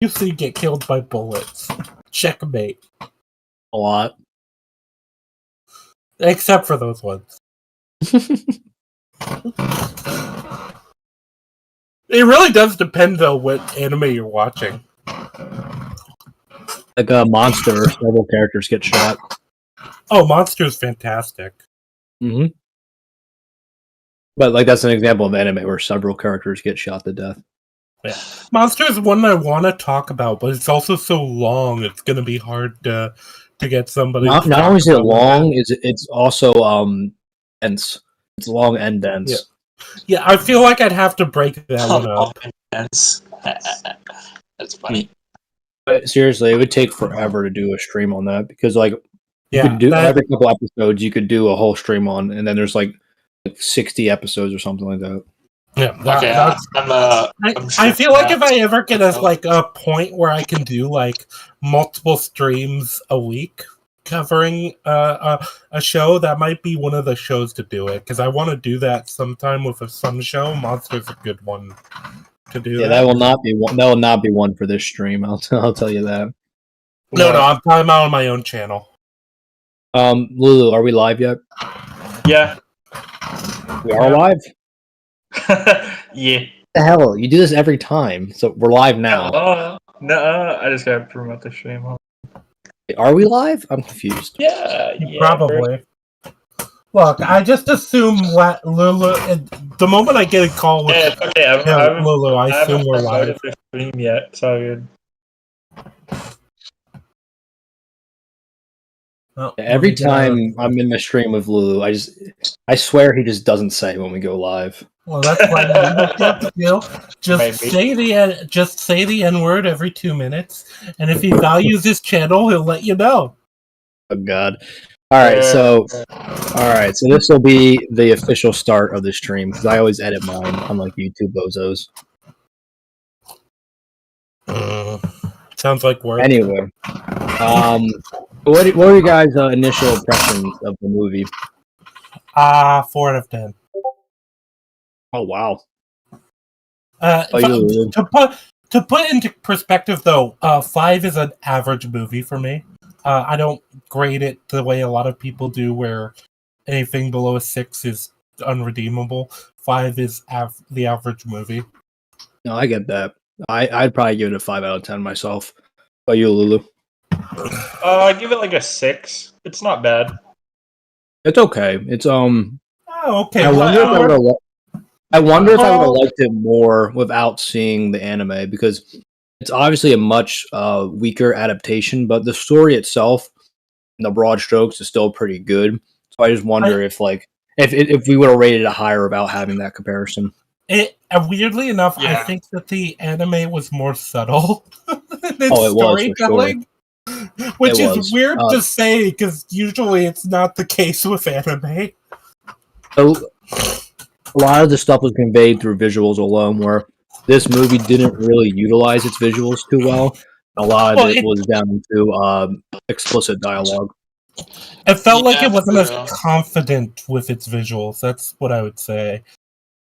You see get killed by bullets. Checkmate. A lot. Except for those ones. It really does depend, though, what anime you're watching. Like a monster, several characters get shot. Oh, Monster's fantastic. Mm-hmm. But like that's an example of anime where several characters get shot to death. Yeah. Monster is one I want to talk about, but it's also so long. It's going to be hard to get somebody. Not only is it long, it's also dense. It's long and dense. Yeah, I feel like I'd have to break that one up. Dense. That's funny. But seriously, it would take forever to do a stream on that because like you could do every couple episodes. You could do a whole stream on, and then there's like 60 episodes or something like that. Yeah, I feel like if I ever get a point where I can do like multiple streams a week covering a show, that might be one of the shows to do it because I want to do that sometime with some show. Monster's a good one to do. Yeah, that will not be one. That will not be one for this stream. I'll tell you that. No, I'm talking about on my own channel. Lulu, are we live yet? Yeah. We are live? Yeah. What the hell? You do this every time. So we're live now. No, I just gotta promote the stream. Are we live? I'm confused. Yeah, probably. Look, I just assume Lulu. The moment I get a call with Lulu, I assume we're live. The stream yet? So good. Oh, every time I'm in the stream with Lulu, I swear he just doesn't say when we go live. Well, that's why you have to do. Just say the N-word every 2 minutes, and if he values his channel, he'll let you know. Oh God! All right, so this will be the official start of the stream because I always edit mine, unlike YouTube bozos. Sounds like work. Anyway, what were you guys' initial impressions of the movie? 4 out of 10. Oh wow! To put into perspective, though, 5 is an average movie for me. I don't grade it the way a lot of people do, where anything below a 6 is unredeemable. 5 is the average movie. No, I get that. I'd probably give it a 5 out of 10 myself. How about you, Lulu? I'd give it like a 6. It's not bad. It's okay. It's okay. I wonder if I would have liked it more without seeing the anime because it's obviously a much weaker adaptation, but the story itself, in the broad strokes, is still pretty good. So I just wonder if we would have rated it higher without having that comparison. Weirdly enough, I think that the anime was more subtle than it storytelling, which is weird to say because usually it's not the case with anime. So, a lot of the stuff was conveyed through visuals alone, where this movie didn't really utilize its visuals too well. A lot of it was down to explicit dialogue. It felt like it wasn't as confident with its visuals. That's what I would say.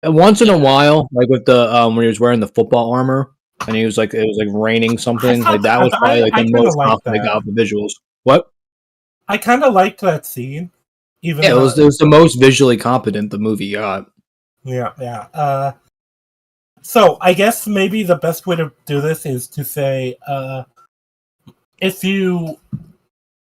And once in a while, like with the when he was wearing the football armor and it was like raining something, like that was probably like the most confident they got the visuals. What? I kind of liked that scene. It was the most visually competent the movie got. Yeah. So I guess maybe the best way to do this is to say, if you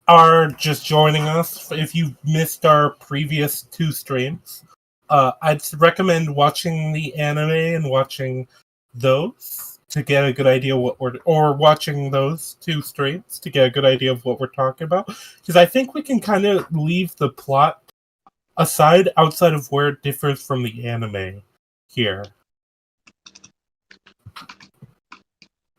are just joining us, if you missed our previous 2 streams, I'd recommend watching the anime and watching those to get a good idea or watching those 2 streams to get a good idea of what we're talking about. Because I think we can kind of leave the plot outside of where it differs from the anime here.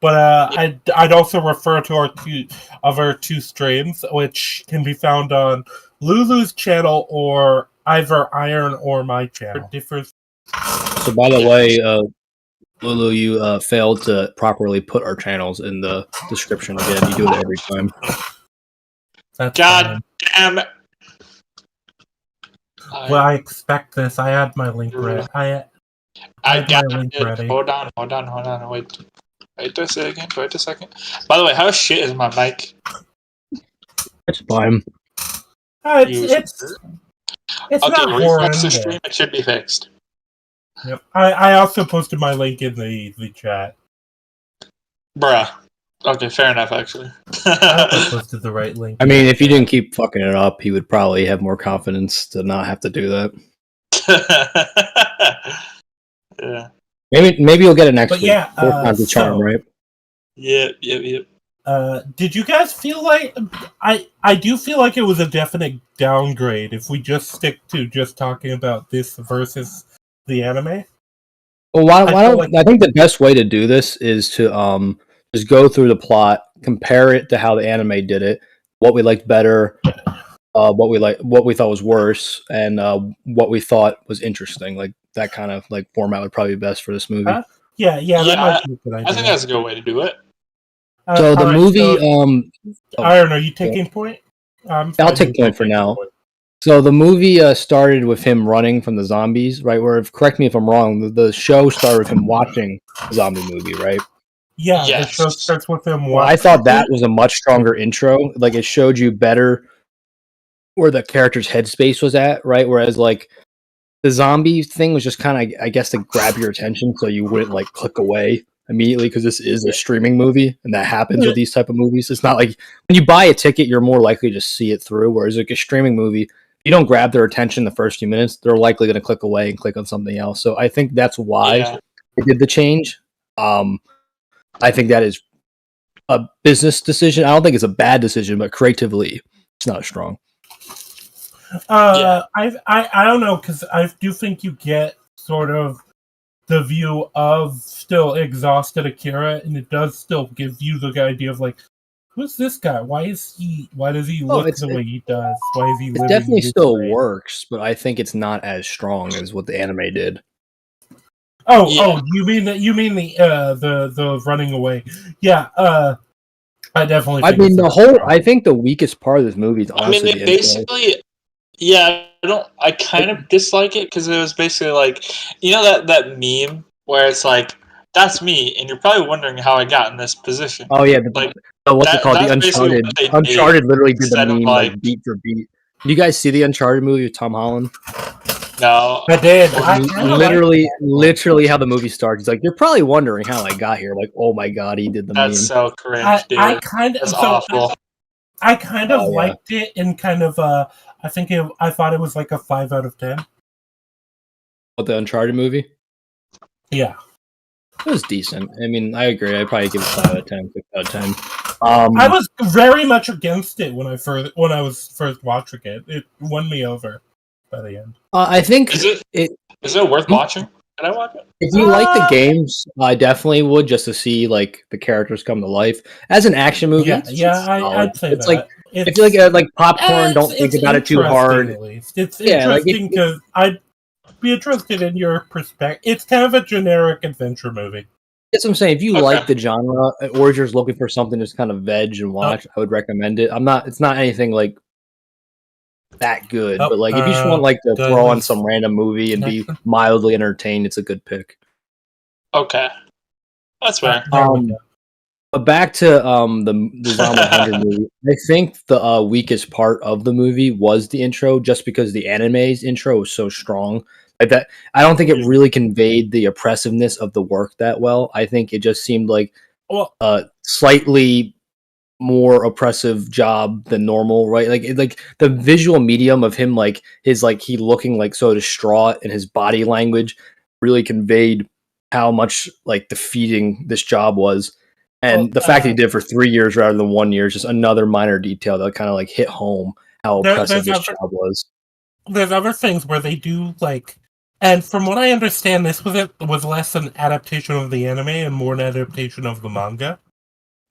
But I'd also refer to our 2 other 2 streams, which can be found on Lulu's channel or either Iron or my channel. Differs. So, by the way, Lulu, you failed to properly put our channels in the description again. You do it every time. God damn it! Well, I expect this. I had my link ready. I had my link ready. Hold on, wait. Wait a second. By the way, how shit is my mic? It's fine. It's Okay, not refresh the horrendous. stream. It should be fixed. Yep. I also posted my link in the chat. Bruh. Okay, fair enough, actually. I hope I posted the right link. I mean, if you didn't keep fucking it up, he would probably have more confidence to not have to do that. Yeah. Maybe you'll get it next But week. yeah, Fourth time's a charm, right? Yep. Did you guys feel like I do feel like it was a definite downgrade if we just stick to just talking about this versus the anime? Well, why don't like- I think the best way to do this is to just go through the plot, compare it to how the anime did it, what we liked better, what we thought was worse, and what we thought was interesting. Like that kind of like format would probably be best for this movie. Yeah, that might be a good idea. I think that's a good way to do it. So the alright, movie, Iron, are you taking point? I'll take point for now. So the movie started with him running from the zombies, right? Where, correct me if I'm wrong, the show started with him watching the zombie movie, right? Yeah, Yes. the show starts with him. Well, I thought that was a much stronger intro. Like it showed you better where the character's headspace was at, right? Whereas like the zombie thing was just kind of, I guess, to grab your attention so you wouldn't like click away immediately, because this is a streaming movie and that happens with these type of movies. It's not like when you buy a ticket you're more likely to see it through, whereas like a streaming movie, you don't grab their attention the first few minutes, they're likely going to click away and click on something else. So I think that's why they did the change. I think that is a business decision. I don't think it's a bad decision, but creatively it's not strong. I don't know, because I do think you get sort of the view of still exhausted Akira, and it does still give you the idea of like, who's this guy? Why does he look the way he does? Why is he living? It definitely this still way? works, but I think it's not as strong as what the anime did. Oh, you mean the running away? Yeah, I definitely. I mean I think the weakest part of this movie is honestly the basically. Yeah, I kind of dislike it because it was basically like, you know that meme where it's like, that's me, and you're probably wondering how I got in this position. Oh yeah, like what's it called? The Uncharted. Uncharted literally did the meme like beat for beat. Did you guys see the Uncharted movie with Tom Holland? No, I did. Literally how the movie starts. It's like you're probably wondering how I got here. Like, oh my god, he did the meme. That's so cringe, dude. That's awful. I kind of liked it, and kind of I thought it was like a 5 out of 10. What, the Uncharted movie? Yeah. It was decent. I mean, I agree. I'd probably give it 5 out of 10, 6 out of 10. I was very much against it when I was first watching it. It won me over by the end. I think is it worth watching? Can I watch it? If you like the games, I definitely would, just to see like the characters come to life. As an action movie, I'd say it's that. like I feel like popcorn. Don't think about it too hard. It's interesting because I'd be interested in your perspective. It's kind of a generic adventure movie. That's what I'm saying. If you like the genre, or you're just looking for something just kind of veg and watch, I would recommend it. It's not anything like that good, but like if you just want like to throw on some random movie and be mildly entertained, it's a good pick. Okay, that's fair. But back to the Zombie Hunter movie. I think the weakest part of the movie was the intro, just because the anime's intro was so strong. Like that, I don't think it really conveyed the oppressiveness of the work that well. I think it just seemed like a slightly more oppressive job than normal, right? Like the visual medium of him, like his he looking like so distraught, and his body language really conveyed how much like defeating this job was. And the fact that he did it for 3 years rather than 1 year is just another minor detail that kind of like hit home how oppressive this job was. There's other things where they do like, and from what I understand, this was less an adaptation of the anime and more an adaptation of the manga.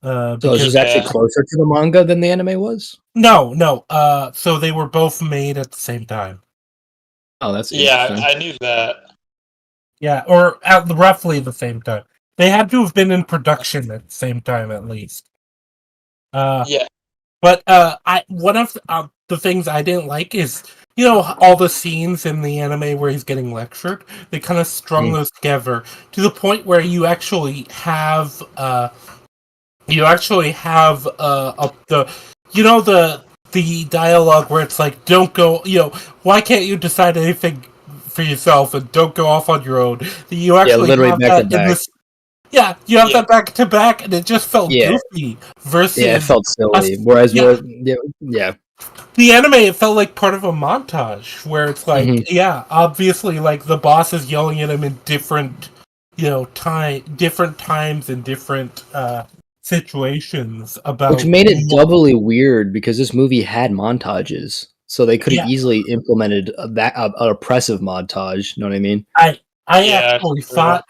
So is this actually closer to the manga than the anime was? No. So they were both made at the same time. Oh, that's interesting. I knew that. Yeah, or at roughly the same time. They had to have been in production at the same time, at least. But one of the things I didn't like is you know, all the scenes in the anime where he's getting lectured, they kind of strung those together to the point where you actually have the dialogue where it's like, don't go, why can't you decide anything for yourself and don't go off on your own? You actually literally have back to that in back. this. Yeah, you have that back to back, and it just felt goofy. Versus, it felt silly. Whereas, the anime, it felt like part of a montage where it's like, obviously, like the boss is yelling at him in different, different times and different situations about, which made it doubly weird because this movie had montages, so they could have easily implemented an oppressive montage. You know what I mean? I actually thought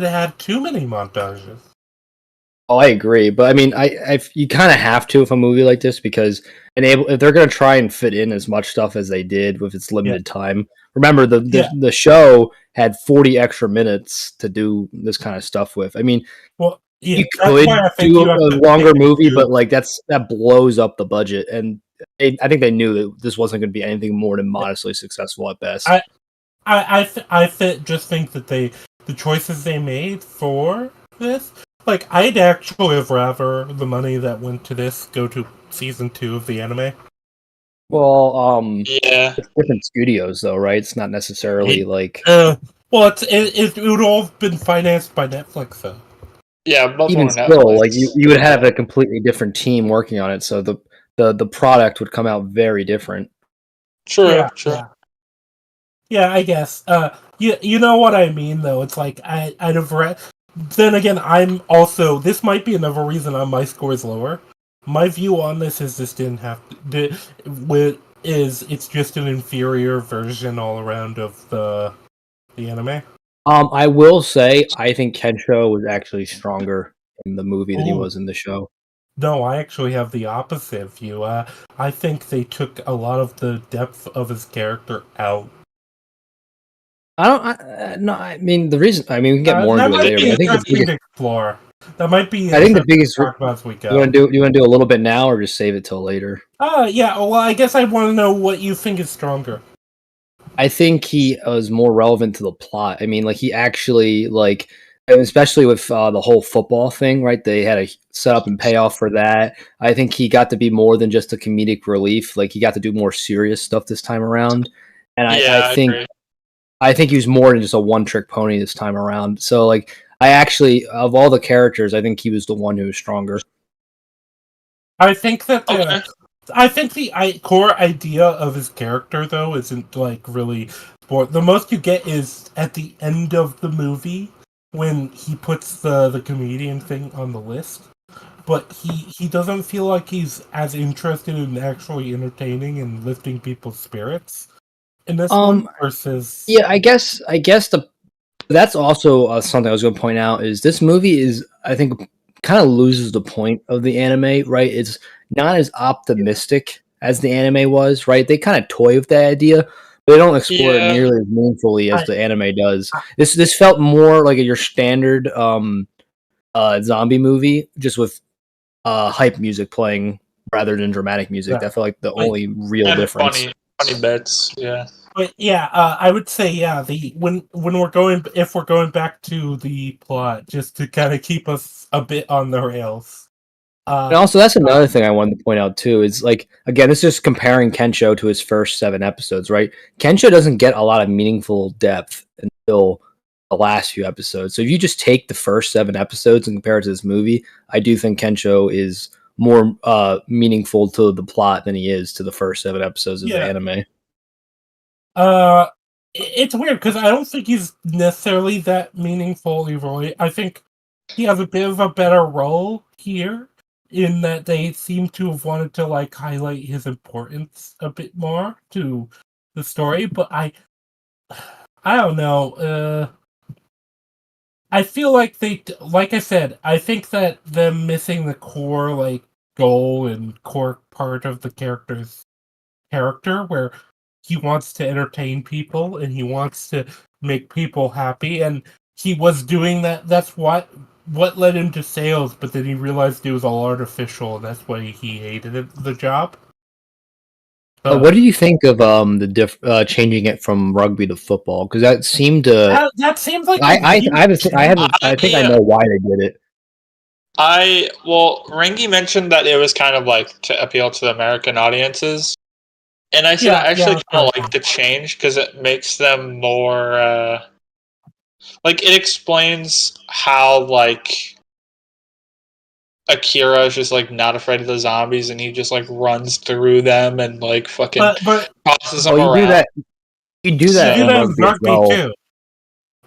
it had too many montages. Oh, I agree, but I mean, you kind of have to with a movie like this because if they're going to try and fit in as much stuff as they did with its limited time. Remember, the show had 40 extra minutes to do this kind of stuff with. I mean, you could do a longer movie, but like that blows up the budget, and I think they knew that this wasn't going to be anything more than modestly successful at best. I just think that the choices they made for this, like, I'd actually have rather the money that went to this go to season 2 of the anime. Well, it's different studios though, right? It's not necessarily like. Well, it would all have been financed by Netflix though. Yeah, but even still, like you would have a completely different team working on it, so the product would come out very different. True. Yeah, I guess. You know what I mean though. It's like I'd have read. Then again, I'm also. This might be another reason my score is lower. My view on this is this didn't have to. It's just an inferior version all around of the anime. I will say I think Kensho was actually stronger in the movie than he was in the show. No, I actually have the opposite view. I think they took a lot of the depth of his character out. I mean, the reason. I mean, we can get more into it later. But I think the biggest explore. That might be. I think the biggest. Talk about as we go. You want to do a little bit now, or just save it till later? Yeah. Well, I guess I want to know what you think is stronger. I think he was more relevant to the plot. I mean, like he actually like, especially with the whole football thing, right? They had a setup and payoff for that. I think he got to be more than just a comedic relief. Like he got to do more serious stuff this time around, and I think he was more than just a one-trick pony this time around. So, like, I actually, of all the characters, I think he was the one who was stronger. I think that the core idea of his character, though, isn't, like, really... The most you get is at the end of the movie when he puts the comedian thing on the list. But he doesn't feel like he's as interested in actually entertaining and lifting people's spirits. In this one versus I guess that's also something I was going to point out is this movie is, I think, kind of loses the point of the anime, right? It's not as optimistic as the anime was, right? They kind of toy with that idea, but they don't explore it nearly as meaningfully as the anime does. This felt more like your standard zombie movie, just with hype music playing rather than dramatic music. That felt like the only real difference. Funny bits, yeah. But yeah, I would say if we're going back to the plot, just to kind of keep us a bit on the rails. And also, that's another thing I wanted to point out too. Is like, again, this is comparing Kensho to his first 7 episodes, right? Kensho doesn't get a lot of meaningful depth until the last few episodes. So if you just take the first 7 episodes and compare it to this movie, I do think Kensho is more meaningful to the plot than he is to the first 7 episodes of the anime. It's weird because I don't think he's necessarily that meaningful, Leroy. I think he has a bit of a better role here in that they seem to have wanted to like highlight his importance a bit more to the story. But I don't know. I feel like like I said, I think that them missing the core like goal and core part of the character's character where he wants to entertain people and he wants to make people happy, and he was doing that. That's what led him to sales, but then he realized it was all artificial, and that's why he hated the job. What do you think of changing it from rugby to football? Because that seemed to. That seems like I think I know why they did it. Rangi mentioned that it was kind of like to appeal to the American audiences, and I said I actually kind of like the change because it makes them more like it explains how like Akira is just like not afraid of the zombies and he just like runs through them and like fucking tosses them around. You do that in rugby as well. Too.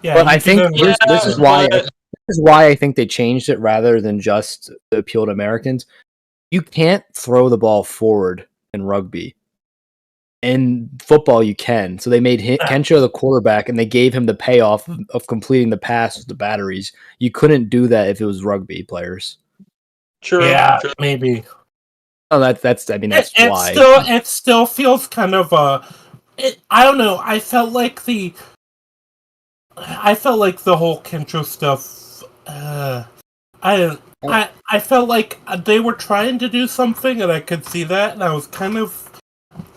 Yeah, but I think this is why I think they changed it rather than just to appeal to Americans. You can't throw the ball forward in rugby. In football, you can. So they made Kensho the quarterback, and they gave him the payoff of completing the pass with the batteries. You couldn't do that if it was rugby players. True. Yeah, maybe. Oh, that's. I mean, that's why. It still feels kind of I don't know. I felt like the whole Kensho stuff. I felt like they were trying to do something, and I could see that, and I was kind of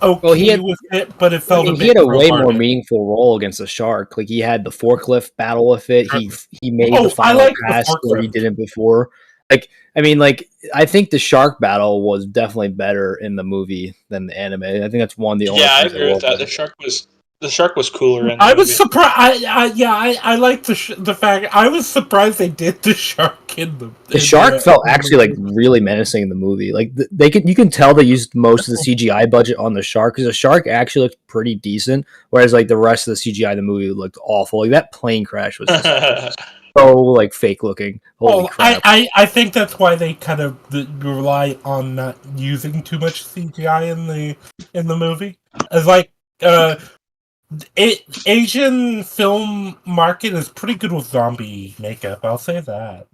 okay with it, but it felt. He had a way more meaningful role against the Shark. Like he had the forklift battle with it. He made the final pass where he didn't before. Like I mean, like I think the Shark battle was definitely better in the movie than the anime. I think that's one of the only. Yeah, I agree with that. The shark was cooler in the movie. Was surprised. I like the fact. I was surprised they did the shark in the. The shark felt actually like really menacing in the movie. Like you can tell they used most of the CGI budget on the shark because the shark actually looked pretty decent, whereas like the rest of the CGI in the movie looked awful. Like that plane crash was just so like fake looking. Holy crap! I think that's why they kind of rely on not using too much CGI in the movie. It's like Asian film market is pretty good with zombie makeup. I'll say that.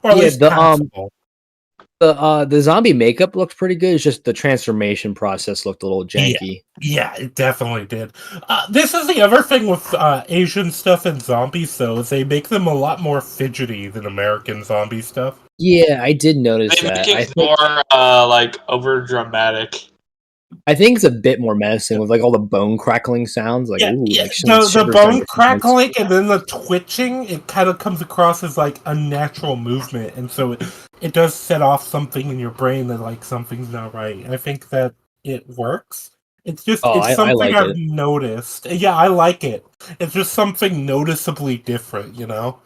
Or at least the zombie makeup looks pretty good. It's just the transformation process looked a little janky. Yeah, it definitely did. This is the other thing with Asian stuff and zombies, though, is they make them a lot more fidgety than American zombie stuff. Yeah, I did notice that. They make it more like over dramatic. I think it's a bit more menacing with like all the bone crackling sounds. Like, the bone crackling and then the twitching, it kind of comes across as like a natural movement, and so it does set off something in your brain that like something's not right. I think that it works. It's just it's something I've noticed. Yeah, I like it. It's just something noticeably different, you know?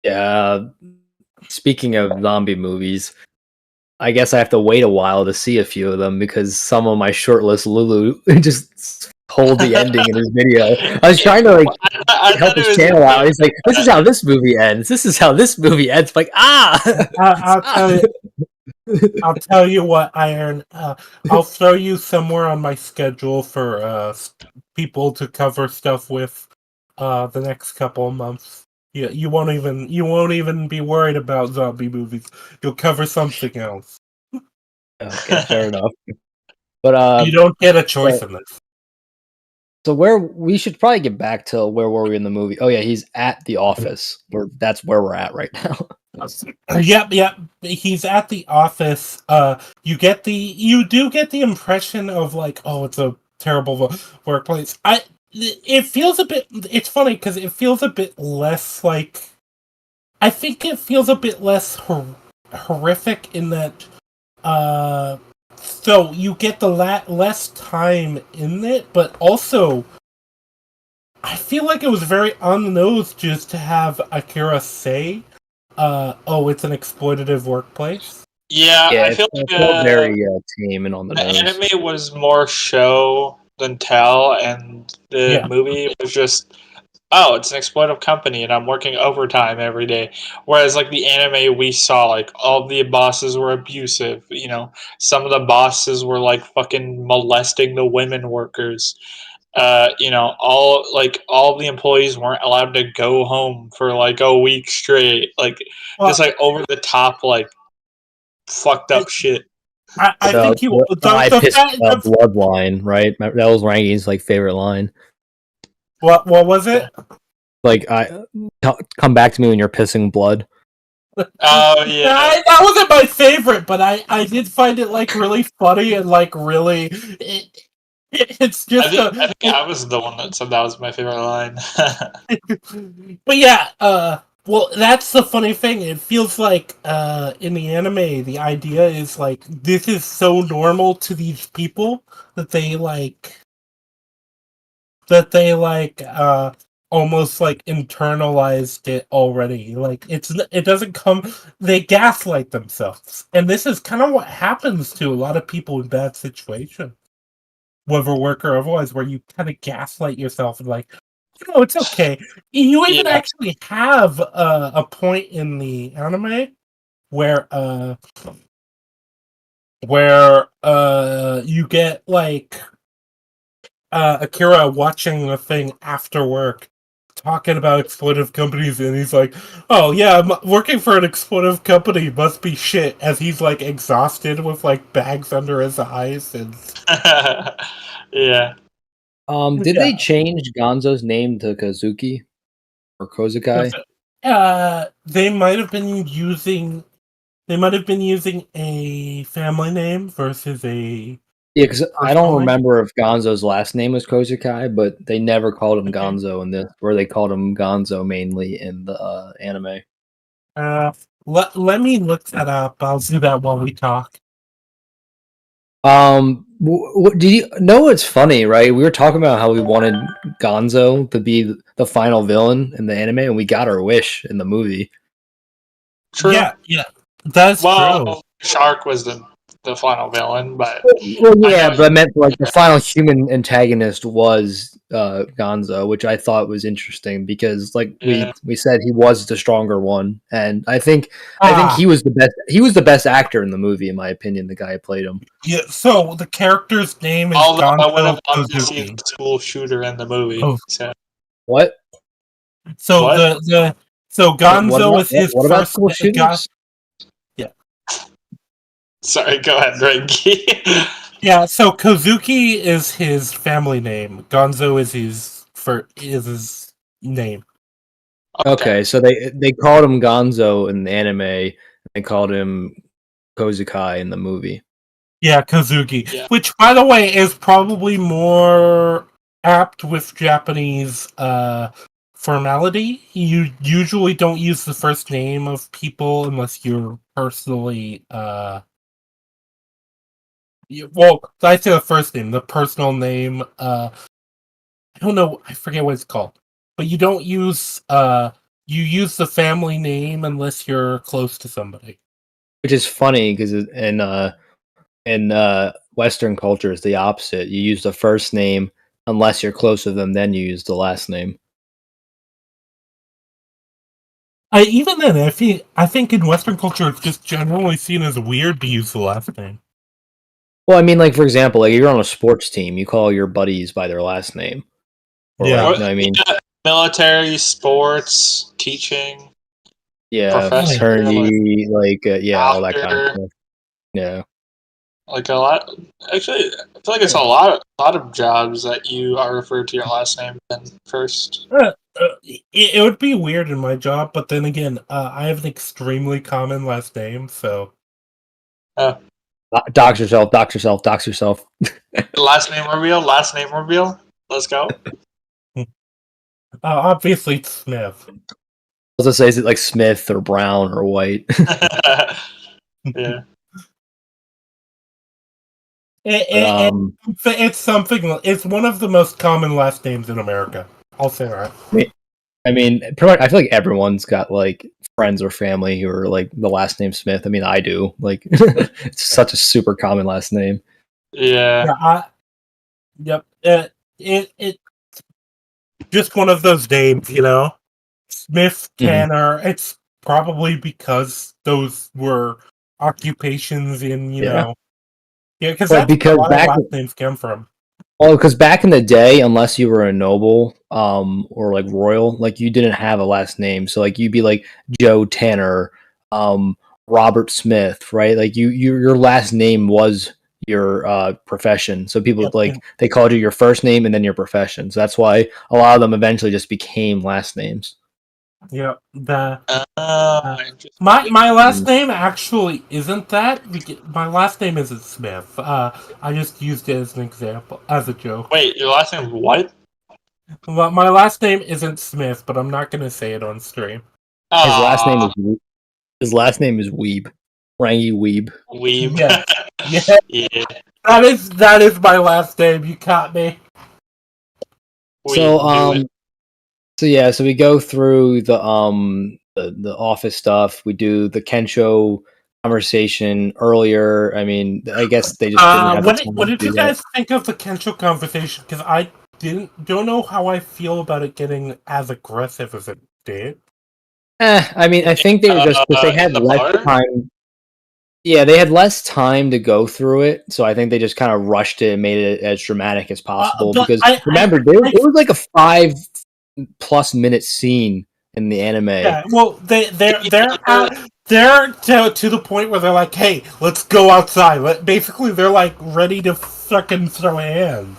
Yeah. Speaking of zombie movies, I guess I have to wait a while to see a few of them because some of my shortlist Lulu just told the ending in his video. I was trying to like help his channel out. He's like, "This is how this movie ends. This is how this movie ends." I'm like, I'll tell you what, Iron. I'll throw you somewhere on my schedule for people to cover stuff with the next couple of months. You won't even be worried about zombie movies. You'll cover something else. Okay, fair enough. But you don't get a choice in this. So we should probably get back to where were we in the movie? Oh yeah, he's at the office. That's where we're at right now. Yep. He's at the office. You do get the impression of like, oh, it's a terrible workplace. It feels a bit. It's funny because it feels a bit less like. I think it feels a bit less horrific in that. So you get the less time in it, but also, I feel like it was very on the nose just to have Akira say, "Oh, it's an exploitative workplace." Yeah, I feel like very tame and on the nose. The anime was more show than tell, and the movie was just, oh, it's an exploitative company, and I'm working overtime every day. Whereas, like, the anime we saw, like, all the bosses were abusive, you know. Some of the bosses were, like, fucking molesting the women workers. You know, all the employees weren't allowed to go home for, like, a week straight. Like, just, like, over-the-top, like, fucked up shit. I think you the bloodline, right? That was Rangi's like favorite line. What was it? Like, come back to me when you're pissing blood. Oh yeah. That wasn't my favorite, but I did find it like really funny and like really. It's just I think I was the one that said that was my favorite line. but yeah, well, that's the funny thing. It feels like in the anime, the idea is like this is so normal to these people that they almost like internalized it already. Like it doesn't come. They gaslight themselves, and this is kind of what happens to a lot of people in bad situations, whether work or otherwise, where you kind of gaslight yourself and like, it's okay. You even Yeah. actually have a point in the anime where you get like Akira watching the thing after work talking about exploitive companies, and he's like, oh yeah, working for an exploitive company must be shit, as he's like exhausted with like bags under his eyes and Yeah. Did they change Gonzo's name to Kazuki or Kozukai? They might have been using a family name versus a Yeah, because I personal don't name. remember if Gonzo's last name was Kozukai, but they never called him Gonzo in this, or they called him Gonzo mainly in the anime. Let me look that up. I'll do that while we talk. Do you know what's funny, right? We were talking about how we wanted Gonzo to be the final villain in the anime, and we got our wish in the movie. True. Yeah, that's true. Shark was the final villain, but Well, yeah, but I meant like the final human antagonist was Gonzo, which I thought was interesting because, like we said, he was the stronger one, and I think he was the best. He was the best actor in the movie, in my opinion. The guy who played him. Yeah. So the character's name is although I would Gonzo have loved to see Kozuki. the school shooter in the movie. Oh. So. What? So What? so Gonzo is his what about first. school shooters? Yeah. Sorry, go ahead, Rangi. Yeah. So Kozuki is his family name. Gonzo is his name. Okay, so they called him Gonzo in the anime, and they called him Kozukai in the movie. Yeah, Kozuki. Which, by the way, is probably more apt with Japanese formality. You usually don't use the first name of people unless you're personally well, I say the first name, the personal name. I don't know, I forget what it's called, but you don't use you use the family name unless you're close to somebody. Which is funny because in Western culture, it's the opposite. You use the first name unless you're close to them, then you use the last name. Even then, I think in Western culture, it's just generally seen as weird to use the last name. Well, I mean, like for example, like if you're on a sports team, you call your buddies by their last name. Or Yeah, like, you know what I mean, military, sports, teaching. yeah, fraternity, like all that kind of stuff. Yeah, like a lot. Actually, I feel like it's a lot of jobs that you are referred to your last name then first. It would be weird in my job, but then again, I have an extremely common last name, so. Dox yourself. Last name reveal. Let's go. Obviously, it's Smith. I was gonna say, is it like Smith or Brown or White? Yeah. It's something. It's one of the most common last names in America. I'll say that. I mean, pretty much, I feel like everyone's got like friends or family who are like the last name Smith. I mean, I do. Like, it's such a super common last name. Yeah. Yep. It just one of those names, Smith, Tanner. It's probably because those were occupations in, because that's where a lot of last names come from. Well, because back in the day, unless you were a noble, or like royal, like you didn't have a last name. So like you'd be like Joe Tanner, Robert Smith, right? Like your last name was your profession. So people they called you your first name and then your profession. So that's why a lot of them eventually just became last names. Yeah, Interesting. my last name actually isn't that. My last name isn't Smith. I just used it as an example, as a joke. Wait, your last name what? Well, my last name isn't Smith, but I'm not gonna say it on stream. His last name Ah, is Weeb. Rangy Weeb. weeb. Yeah, yeah, Yeah, that is my last name. You caught me. we So knew it. so we go through the office stuff. We do the Kensho conversation earlier. I mean, I guess they just didn't have the time What to did do you that. guys think of the Kensho conversation? Because I don't know how I feel about it getting as aggressive as it did. I mean, I think they were just because they In had the less bar? time. Yeah, they had less time to go through it, so I think they just kind of rushed it and made it as dramatic as possible. But Because remember, it was like a 5+ minute scene in the anime. yeah, well, they're to the point where they're like, "Hey, let's go outside." Basically, they're like ready to fucking throw hands.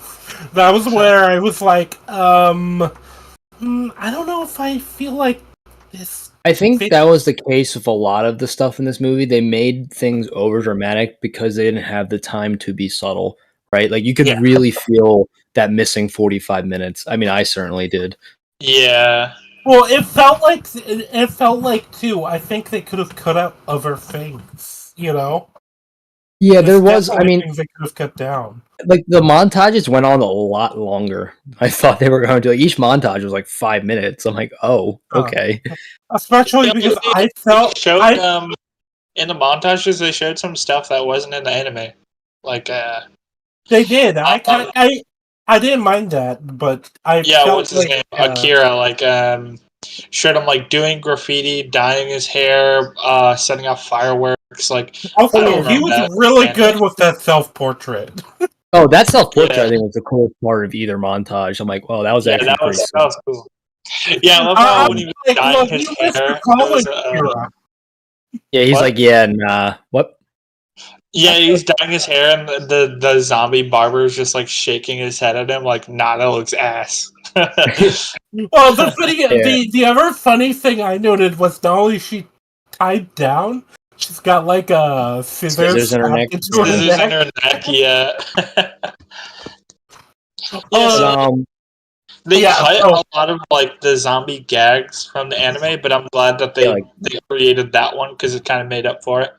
That was where I was like, I don't know if I feel like this. I think that was the case with a lot of the stuff in this movie. They made things over dramatic because they didn't have the time to be subtle, right? Like you could Yeah. really feel that missing 45 minutes. I mean, I certainly did. Yeah. Well, it felt like too. I think they could have cut out other things. You know. Yeah, there There's was. I definitely mean, things they could have cut down. like the montages went on a lot longer. I thought they were going to. Like, each montage was like 5 minutes. I'm like, oh, okay. Especially Yeah, because they, I they felt showed in the montages they showed some stuff that wasn't in the anime. Like they did. I didn't mind that, but I felt what's his like name? Akira, like showed him like doing graffiti, dyeing his hair, setting off fireworks, like I don't also he remember was that really in the anime. good with that self-portrait. Oh, that self-portrait Yeah. I think was the coolest part of either montage. I'm like, well, that was Yeah, actually pretty that cool. was cool. Yeah, I love I how was when he was like, dyeing look, his you missed the hair, it calling, was Kira. Yeah, he's What? like, yeah, nah, what? yeah, he's dyeing his hair, and the zombie barber is just like shaking his head at him, like, nah, that looks ass. Well, Yeah. the other funny thing I noted was not only is she tied down, she's got like a Scissors scissors in her neck. stabbed into her Yeah. Scissors in neck. her neck, yeah. Yeah, But, so they Yeah, cut so a lot of like the zombie gags from the anime, but I'm glad that yeah, they created that one because it kind of made up for it.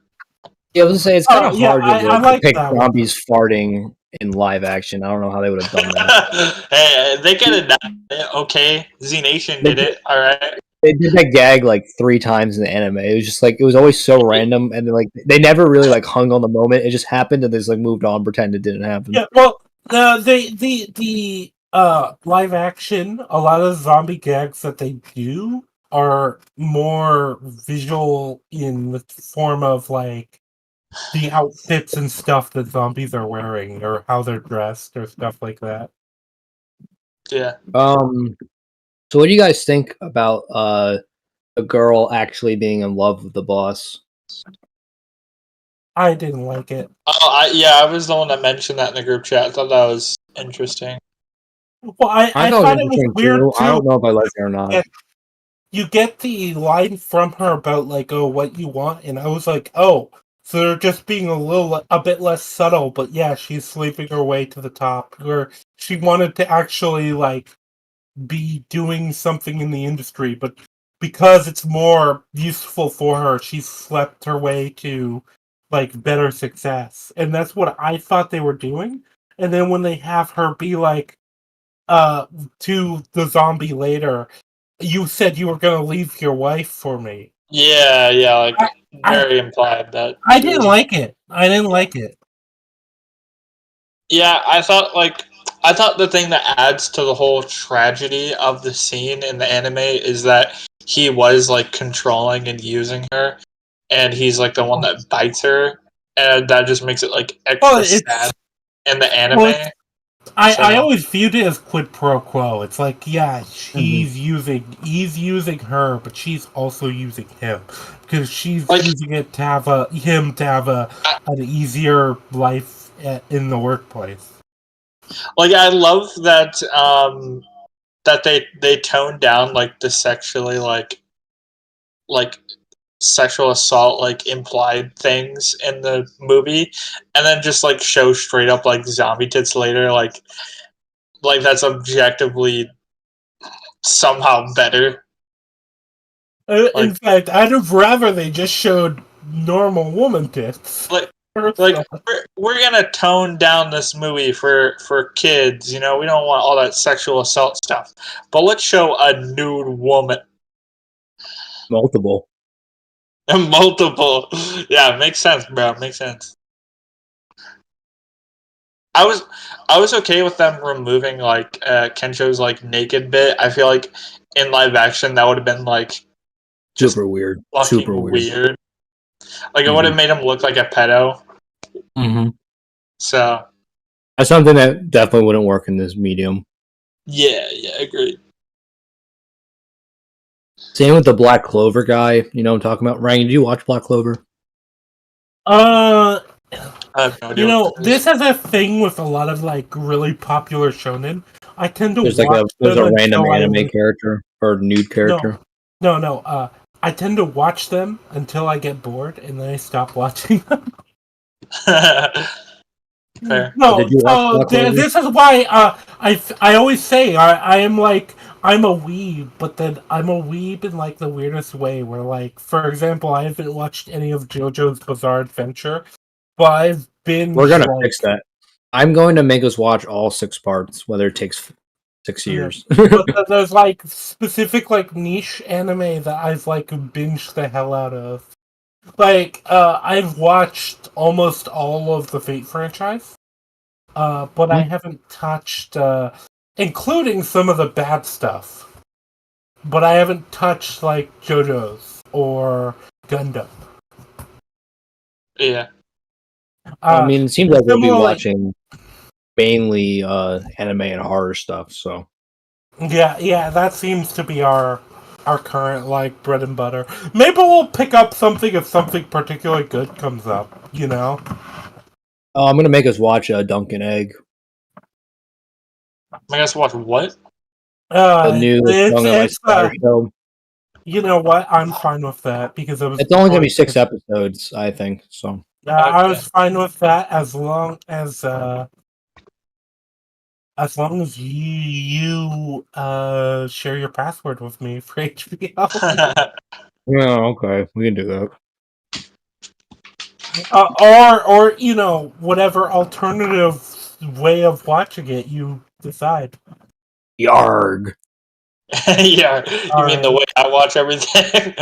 yeah, I was gonna say it's kind of yeah, hard to I like like depict that one. zombies farting in live action. I don't know how they would have done that. Hey, they get it done. Okay, Z Nation They, did it. All right. they did that gag like 3 times in the anime. It was just like it was always so random, and then, like they never really like hung on the moment. It just happened, and they just like moved on, pretend it didn't happen. Yeah, well, the live action, a lot of zombie gags that they do are more visual in the form of like the outfits and stuff that zombies are wearing or how they're dressed or stuff like that. Yeah. So what do you guys think about a girl actually being in love with the boss? I didn't like it. Oh, I was the one that mentioned that in the group chat. I thought that was interesting. Well, I I thought thought it it was was interesting weird too. I too. don't know if I like it or not. that You get the line from her about like, oh, what you want, and I was like, oh, so they're just being a bit less subtle, but yeah, she's sleeping her way to the top. Where she wanted to actually like be doing something in the industry, but because it's more useful for her, she slept her way to like better success. And that's what I thought they were doing. And then when they have her be like uh to the zombie later, you said you were gonna leave your wife for me. Yeah, like I, very implied that I she didn't was. like it. I didn't like it. Yeah, I thought the thing that adds to the whole tragedy of the scene in the anime is that he was like controlling and using her, and he's like the one that bites her, and that just makes it like Well, extra sad in the well, anime. I So always viewed it as quid pro quo. It's like, yeah, Mhm. he's using her, but she's also using him because she's like using it to have an easier life in the workplace. I love that that they toned down like the sexually like like sexual assault like implied things in the movie, and then just like show straight up like zombie tits later, like that's objectively somehow better. In fact, I'd have rather they just showed normal woman tits. Like we're gonna tone down this movie for kids, you know. We don't want all that sexual assault stuff, but let's show a nude woman. Multiple. Multiple. Yeah, makes sense, bro. Makes sense. I was okay with them removing like Kensho's like naked bit. I feel like in live action that would have been like just super weird. fucking Super weird. Like it would have made him look like a pedo. Mm-hmm. So that's something that definitely wouldn't work in this medium. Yeah, agreed. Same with the Black Clover guy. You know what I'm talking about? Ryan, did you watch Black Clover? I have no idea you know, this has a thing with a lot of like really popular shonen. I tend to there's watch there's a them random until anime character or nude character. No. I tend to watch them until I get bored, and then I stop watching them. Fair. No, this is why I always say I'm a weeb, but then I'm a weeb in like the weirdest way. Where like, for example, I haven't watched any of JoJo's Bizarre Adventure, but I've been. We're gonna fix that. I'm going to make us watch all 6 parts, whether it takes 6 years. But there's like specific like niche anime that I've like binged the hell out of. Like, I've watched almost all of the Fate franchise, but I haven't touched, including some of the bad stuff. But I haven't touched, like, JoJo's or Gundam. Yeah. I mean, it seems like we'll be watching mainly anime and horror stuff, so. Yeah, that seems to be our current like bread and butter. Maybe we'll pick up something if something particularly good comes up, you know. Oh, I'm gonna make us watch Dunkin' Egg. Make us watch what? The new show. You know what? I'm fine with that because it's only gonna be 6 episodes, I think. So I was fine with that as long as you share your password with me for HBO. Yeah, okay, we can do that. Or you know, whatever alternative way of watching it you decide. Yarg. Yeah, you mean the way I watch everything?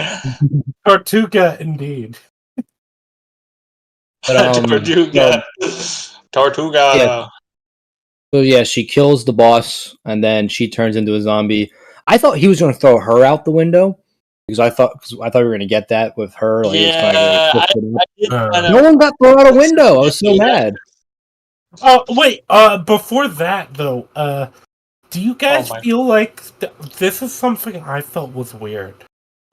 Tortuga, indeed. But, Tortuga. Yeah. So yeah, she kills the boss, and then she turns into a zombie. I thought he was going to throw her out the window because I thought we were going to get that with her. Like, no one got thrown out a window. I was so mad. Wait. Before that, though, do you guys feel like this is something I felt was weird?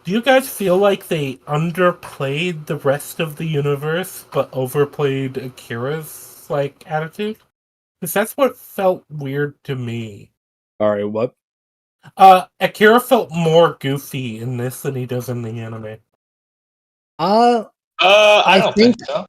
Do you guys feel like they underplayed the rest of the universe but overplayed Akira's like attitude? Because that's what felt weird to me. Alright, what? Akira felt more goofy in this than he does in the anime. I don't think so.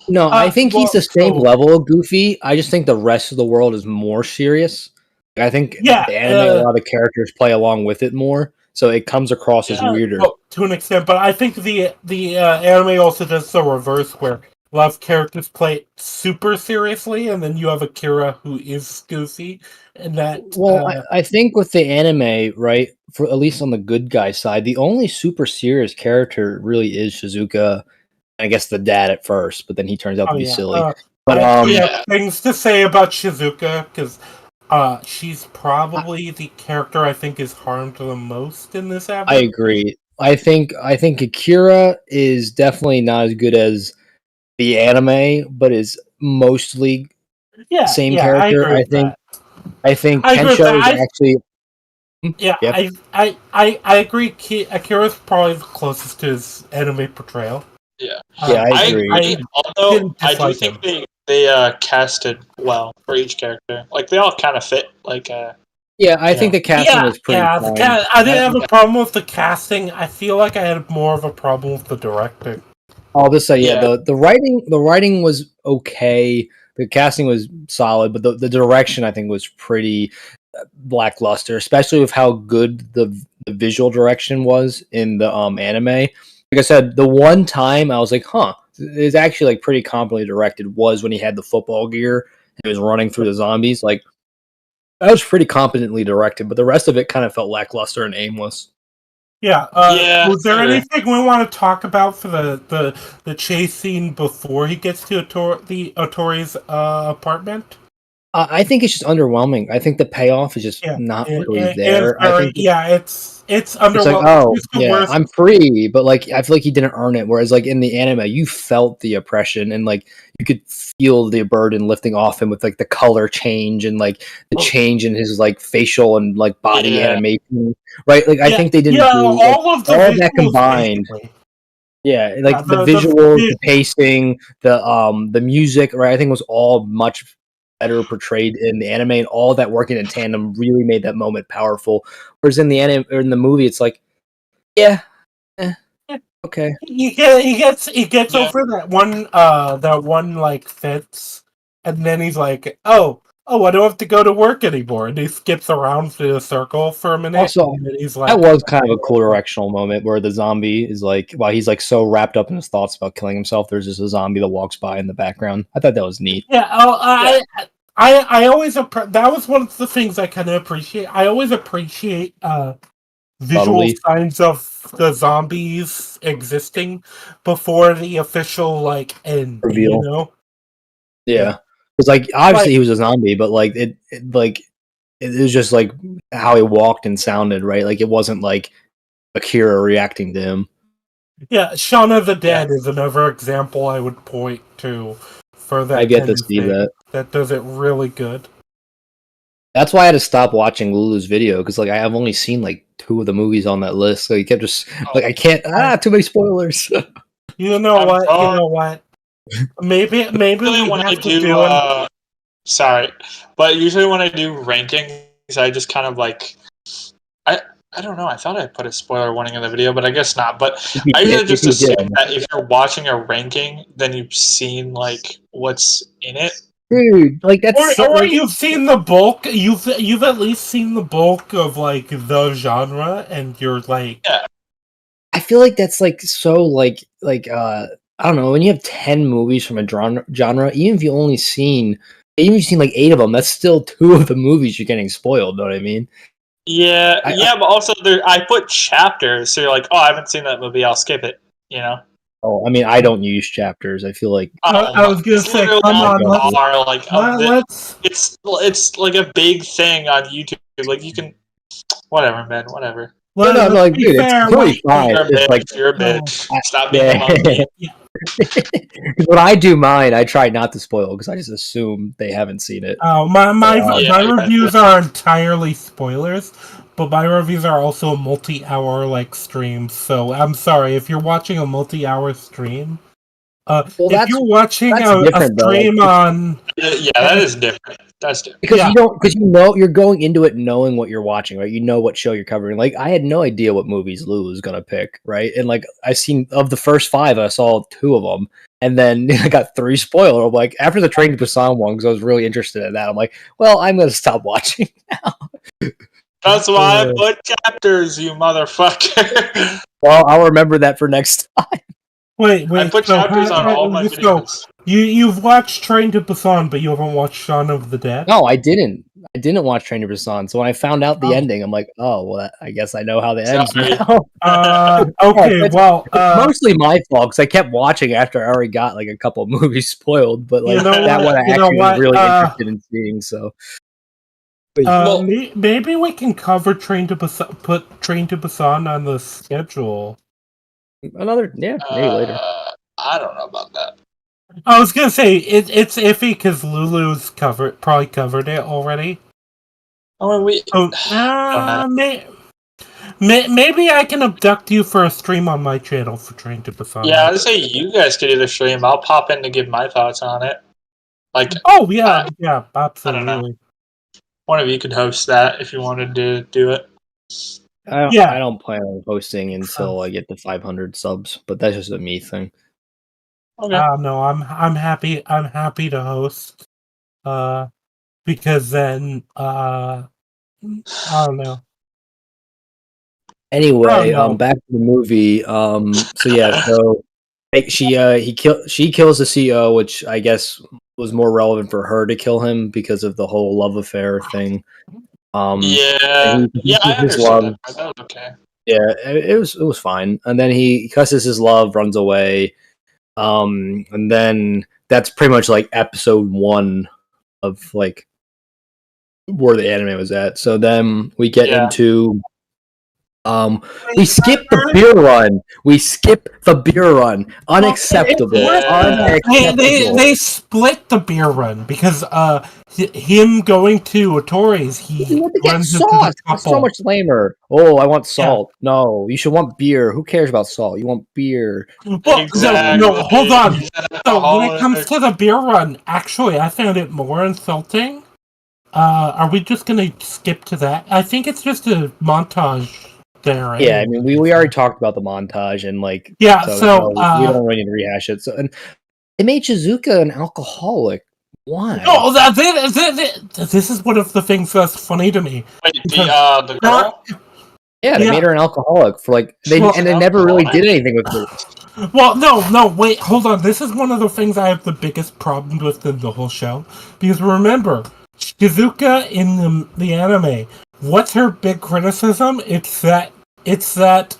No, I think he's the same level of goofy. I just think the rest of the world is more serious. I think the anime, a lot of the characters play along with it more, so it comes across as weirder. Well, to an extent, but I think the anime also does the reverse, where a lot of characters play it super seriously, and then you have Akira who is goofy, and that. Well, I think with the anime, right, for at least on the good guy side, the only super serious character really is Shizuka. I guess the dad at first, but then he turns out to be silly. But I have things to say about Shizuka because she's probably the character I think is harmed the most in this episode. I agree. I think Akira is definitely not as good as the anime, but is mostly same character. I think Kensho is actually. Yeah, yep. I agree. Akira's probably the closest to his anime portrayal. Yeah, I agree. Although I do think they casted well for each character. Like they all kind of fit. Like Yeah, I think the casting was pretty fine. I didn't have a problem with the casting. I feel like I had more of a problem with the directing. I'll just say, the writing was okay. The casting was solid, but the direction I think was pretty lackluster, especially with how good the visual direction was in the anime. Like I said, the one time I was like, "Huh, it's actually like pretty competently directed." Was when he had the football gear and he was running through the zombies. Like that was pretty competently directed, but the rest of it kind of felt lackluster and aimless. Yeah. Was there sure. anything we want to talk about for the chase scene before he gets to Otori's apartment? I think it's just underwhelming. I think the payoff is just not really there. It's It's like, underwhelming. I'm free, but like I feel like he didn't earn it. Whereas like in the anime, you felt the oppression and like you could feel the burden lifting off him with like the color change and like the change in his like facial and like body animation, right? Like I think they didn't do all of that combined. basically. Yeah, like the visuals, the pacing, the music, right? I think was all much better portrayed in the anime, and all that working in tandem really made that moment powerful. Whereas in the anime or in the movie, it's like, okay. He gets over that one like fits, and then he's like, oh, I don't have to go to work anymore, and he skips around through the circle for a minute. Also, and he's like, that was kind of a cool directional moment where the zombie is like, while he's like so wrapped up in his thoughts about killing himself, there's just a zombie that walks by in the background. I thought that was neat. Yeah, I always that was one of the things I kind of appreciate. I always appreciate visual signs of the zombies existing before the official like end reveal. You know? Yeah, it's like obviously he was a zombie, but like it was just like how he walked and sounded, right? Like it wasn't like Akira reacting to him. Yeah, Shaun of the Dead is another example I would point to for that. I get to see that. That does it really good. That's why I had to stop watching Lulu's video because like I've only seen like 2 of the movies on that list. So he kept just like I can't too many spoilers. You know what? Maybe we when have I do sorry, but usually when I do rankings, I just kind of like I don't know. I thought I put a spoiler warning in the video, but I guess not. But I usually just assume that if you're watching a ranking, then you've seen like what's in it. Dude, like that's or you've seen the bulk. You've at least seen the bulk of like the genre, and you're like, I feel like that's like so like I don't know, when you have 10 movies from a genre, even if you've seen like 8 of them, that's still 2 of the movies you're getting spoiled. Know what I mean? Yeah, but also I put chapters, so you're like, oh, I haven't seen that movie, I'll skip it. You know? Oh, I mean, I don't use chapters. I feel like I was gonna say, come on, it's like a big thing on YouTube. Like you can, whatever, man, whatever. Well, no, like, dude, it's totally fine. You're a bitch. Stop being a monkey. When I do mine, I try not to spoil because I just assume they haven't seen it. Oh, my reviews are entirely spoilers, but my reviews are also a multi-hour like stream. So I'm sorry if you're watching a multi-hour stream. If you're watching a stream on, that is different. That's different because you're going into it knowing what you're watching, right? You know what show you're covering. Like I had no idea what movies Lulu was gonna pick, right? And like I seen of the first 5, I saw 2 of them, and then I got 3 spoiled. I'm like, after the Train to Busan one, because I was really interested in that. I'm like, well, I'm gonna stop watching now. That's why I put chapters, you motherfucker. Well, I'll remember that for next time. Wait. I put chapters on all my videos. You've watched Train to Busan, but you haven't watched Shaun of the Dead? No, I didn't. I didn't watch Train to Busan. So when I found out the ending, I'm like, oh, well, I guess I know how the ends now. Okay, well, it's mostly my fault because I kept watching after I already got like a couple of movies spoiled. But like that one, I actually was really interested in seeing. So maybe we can cover Train to Busan. Put Train to Busan on the schedule. Maybe later. I don't know about that. I was gonna say it's iffy because Lulu's probably covered it already. Oh, maybe I can abduct you for a stream on my channel for Train to Busan. Yeah, I would say you guys could do the stream. I'll pop in to give my thoughts on it. Like, yeah, absolutely. one of you could host that if you wanted to do it. I don't plan on hosting until I get to 500 subs, but that's just a me thing. Okay. No, I'm happy. I'm happy to host. Because then I don't know. Anyway, back to the movie. So yeah, so she kills the CEO, which I guess was more relevant for her to kill him because of the whole love affair thing. I understood that. That was okay. Yeah, it was fine. And then he cusses his love, runs away. And then that's pretty much like episode 1 of like where the anime was at. So then we get into we skip the beer run. We skip the beer run. Unacceptable. Unacceptable. They split the beer run because him going to Otori's, he runs into the couple. It's so much lamer. Oh, I want salt. Yeah. No, you should want beer. Who cares about salt? You want beer. Well, exactly. No, hold on. So when it comes to the beer run, actually, I found it more insulting. Are we just gonna skip to that? I think it's just a montage. There, yeah, I mean, we already talked about the montage and like we don't really need to rehash it. So, and it made Shizuka an alcoholic. Why? No, this is one of the things that's funny to me. Wait, the girl? Yeah, they made her an alcoholic for like they never really did anything with her. Well, no, wait, hold on. This is one of the things I have the biggest problem with in the whole show because remember, Shizuka in the anime. What's her big criticism? It's that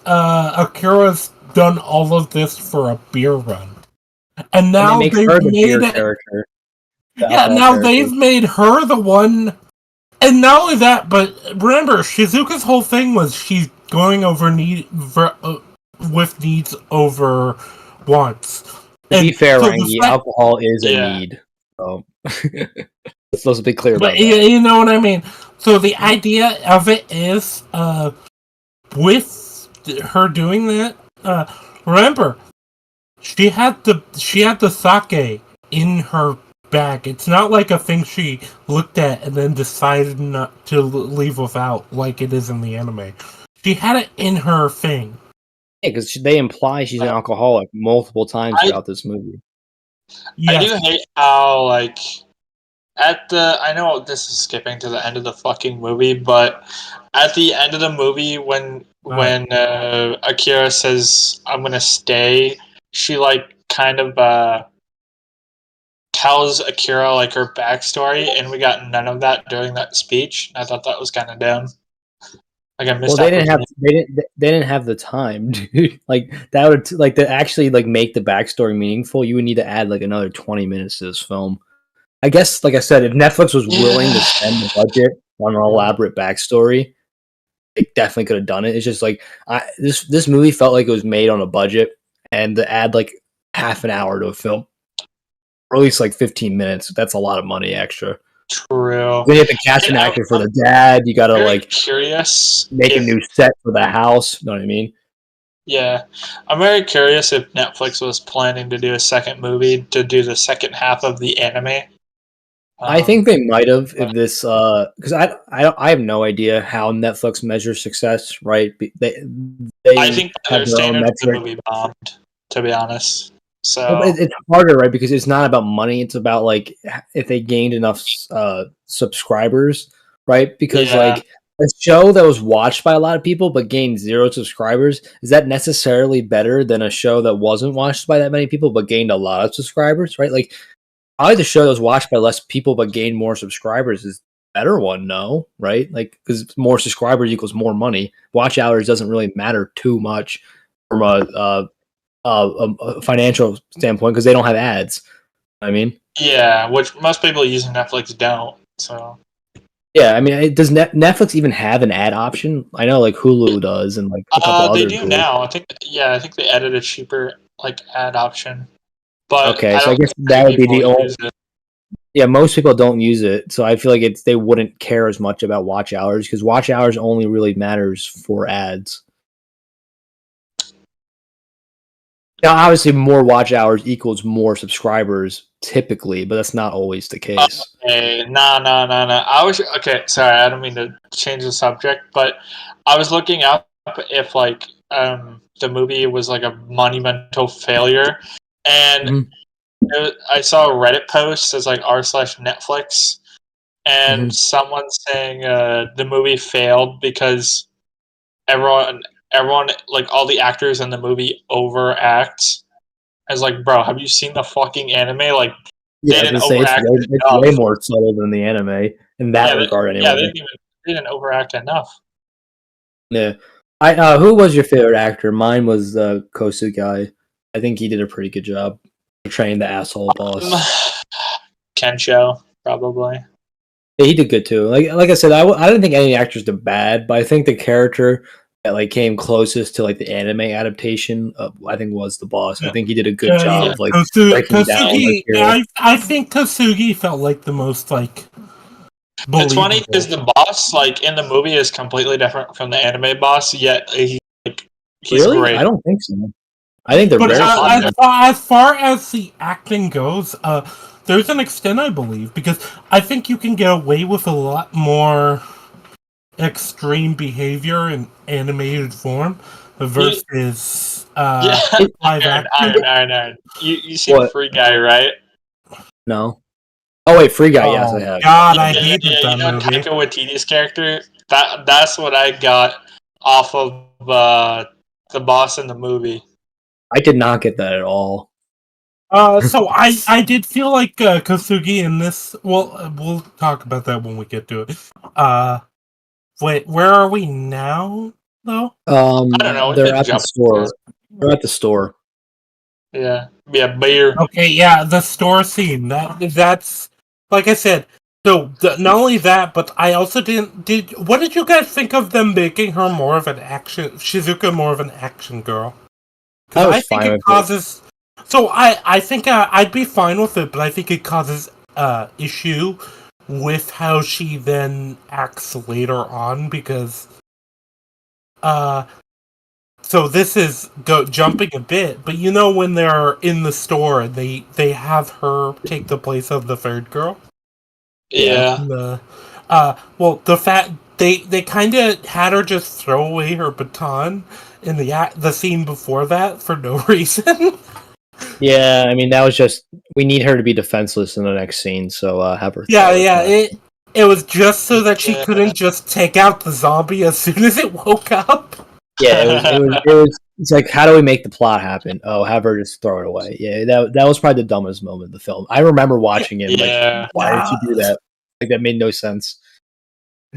Akira's done all of this for a beer run, and now they've made character. They've made her the one, and not only that, but remember, Shizuka's whole thing was she's going over with needs over wants. To be fair, Rangi, alcohol is a need. So let's be clear about that. You know what I mean? So the idea of it is, with her doing that, remember, she had the sake in her bag. It's not like a thing she looked at and then decided not to leave without, like it is in the anime. She had it in her thing. Yeah, because they imply she's an alcoholic multiple times throughout this movie. Yes. I do hate how, like, I know this is skipping to the end of the fucking movie, but at the end of the movie, when Akira says, "I'm gonna stay," she, like, kind of, tells Akira, like, her backstory, and we got none of that during that speech. I thought that was kind of dumb. Like, I missed. Well, they didn't have the time, dude. Like, that would like to actually like make the backstory meaningful. You would need to add like another 20 minutes to this film. I guess, like I said, if Netflix was willing to spend the budget on an elaborate backstory, they definitely could have done it. It's just like this movie felt like it was made on a budget, and to add like half an hour to a film, or at least like 15 minutes, that's a lot of money extra. True. When you have to cast an actor for the dad, you gotta like curious make a new set for the house. You know what I mean? Yeah, I'm very curious if Netflix was planning to do a second movie to do the second half of the anime. I think they might have if this because I have no idea how Netflix measures success. Right? They I think their standard of the movie bombed. To be honest. So it's harder, right? Because it's not about money; it's about like if they gained enough subscribers, right? Because like a show that was watched by a lot of people but gained 0 subscribers, is that necessarily better than a show that wasn't watched by that many people but gained a lot of subscribers? Right? Like, probably the show that was watched by less people but gained more subscribers is the better one. No, right? Like, because more subscribers equals more money. Watch hours doesn't really matter too much from a financial standpoint because they don't have ads. I mean, yeah, which most people using Netflix don't. So yeah, I mean, does Netflix even have an ad option? I know like Hulu does, and like a couple they others do now. I think they added a cheaper like ad option. But okay, so I guess that would be the only. Yeah, most people don't use it, so I feel like they wouldn't care as much about watch hours because watch hours only really matters for ads. Now, obviously, more watch hours equals more subscribers typically, but that's not always the case. Okay, no. I was okay. Sorry, I don't mean to change the subject, but I was looking up if like the movie was like a monumental failure, and I saw a Reddit post as like r/Netflix, and someone saying the movie failed because everyone, like all the actors in the movie overact. I was like, bro, have you seen the fucking anime? Like, Yeah, they I was didn't gonna say it's overact way enough. more subtle than the anime in that regard, Yeah, anyway. they didn't overact enough. Yeah, who was your favorite actor? Mine was the Kosu guy. I think he did a pretty good job portraying the asshole boss. Kensho, probably. Yeah, he did good too. Like I said, I didn't think any actors did bad, but I think the character that like came closest to like the anime adaptation, I think was the boss. I think he did a good job of like breaking down the Kosugi. hero. I think Kosugi felt like the most like believable. It's funny because the boss, like in the movie, is completely different from the anime boss. Yet he's Really? great. I don't think so. I think they're But very similar. as far as the acting goes, there's an extent, I believe, because I think you can get away with a lot more extreme behavior in animated form versus live action. Iron. You seen What? Free Guy, right? No. Oh wait, Free Guy. Yes, I Oh have. God, I hated You that know movie. Taika Waititi's character. That's what I got off of the boss in the movie. I did not get that at all. So I did feel like Kosugi in this. Well, we'll talk about that when we get to it. Wait, where are we now, though? I don't know. They're at the store. They're at the store. Yeah, beer. Okay, yeah, the store scene. That's like I said. So not only that, but I also did. What did you guys think of them making her more of an action Shizuka, more of an action girl? Because I think it causes. So I think I'd be fine with it, but I think it causes issue with how she then acts later on because so this is jumping a bit, but you know when they're in the store, they have her take the place of the third girl. Yeah. Well, the fact they kind of had her just throw away her baton in the scene before that for no reason. Yeah, I mean that was just we need her to be defenseless in the next scene, so have her. Yeah. It was just so that she couldn't just take out the zombie as soon as it woke up. Yeah, it was. It's like, how do we make the plot happen? Oh, have her just throw it away. Yeah, that was probably the dumbest moment of the film. I remember watching it. Like, why did she do that? Like, that made no sense.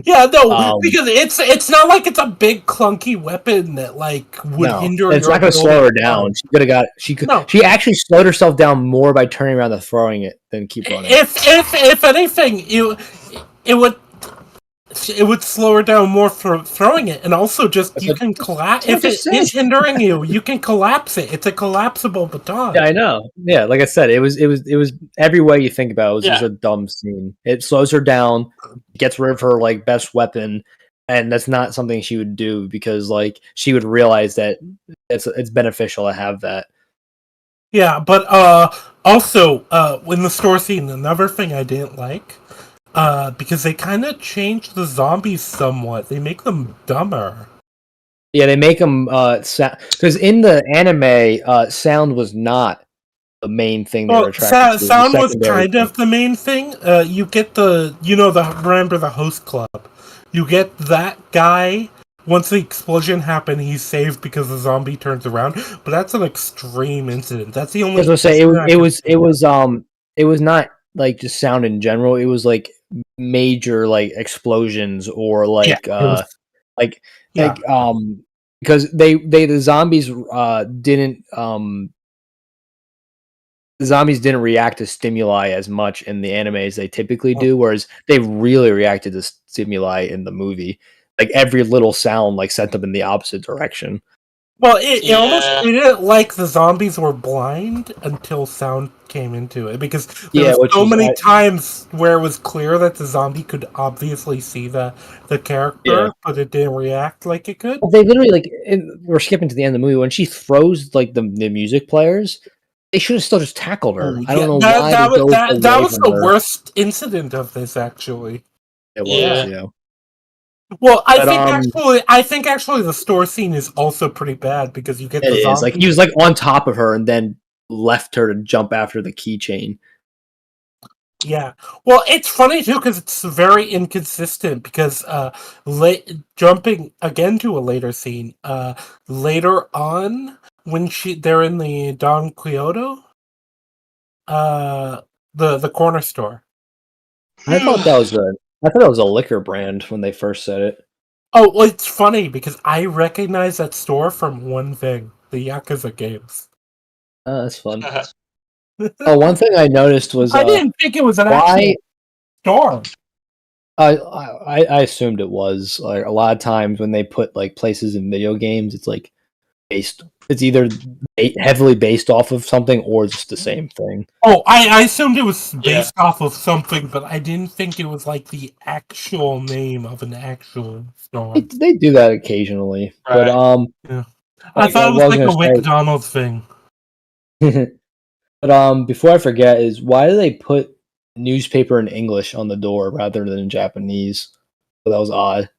Yeah, no, because it's not like it's a big clunky weapon that like would hinder. It's not going to slow her down. She could have got. She actually slowed herself down more by turning around and throwing it than keep running. If anything, it would slow her down more for throwing it, and also just you can collapse if it is hindering you. You can collapse it. It's a collapsible baton. Yeah, I know. Yeah, like I said, it was every way you think about it was just a dumb scene. It slows her down, gets rid of her like best weapon, and that's not something she would do because like she would realize that it's beneficial to have that. Yeah, but also in the store scene, another thing I didn't like. Because they kind of changed the zombies somewhat. They make them dumber. Yeah, they make them because in the anime, sound was not the main thing they were attracted to. Sound was kind of the main thing. You get remember the host club. You get that guy. Once the explosion happened, he's saved because the zombie turns around. But that's an extreme incident. That's the only. I was gonna say it was not like just sound in general. It was like major like explosions or like because the zombies didn't react to stimuli as much in the anime as they typically do, whereas they really reacted to stimuli in the movie. Like every little sound like sent them in the opposite direction. Well, it almost treated like the zombies were blind until sound came into it, because there were so many times where it was clear that the zombie could obviously see the character, but it didn't react like it could. Well, they literally we're skipping to the end of the movie when she throws like the music players. They should have still just tackled her. I don't know why that was the worst incident of this, actually. It was, yeah. Well, I think actually the store scene is also pretty bad because you get the zombie. Like he was like on top of her and then left her to jump after the keychain. Yeah, well, it's funny too because it's very inconsistent. Because jumping again to a later scene, later on when they're in the Don Quixote, the corner store. I thought that was a liquor brand when they first said it. Oh, well, it's funny because I recognize that store from one thing: the Yakuza games. Oh, that's fun. One thing I noticed was I didn't think it was an actual store. I assumed it was. Like a lot of times when they put like places in video games, it's like based. It's either heavily based off of something or just the same thing. Oh, I assumed it was based off of something, but I didn't think it was like the actual name of an actual store. They do that occasionally, but I thought it was like a McDonald's thing. But before I forget, is why do they put newspaper in English on the door rather than in Japanese? So that was odd.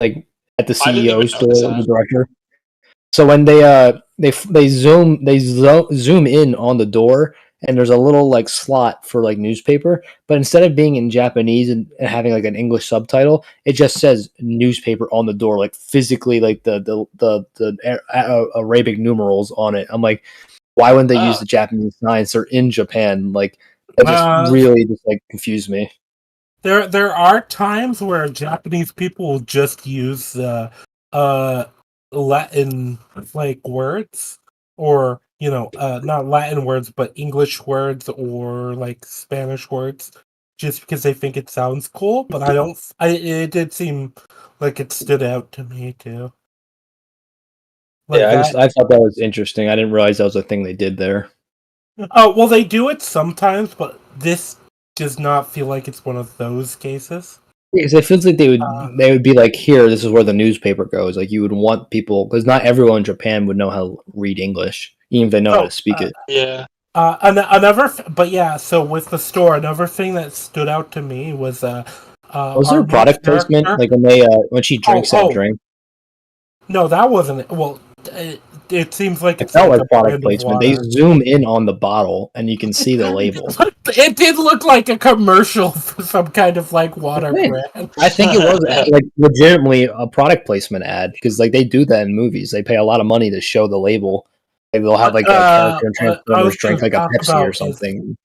Like at the CEO store, the director. So when they zoom in on the door, and there's a little like slot for like newspaper, but instead of being in Japanese and having like an English subtitle, it just says newspaper on the door, like physically, like the Arabic numerals on it. I'm like, why wouldn't they use the Japanese signs? They're in Japan. Like that just really just like confused me. There are times where Japanese people will just use the Latin like words, or not Latin words but English words or like Spanish words, just because they think it sounds cool. But it did seem like it stood out to me too. Like I thought that was interesting. I didn't realize that was a thing they did there. Oh, well, they do it sometimes, but this does not feel like it's one of those cases. Because it feels like they would be like, here, this is where the newspaper goes. Like you would want people, because not everyone in Japan would know how to read English, even if they know how to speak it. Yeah. So with the store, another thing that stood out to me was was there a product placement, like when she drinks that drink? No, that wasn't it. Well, it seems like it felt like product placement. They zoom in on the bottle, and you can see the label. It did look like a commercial for some kind of like water brand. I think it was like legitimately a product placement ad, because like they do that in movies. They pay a lot of money to show the label. Like, they'll have like a character in Transformers drink like a Pepsi or something.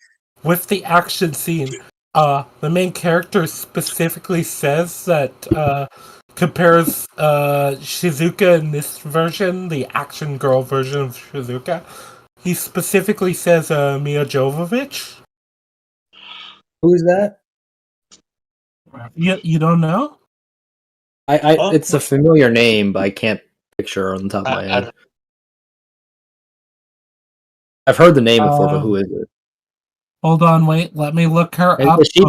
With the action scene, the main character specifically says that compares Shizuka in this version, the action girl version of Shizuka. He specifically says Mia Jovovich. Who's that? You don't know? It's a familiar name, but I can't picture her on the top of my head. I've heard the name before, but who is it? Hold on, wait. Let me look her up is she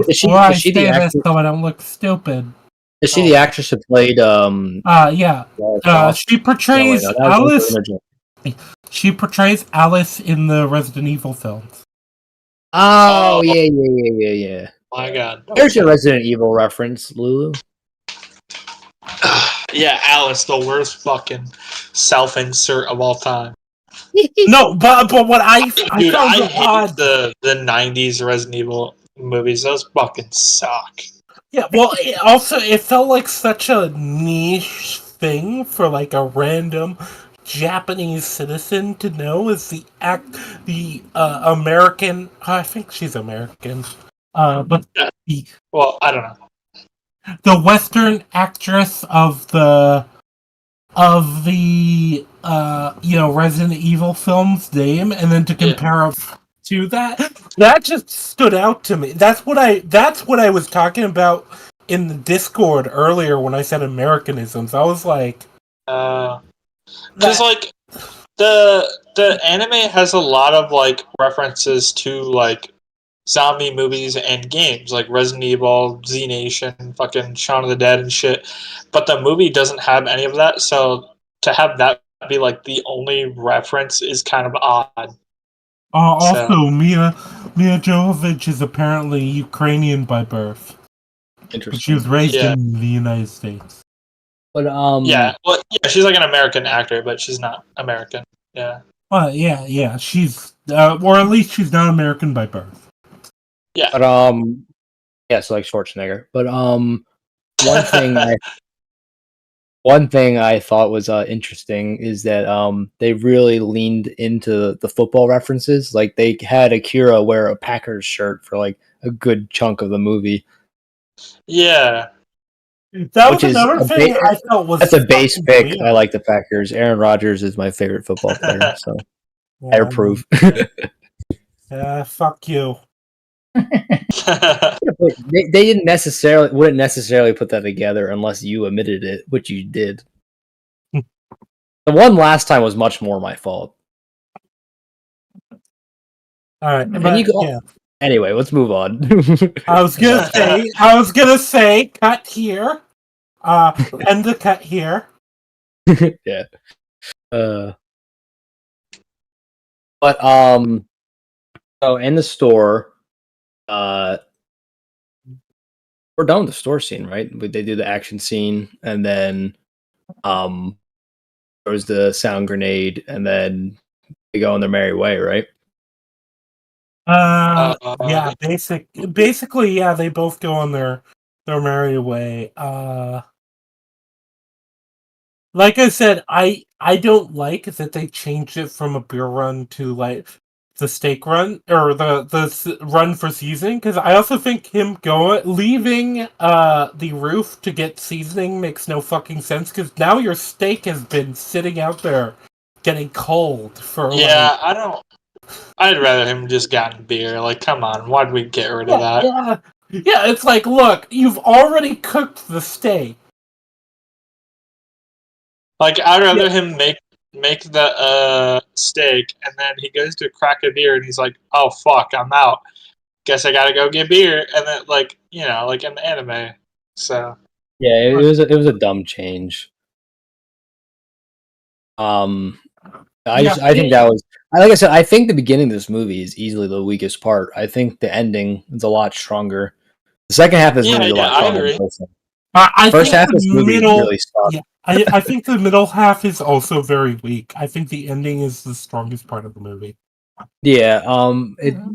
the actress? So I don't look stupid. Is she the actress who played? Yeah. She portrays Alice. She portrays Alice in the Resident Evil films. Oh yeah. My God. There's your Resident Evil reference, Lulu. Yeah, Alice, the worst fucking self-insert of all time. No, but what I hate the 90s Resident Evil movies. Those fucking suck. Yeah, well, it felt like such a niche thing for like a random Japanese citizen to know is the American. I think she's American. But well, I don't know. The Western actress of the Resident Evil film's name, and then to compare it to that just stood out to me. That's what I was talking about in the Discord earlier when I said Americanisms. I was like, Because like the anime has a lot of like references to like zombie movies and games like Resident Evil, Z Nation, fucking Shaun of the Dead and shit. But the movie doesn't have any of that, so to have that be like the only reference is kind of odd. Also, Mia Jovovich is apparently Ukrainian by birth. Interesting. But she was raised in the United States. But yeah, she's like an American actor, but she's not American. Yeah. Well, yeah, she's or at least she's not American by birth. Yeah. But yeah, so like Schwarzenegger. But one thing I thought was interesting is that they really leaned into the football references. Like they had Akira wear a Packers shirt for like a good chunk of the movie. Yeah. That was another thing I felt was that's a base pick. weird. I like the Packers. Aaron Rodgers is my favorite football player, so I approve. Fuck you. They wouldn't necessarily put that together unless you admitted it, which you did. The one last time was much more my fault. All right, Anyway, let's move on. I was gonna say, cut here. End the cut here. Yeah. But so in the store, we're done with the store scene, right? They do the action scene, and then there was the sound grenade, and then they go on their merry way, right? Yeah, basically, yeah, they both go on their merry way. Like I said, I don't like that they changed it from a beer run to like the steak run or the run for seasoning, because I also think him leaving the roof to get seasoning makes no fucking sense, because now your steak has been sitting out there getting cold for I'd rather him just gotten beer. Like, come on, why'd we get rid of that? Yeah, it's like, look, you've already cooked the steak. Like, I'd rather him make the steak, and then he goes to crack a beer, and he's like, "Oh fuck, I'm out. Guess I gotta go get beer." And then, like in the anime. So yeah, it was a dumb change. I think that was, like I said, I think the beginning of this movie is easily the weakest part. I think the ending is a lot stronger. The second half of this movie is a lot stronger. I First think half of this movie really sucked. Yeah, I think the middle half is also very weak. I think the ending is the strongest part of the movie. Yeah,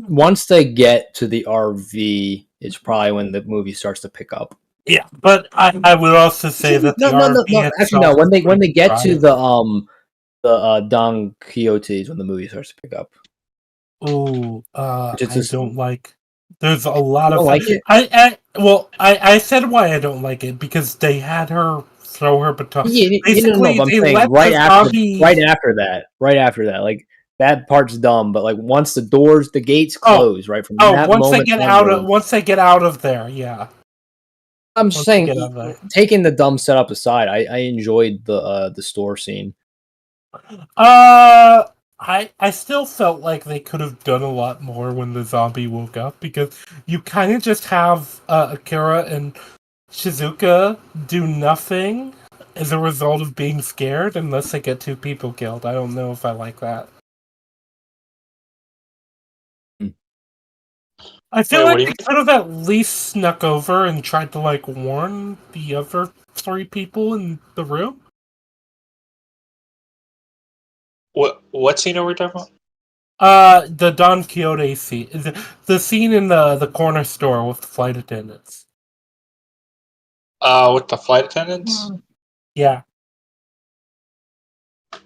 once they get to the RV, it's probably when the movie starts to pick up. Yeah, but I would also say that no. When they get to the Don Quixote's, when the movie starts to pick up. Oh, I don't like. There's a lot of. Like it? I said why I don't like it, because they had her throw her baton. Basically, right after that, like that part's dumb. But like once the gates close, right from that once moment, once they get out of there, yeah. I'm just saying, taking the dumb setup aside, I enjoyed the store scene. I still felt like they could have done a lot more when the zombie woke up, because you kind of just have Akira and Shizuka do nothing as a result of being scared, unless they get 2 people killed. I don't know if I like that. I feel like they could have at least snuck over and tried to like warn the other 3 people in the room. What scene are we talking about? The Don Quixote scene. The scene in the corner store with the flight attendants. With the flight attendants? Yeah.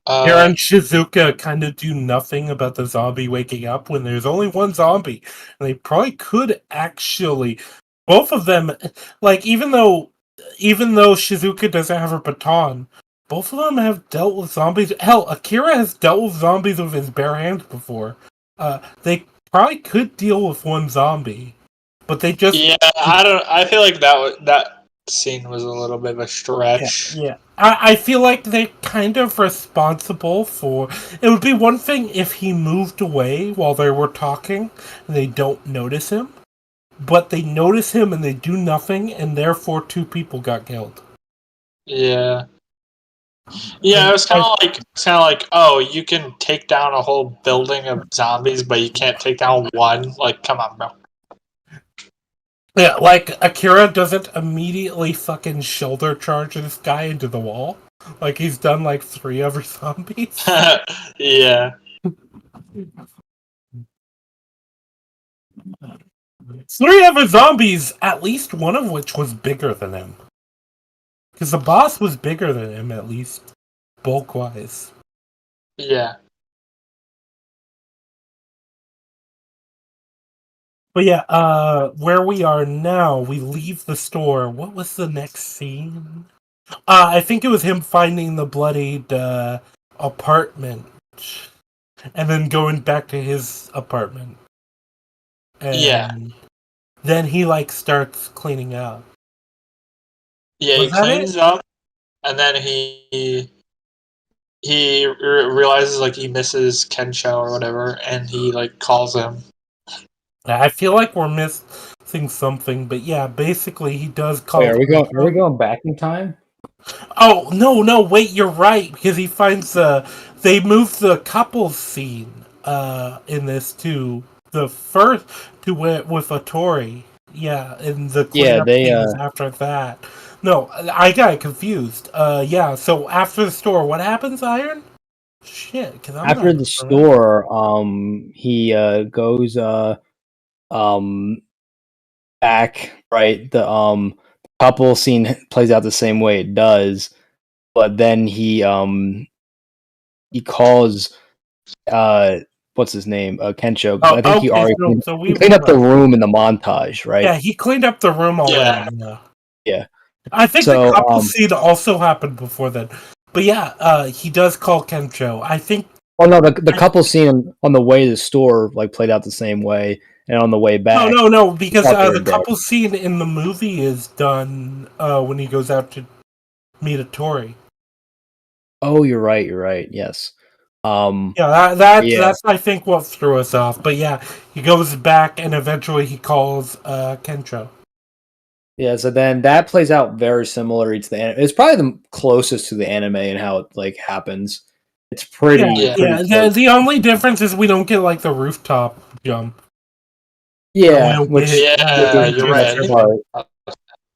Kira and Shizuka kind of do nothing about the zombie waking up when there's only one zombie. And they probably could actually... Both of them... Like, even though Shizuka doesn't have her baton, both of them have dealt with zombies. Hell, Akira has dealt with zombies with his bare hands before. They probably could deal with one zombie, but they just... Yeah, I feel like that scene was a little bit of a stretch. Yeah. I feel like they're kind of responsible for... It would be one thing if he moved away while they were talking and they don't notice him, but they notice him and they do nothing, and therefore 2 people got killed. Yeah. Yeah, it was kind of like, oh, you can take down a whole building of zombies, but you can't take down one. Like, come on, bro. Yeah, like, Akira doesn't immediately fucking shoulder charge this guy into the wall. Like, he's done, like, 3 other zombies. Yeah. 3 other zombies, at least one of which was bigger than him. Because the boss was bigger than him, at least, bulk-wise. Yeah. But yeah, where we are now, we leave the store. What was the next scene? I think it was him finding the bloodied apartment. And then going back to his apartment. And Yeah. then he, like, starts cleaning up. Yeah, Was he that cleans it? up, and then he realizes, like, he misses Kensho or whatever, and he, like, calls him. I feel like we're missing something, but yeah, basically he does call... Wait, are we going back in time? Oh, no, wait, you're right, because he finds they moved the couples scene in this to the first to with Atori. Yeah, and the cleanup scene is after that. No, I got confused. Yeah, so after the store, what happens, Iron? Shit, because after the store, he goes back, right? The couple scene plays out the same way it does, but then he calls what's his name? Kensho. Oh, I think he already cleaned up the room in the montage, right? Yeah, he cleaned up the room already. Yeah. I think the couple scene also happened before then. But yeah, he does call Kensho. I think... Oh no, the couple scene on the way to the store like played out the same way, and on the way back. No, because the couple scene in the movie is done when he goes out to meet Atori. Oh, you're right. Yes. That's I think what threw us off. But yeah, he goes back and eventually he calls Kensho. Yeah, so then that plays out very similar to the anime. It's probably the closest to the anime and how it like happens. It's pretty. The only difference is we don't get like the rooftop jump. Yeah, you're right.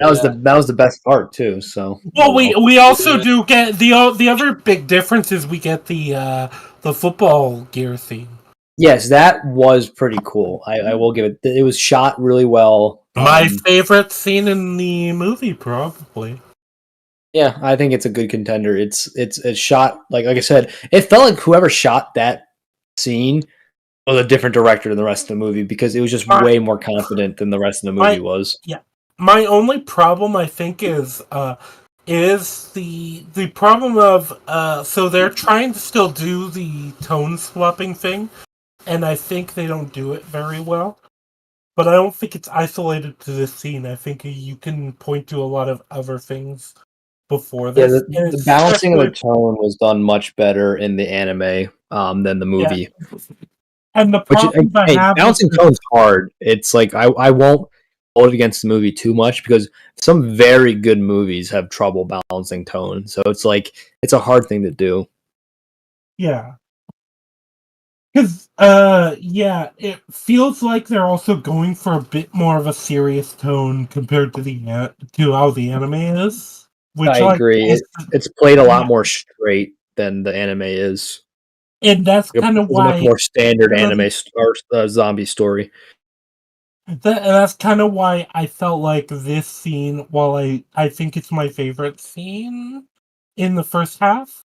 That was the best part too. So we also do get the other big difference is we get the football gear theme. Yes, that was pretty cool. I will give it. It was shot really well. My favorite scene in the movie, probably. Yeah, I think it's a good contender. It's shot like I said. It felt like whoever shot that scene was a different director than the rest of the movie because it was just way more confident than the rest of the movie was. Yeah, my only problem I think is the problem of so they're trying to still do the tone swapping thing, and I think they don't do it very well. But I don't think it's isolated to this scene. I think you can point to a lot of other things before this. Yeah, the balancing of the tone was done much better in the anime than the movie. Yeah. And the problem balancing tone's hard. It's like I won't hold it against the movie too much because some very good movies have trouble balancing tone. So it's like it's a hard thing to do. Yeah. Because, it feels like they're also going for a bit more of a serious tone compared to how the anime is. Which I agree. It's played a lot more straight than the anime is. And that's kind of why... It's a much more standard anime zombie story. That's kind of why I felt like this scene, while I think it's my favorite scene in the first half,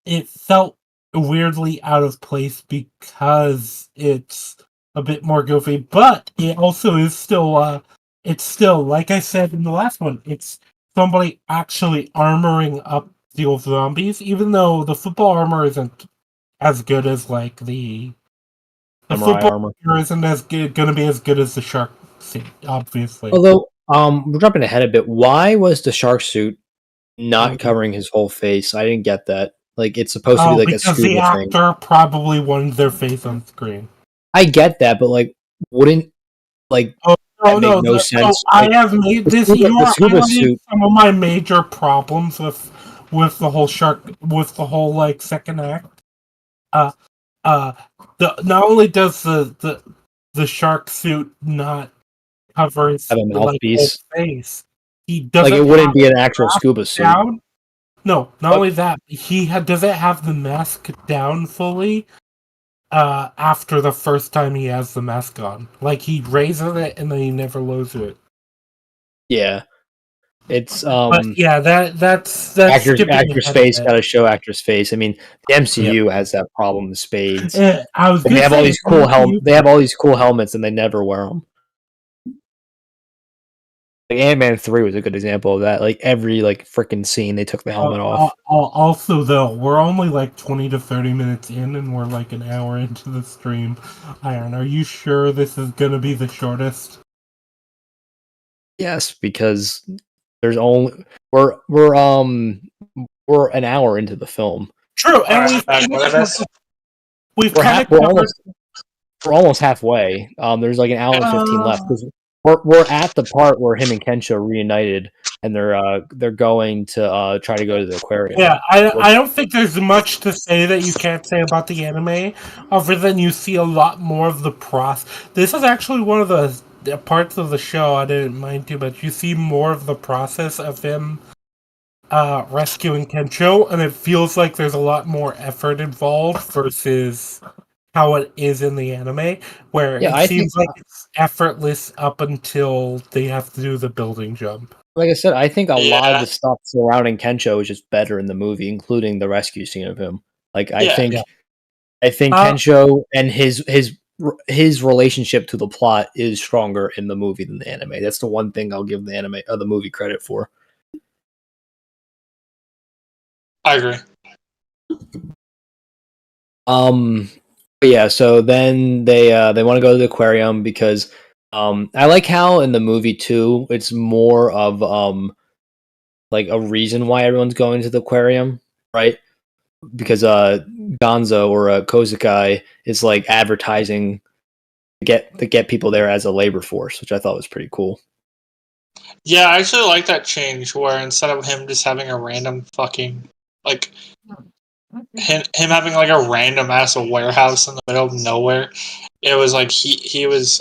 it felt weirdly out of place because it's a bit more goofy, but it also is still it's still, like I said in the last one, it's somebody actually armoring up the old zombies, even though the football armor isn't as good as like the football armor isn't as good, gonna be as good as the shark scene, obviously. Although we're jumping ahead a bit. Why was the shark suit not covering his whole face? I didn't get that. Like, it's supposed to be like a because scuba the thing. actor probably wanted their face on screen. I get that, but like, wouldn't like that make no sense? So I have made this. The You are scuba highlighting suit. some of my major problems with the whole shark, with the whole like second act. Not only does the shark suit not cover his Have a whole mouthpiece. face, he doesn't. Like, it wouldn't be an actual scuba suit. Down. No, not only that, he doesn't have the mask down fully. After the first time he has the mask on, like he raises it and then he never loses it. Yeah, it's But yeah, that's actor's face got to show actor's face. I mean, the MCU has that problem with spades. They have all these cool They have all these cool helmets and they never wear them. Like Ant-Man 3 was a good example of that. Like every freaking scene, they took the helmet off. Also, though, we're only like 20 to 30 minutes in, and we're like an hour into the stream. Iron, are you sure this is gonna be the shortest? Yes, because there's only we're an hour into the film. True, and we're almost halfway. There's like an hour and 15 left. We're at the part where him and Kensho reunited, and they're going to try to go to the aquarium. Yeah, I don't think there's much to say that you can't say about the anime, other than you see a lot more of the process. This is actually one of the parts of the show I didn't mind too much. You see more of the process of him rescuing Kensho, and it feels like there's a lot more effort involved versus how it is in the anime, where it seems like it's effortless up until they have to do the building jump. Like I said, I think a lot of the stuff surrounding Kensho is just better in the movie, including the rescue scene of him. Like I think Kensho and his relationship to the plot is stronger in the movie than the anime. That's the one thing I'll give the anime or the movie credit for. I agree. But yeah, so then they want to go to the aquarium because I like how in the movie too it's more of like a reason why everyone's going to the aquarium, right? Because Gonzo or Kozakai is like advertising to get people there as a labor force, which I thought was pretty cool. Yeah, I actually like that change where instead of him just having a random fucking like him having like a random ass warehouse in the middle of nowhere, it was like he was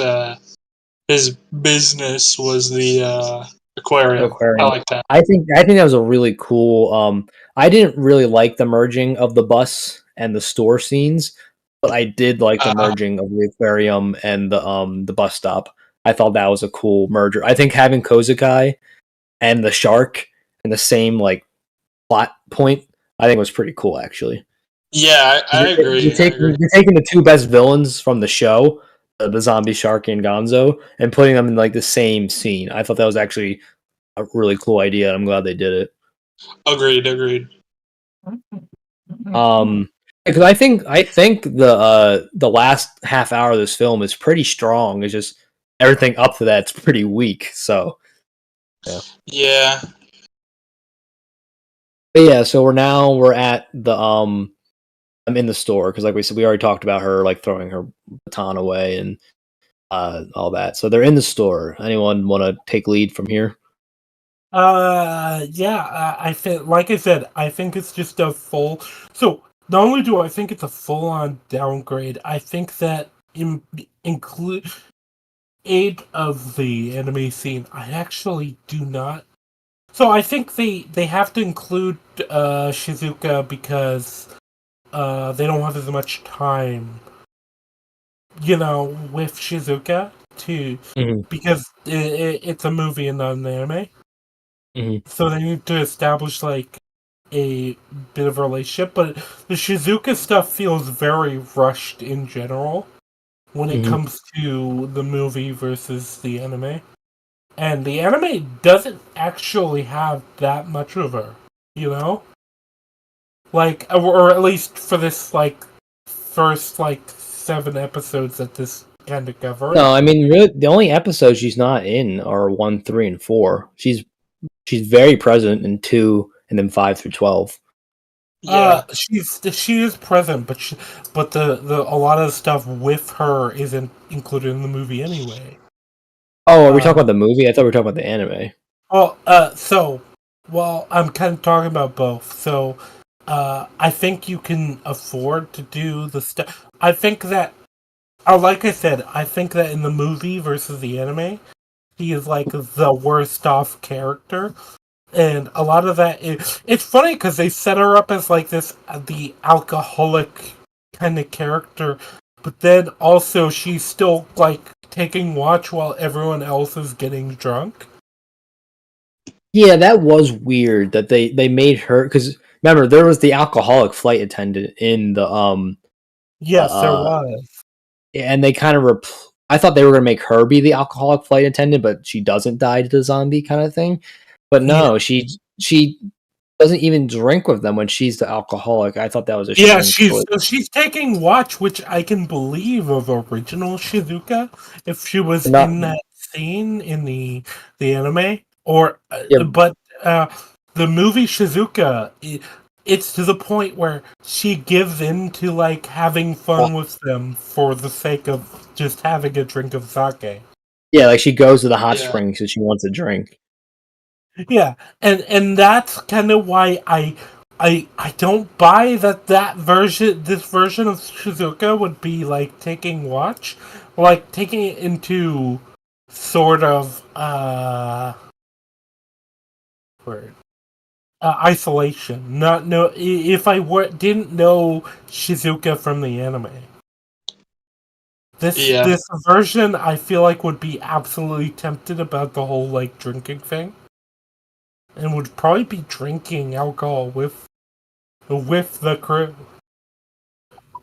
his business was the aquarium. I like that. I think that was a really cool. I didn't really like the merging of the bus and the store scenes, but I did like the merging of the aquarium and the bus stop. I thought that was a cool merger. I think having Kozakai and the shark in the same like plot point, I think was pretty cool actually. Yeah, I agree. You're taking the two best villains from the show, the zombie shark and Gonzo, and putting them in like the same scene. I thought that was actually a really cool idea. I'm glad they did it. Agreed. Because I think the last half hour of this film is pretty strong. It's just everything up to that's pretty weak. So yeah. But yeah, so we're at the I'm in the store because like we said, we already talked about her like throwing her baton away and all that. So they're in the store. Anyone want to take lead from here? I think, like I said, I think it's just a full. So not only do I think it's a full-on downgrade, I think that include 8 of the anime scene. I actually do not. So I think they have to include Shizuka because they don't have as much time, with Shizuka because it's a movie and not an anime. So they need to establish like a bit of a relationship, but the Shizuka stuff feels very rushed in general when it comes to the movie versus the anime. And the anime doesn't actually have that much of her, Like, or at least for this, like, first, like, 7 episodes that this kind of cover it. No, I mean, really, the only episodes she's not in are 1, 3, and 4. She's very present in 2, and then 5 through 12. Yeah. She is present, but the a lot of stuff with her isn't included in the movie anyway. Oh, are we talking about the movie? I thought we were talking about the anime. I'm kind of talking about both. So, I think you can afford to do the stuff. I think that, like I said, I think that in the movie versus the anime, he is like the worst off character. And a lot of that it's funny because they set her up as like the alcoholic kind of character, but then also she's still like taking watch while everyone else is getting drunk. Yeah, that was weird that they made her, because remember there was the alcoholic flight attendant in the Yes, there was. and they kind of I thought they were gonna make her be the alcoholic flight attendant, but she doesn't die to the zombie kind of thing. But no, she doesn't even drink with them when she's the alcoholic. I thought that was a strange choice. She's taking watch, which I can believe of original Shizuka if she was in that scene in the anime, or but the movie Shizuka, it's to the point where she gives in to like having fun with them for the sake of just having a drink of sake. Yeah, like she goes to the hot springs because she wants a drink. Yeah, and that's kind of why I don't buy this version of Shizuka would be like taking watch, like taking it into sort of isolation. Not know if I didn't know Shizuka from the anime. This version I feel like would be absolutely tempted about the whole like drinking thing. And would probably be drinking alcohol with the crew,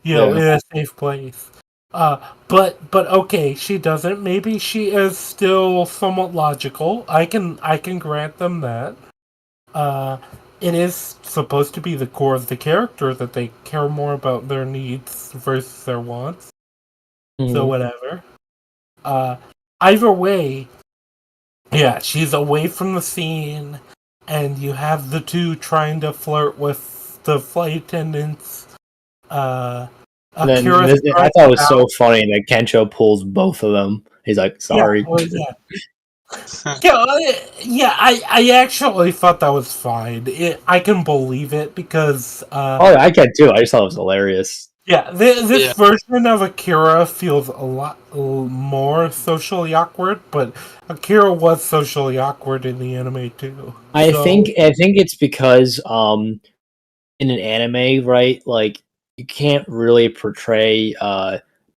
in a safe place. But okay, she doesn't. Maybe she is still somewhat logical. I can grant them that. It is supposed to be the core of the character that they care more about their needs versus their wants. Mm-hmm. So whatever. Either way, yeah, she's away from the scene. And you have the two trying to flirt with the flight attendants. I thought it was so funny that Kencho pulls both of them. He's like, sorry. I actually thought that was fine. I can believe it because... I can too. I just thought it was hilarious. Yeah, this version of Akira feels a lot more socially awkward, but Akira was socially awkward in the anime too. I think it's because in an anime, right, like you can't really portray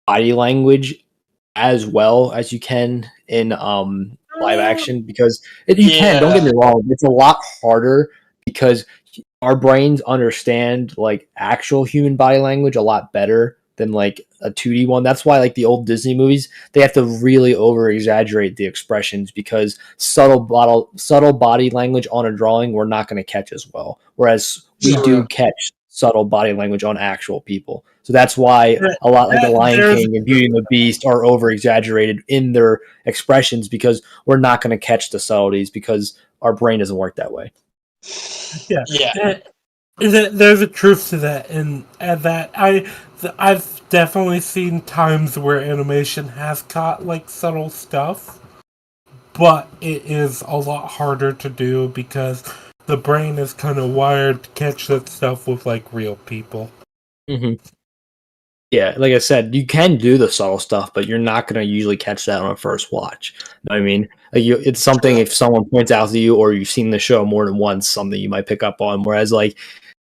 body language as well as you can in live action, because you can, don't get me wrong, it's a lot harder because our brains understand like actual human body language a lot better than like a 2D one. That's why like the old Disney movies, they have to really over exaggerate the expressions because subtle body language on a drawing we're not going to catch as well. Whereas we do catch subtle body language on actual people. So that's why a lot like the Lion King and Beauty and the Beast are over exaggerated in their expressions because we're not going to catch the subtleties because our brain doesn't work that way. Yeah. There's a truth to that, and that I've definitely seen times where animation has caught like subtle stuff, but it is a lot harder to do because the brain is kind of wired to catch that stuff with like real people. Mm-hmm. Yeah, like I said, you can do the subtle stuff, but you're not going to usually catch that on a first watch. You know what I mean? Like it's something if someone points out to you or you've seen the show more than once, something you might pick up on. Whereas like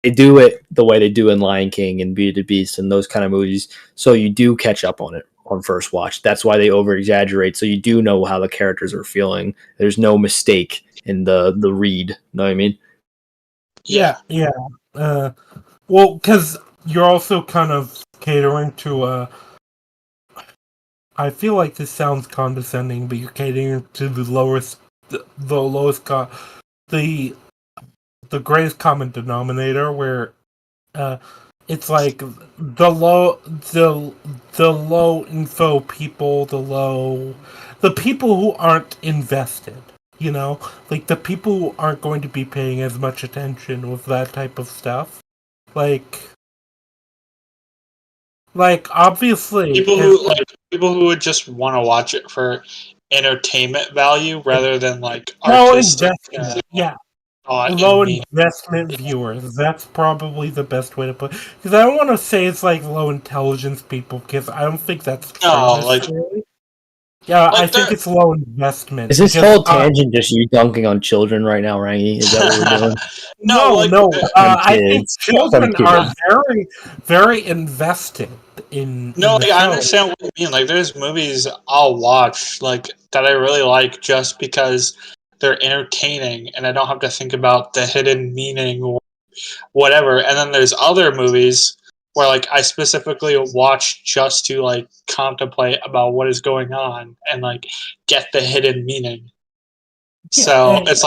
they do it the way they do in Lion King and Beauty and the Beast and those kind of movies, so you do catch up on it on first watch. That's why they over exaggerate, so you do know how the characters are feeling. There's no mistake in the read. You know what I mean? Yeah. Well, because you're also kind of catering to I feel like this sounds condescending, but you're catering to the greatest common denominator, where it's like the low info people, the people who aren't invested, you know, like the people who aren't going to be paying as much attention with that type of stuff. Like obviously people who would just want to watch it for entertainment value rather than like low artistic investment, yeah. thought Low and meaning. investment viewers. That's probably the best way to put it. Because I don't want to say it's like low intelligence people, because I don't think that's true No, like necessarily. Yeah, I like think it's low investment. Is this because, whole tangent just you dunking on children right now, Rangy? Is that what we're doing? no, like no. Some I think kids. children Some are kids. very, very invested in no, the like I show. understand what you mean. Like there's movies I'll watch like that I really like just because they're entertaining and I don't have to think about the hidden meaning or whatever. And then there's other movies where like I specifically watch just to like contemplate about what is going on and like get the hidden meaning. So Yeah, it's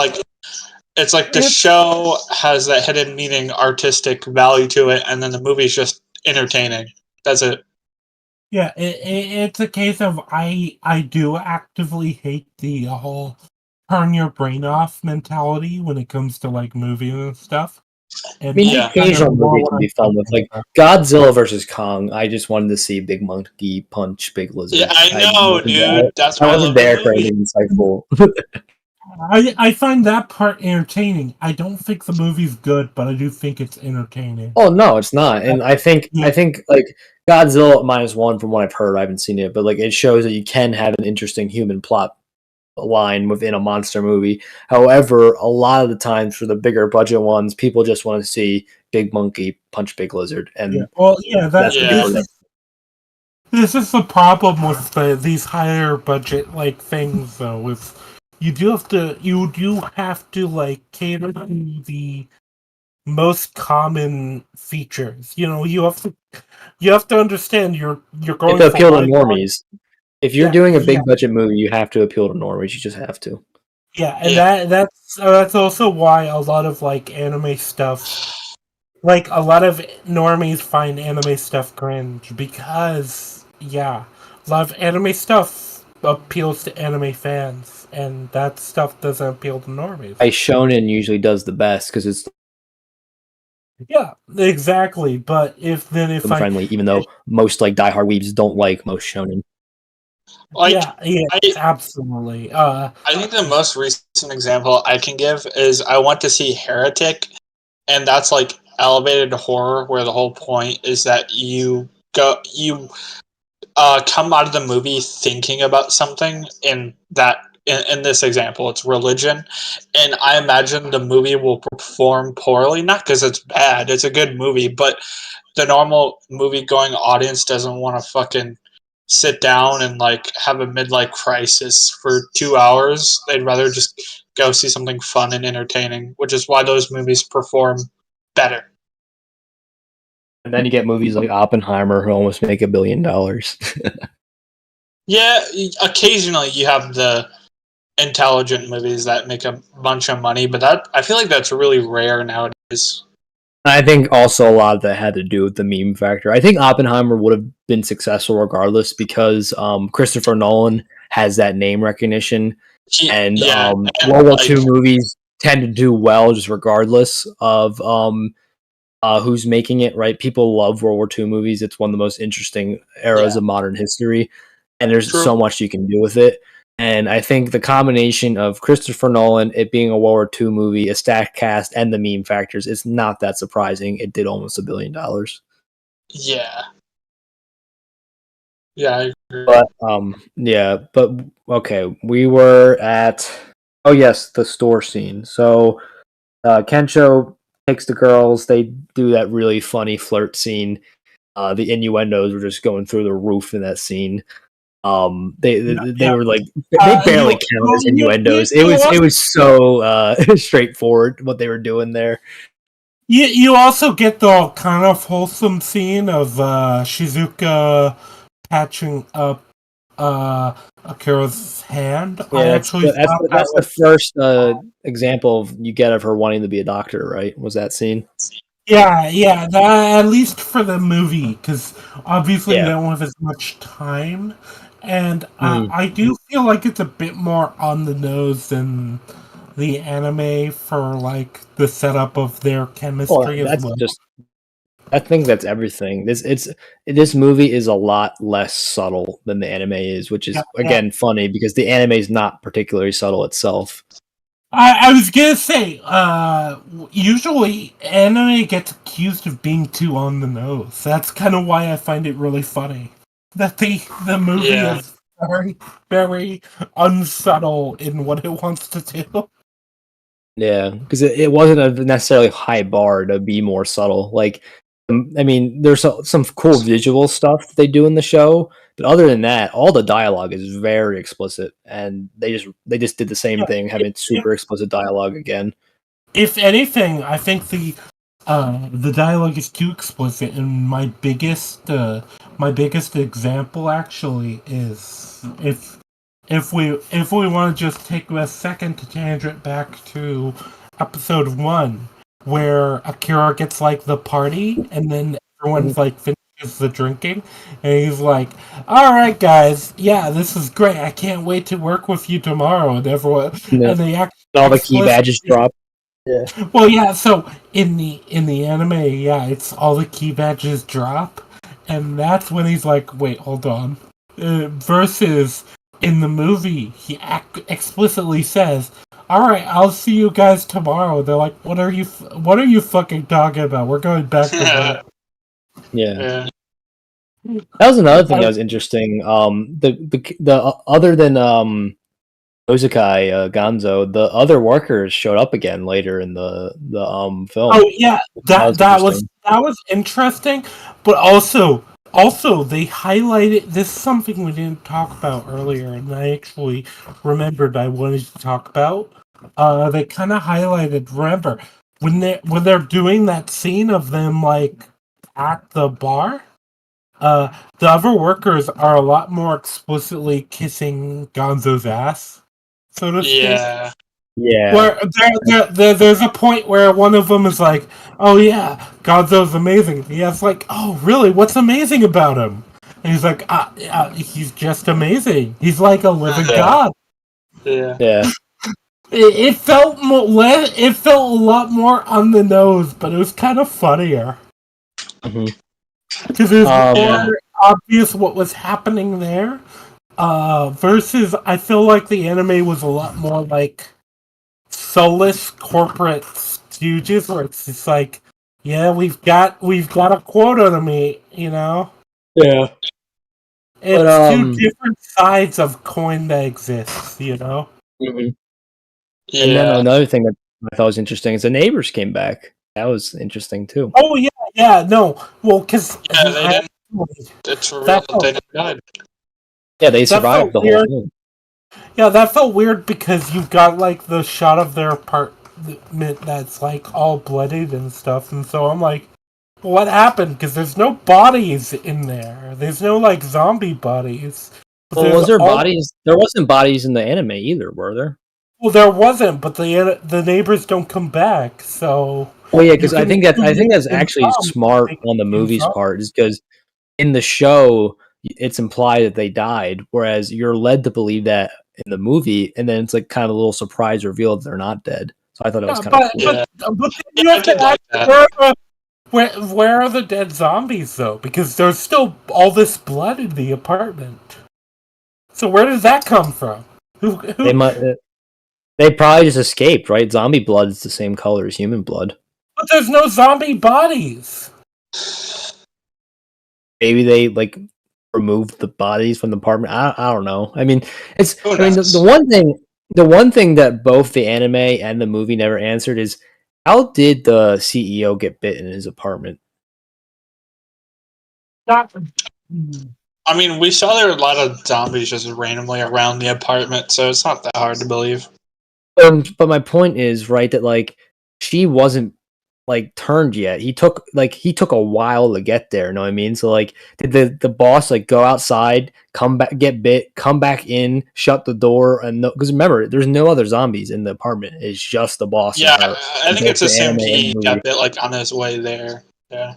like the show has that hidden meaning, artistic value to it, and then the movie's just entertaining. That's it. yeah. It's a case of I do actively hate the whole turn your brain off mentality when it comes to like movies and stuff. I And mean, Yeah. the occasional movie can be fun with, like Godzilla versus Kong. I just wanted to see Big Monkey punch Big Lizard. Yeah, I know, dude. That's I why I wasn't love the there for movie. anything insightful. I find that part entertaining. I don't think the movie's good, but I do think it's entertaining. Oh no, it's not. And I think Yeah. like Godzilla -1 from what I've heard. I haven't seen it, but like it shows that you can have an interesting human plot line within a monster movie. However, a lot of the times for the bigger budget ones, people just want to see Big Monkey punch Big Lizard, and Well, yeah, that's what people Yeah. this is the problem with these higher budget like things though. With you do have to like cater to the most common features. You know, you have to understand you're You going have to for appeal to high normies. If you're Yeah, doing a yeah. big budget movie, you have to appeal to normies. You just have to. Yeah, and Yeah. that's also why a lot of like anime stuff, like a lot of normies find anime stuff cringe because a lot of anime stuff appeals to anime fans, and that stuff doesn't appeal to normies. Shonen usually does the best because it's Yeah, exactly. But if friendly, even though most like diehard weebs don't like most shonen. Like yeah, absolutely. I think the most recent example I can give is I went to see Heretic, and that's like elevated horror, where the whole point is that you come out of the movie thinking about something. In this example, it's religion, and I imagine the movie will perform poorly, not because it's bad, it's a good movie, but the normal movie going audience doesn't want to fucking sit down and like have a midlife crisis for 2 hours. They'd rather just go see something fun and entertaining, which is why those movies perform better. And then you get movies like Oppenheimer who almost make $1 billion. Yeah, occasionally you have the intelligent movies that make a bunch of money, but that I feel like that's really rare nowadays. I think also a lot of that had to do with the meme factor. I think Oppenheimer would have been successful regardless because Christopher Nolan has that name recognition, and and, World War II movies tend to do well just regardless of who's making it. Right? People love World War II movies. It's one of the most interesting eras of modern history, and there's so much you can do with it. And I think the combination of Christopher Nolan, it being a World War II movie, a stacked cast, and the meme factors is not that surprising. It did almost $1 billion. Yeah. Yeah, I agree. But okay, we were at the store scene. So Kensho takes the girls. They do that really funny flirt scene. The innuendos were just going through the roof in that scene. They were like they barely count as innuendos. It was so straightforward what they were doing there. You also get the kind of wholesome scene of Shizuka patching up Akira's hand. Yeah, that's the first example you get of her wanting to be a doctor, right? Was that scene? Yeah, at least for the movie, because obviously they Yeah. don't have as much time, and Mhm. I do feel like it's a bit more on the nose than the anime for like the setup of their Well, chemistry as that's well. just. I think that's everything. This movie is a lot less subtle than the anime is, which Yeah, is yeah. again funny because the anime is not particularly subtle itself. I was gonna say, usually anime gets accused of being too on the nose. That's kind of why I find it really funny that the movie Yeah. is very, very unsubtle in what it wants to do. Yeah, because it wasn't a necessarily high bar to be more subtle. Like, I mean, there's some cool visual stuff that they do in the show, but other than that, all the dialogue is very explicit, and they just did the same Yeah, thing, having super explicit dialogue again. if anything, I think the dialogue is too explicit, and my biggest example actually is if we want to just take a second to tangent back to episode 1, where Akira gets like the party, and then everyone's like finishes the drinking, and he's like, "All right, guys, yeah, this is great. I can't wait to work with you tomorrow." And everyone, Yeah. and they All the key badges drop. Yeah. well, yeah. So in the anime, yeah, it's all the key badges drop, and that's when he's like, "Wait, hold on." Versus in the movie, he explicitly says, "All right, I'll see you guys tomorrow." They're like, What are you fucking talking about? We're going back to work." Yeah. Yeah. That was another thing that was interesting. The other than Ozakai Gonzo, the other workers showed up again later in the film. Oh yeah, That was interesting. that was interesting, but also they highlighted this is something we didn't talk about earlier, and I actually remembered I wanted to talk about. They kind of highlighted. Remember when they're doing that scene of them like at the bar. The other workers are a lot more explicitly kissing Gonzo's ass, so to speak. Yeah. Yeah. Where there's a point where one of them is like, "Oh yeah, Gonzo's amazing." He has like, "Oh really? What's amazing about him?" And he's like, "He's just amazing. He's like a living Yeah. god." Yeah. Yeah. It felt it felt a lot more on the nose, but it was kind of funnier hmm because it was Yeah. more obvious what was happening there. Versus, I feel like the anime was a lot more like soulless corporate stooges where it's just like, yeah, we've got a quota to meet, you know? Yeah. But It's two different sides of coin that exists, you know? mhm. And then Yeah. another thing that I thought was interesting is the neighbors came back. That was interesting too. Oh yeah, no. Well, because Yeah, they didn't. It's revealed that that they felt, never died. Yeah, they that survived felt the whole weird. thing. Yeah, that felt weird because you've got like the shot of their apartment that's like all bloodied and stuff, and so I'm like, what happened? Because there's no bodies in there. There's no like zombie bodies. But Well, there's was there all bodies? There wasn't bodies in the anime either, were there? well, there wasn't, but the neighbors don't come back, so Well, yeah, you because I can think that's in actually some smart they on the in movie's some. part, is because in the show it's implied that they died, whereas you're led to believe that in the movie, and then it's like kind of a little surprise reveal that they're not dead. So I thought it was Yeah, kind of cool. Yeah. but then Yeah, you I have to did like ask that. where are the dead zombies though? Because there's still all this blood in the apartment. So where does that come from? They Who might. They probably just escaped, right? Zombie blood is the same color as human blood. but there's no zombie bodies. Maybe they like removed the bodies from the apartment. I don't know. I mean, it's. Who I mean, knows? the one thing that both the anime and the movie never answered is how did the CEO get bit in his apartment? Not I mean, we saw there were a lot of zombies just randomly around the apartment, so it's not that hard to believe. But my point is right that like she wasn't like turned yet. He took a while to get there. You know what I mean? So like, did the boss like go outside, come back, get bit, come back in, shut the door, and because remember, there's no other zombies in the apartment. It's just the boss. Yeah, and her. I think it's the assumed anime he movie. got bit like on his way there. Yeah.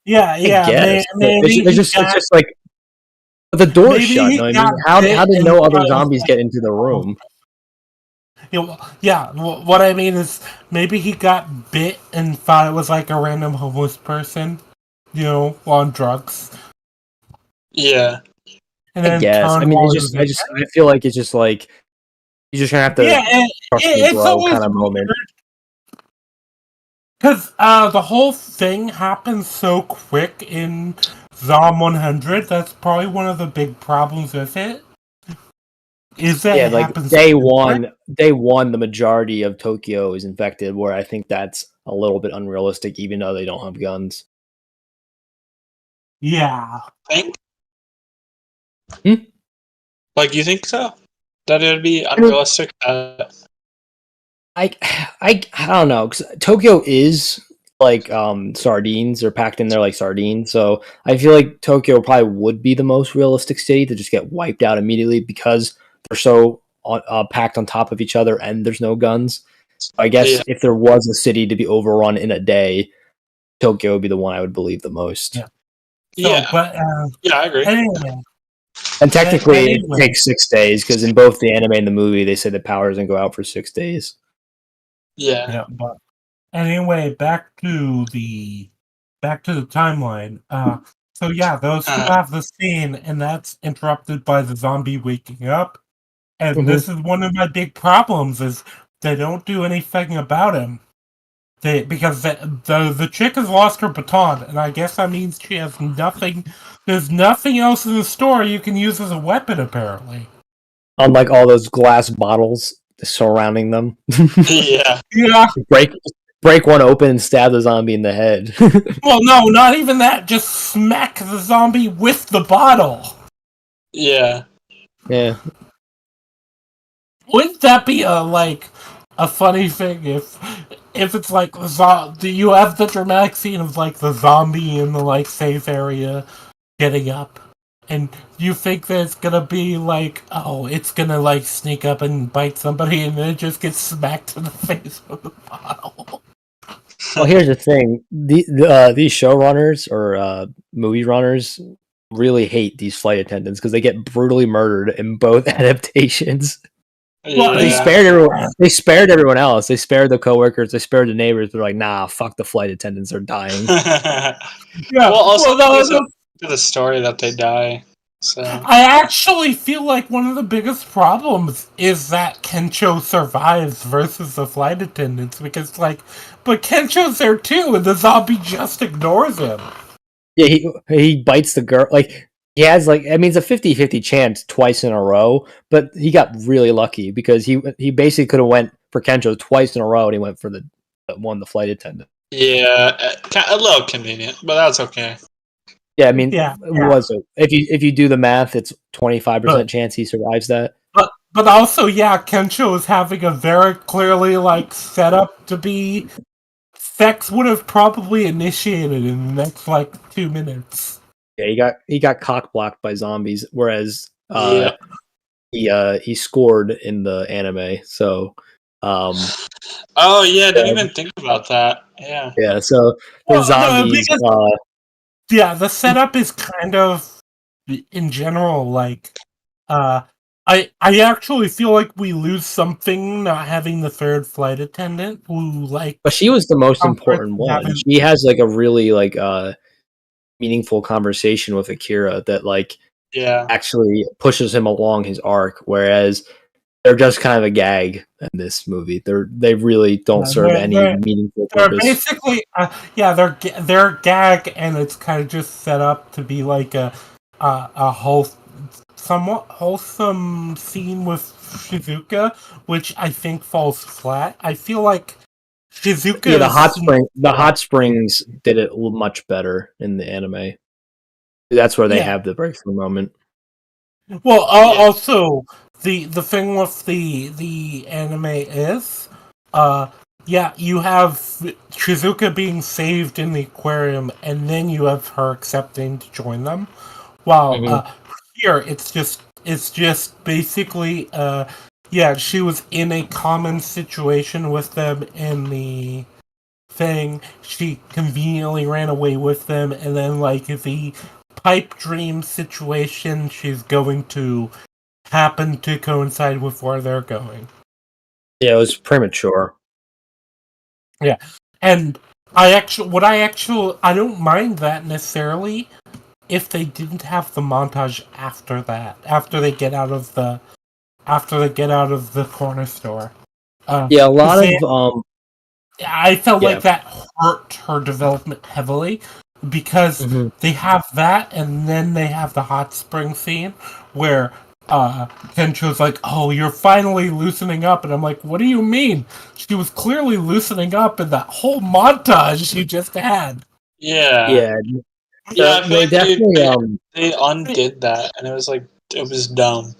Yeah, I guess. maybe It's just like, but the door's maybe shut. he You know what I got mean? How bit did and no other thought it was zombies get into the room? Yeah, what I mean is maybe he got bit and thought it was like a random homeless person, on drugs, Yeah. and I then guess. I turned mean, while he was in. I feel like it's just like you're just gonna have to Yeah, trust me, it's bro, always kind of moment. because the whole thing happens so quick in Zom 100. That's probably one of the big problems with it. Is that Yeah, it like happens day quick. one, the majority of Tokyo is infected. Where I think that's a little bit unrealistic, even though they don't have guns. Yeah. Think? Hmm? Like, you think so? That it would be I mean, unrealistic? I don't know, because Tokyo is like sardines. They're packed in there like sardines. So I feel like Tokyo probably would be the most realistic city to just get wiped out immediately because they're so packed on top of each other and there's no guns. I guess Yeah. if there was a city to be overrun in a day, Tokyo would be the one I would believe the most. Yeah. Yeah. But Yeah, I agree. anyway, And technically, anyway. it takes 6 days because in both the anime and the movie, they say the power doesn't go out for 6 days. Yeah. But anyway, back to the timeline. So yeah, those two have the scene, and that's interrupted by the zombie waking up. And this is one of my big problems: is they don't do anything about him. Because the chick has lost her baton, and I guess that means she has nothing. There's nothing else in the store you can use as a weapon, apparently. Unlike all those glass bottles surrounding them. Yeah. Yeah. Break one open and stab the zombie in the head. Well, no, not even that. Just smack the zombie with the bottle. Yeah. Yeah. Wouldn't that be a funny thing if it's like you have the dramatic scene of like the zombie in the like safe area getting up, and you think that it's gonna be like, oh, it's gonna like sneak up and bite somebody, and then it just gets smacked in the face with the bottle. Well, here's the thing: these showrunners or movie runners really hate these flight attendants because they get brutally murdered in both adaptations. Yeah. They spared everyone. They spared everyone else. They spared the coworkers. They spared the neighbors. They're like, nah, fuck the flight attendants. They're dying. Yeah. Well, also no, to the story that they die. So I actually feel like one of the biggest problems is that Kencho survives versus the flight attendants because, but Kencho's there too, and the zombie just ignores him. Yeah, he bites the girl. Like he has I mean, it's a 50-50 chance twice in a row, but he got really lucky because he basically could have went for Kencho twice in a row, and he went for the flight attendant. yeah, a little convenient, but that's okay. Yeah, I mean, Yeah. if you do the math, it's 25% chance he survives that. But also, yeah, Kencho is having a very clearly set up to be. Sex would have probably initiated in the next 2 minutes. Yeah, he got cock blocked by zombies, whereas Yeah. he scored in the anime. So, oh yeah, I didn't even think about that. Yeah. Yeah, so the zombies. The setup is kind of, in general, I actually feel like we lose something not having the third flight attendant who But she was the most important one. She has a really meaningful conversation with Akira that actually pushes him along his arc, whereas they're just kind of a gag in this movie. They really don't serve any meaningful purpose. They're basically they're a gag, and it's kind of just set up to be like a somewhat wholesome scene with Shizuka, which I think falls flat. I feel like Shizuka. Yeah, the hot springs did it much better in the anime. That's where they have the breakthrough moment. Well, also the thing with the anime is Yeah, you have Shizuka being saved in the aquarium, and then you have her accepting to join them. While Mhm. here, it's just basically, yeah, she was in a common situation with them in the thing. She conveniently ran away with them, and then like the pipe dream situation, she's going to happen to coincide with where they're going. Yeah, it was premature. Yeah, and I don't mind that necessarily if they didn't have the montage after that, after they get out of the corner store. Yeah, a lot 'Cause of I felt yeah. like that hurt her development heavily because Mhm. they have that, and then they have the hot spring scene where Kencho's like, "Oh, you're finally loosening up," and I'm like, "What do you mean? She was clearly loosening up in that whole montage you just had." Yeah. Yeah, Yeah, I feel they like they definitely they, they undid that, and it was like it was dumb.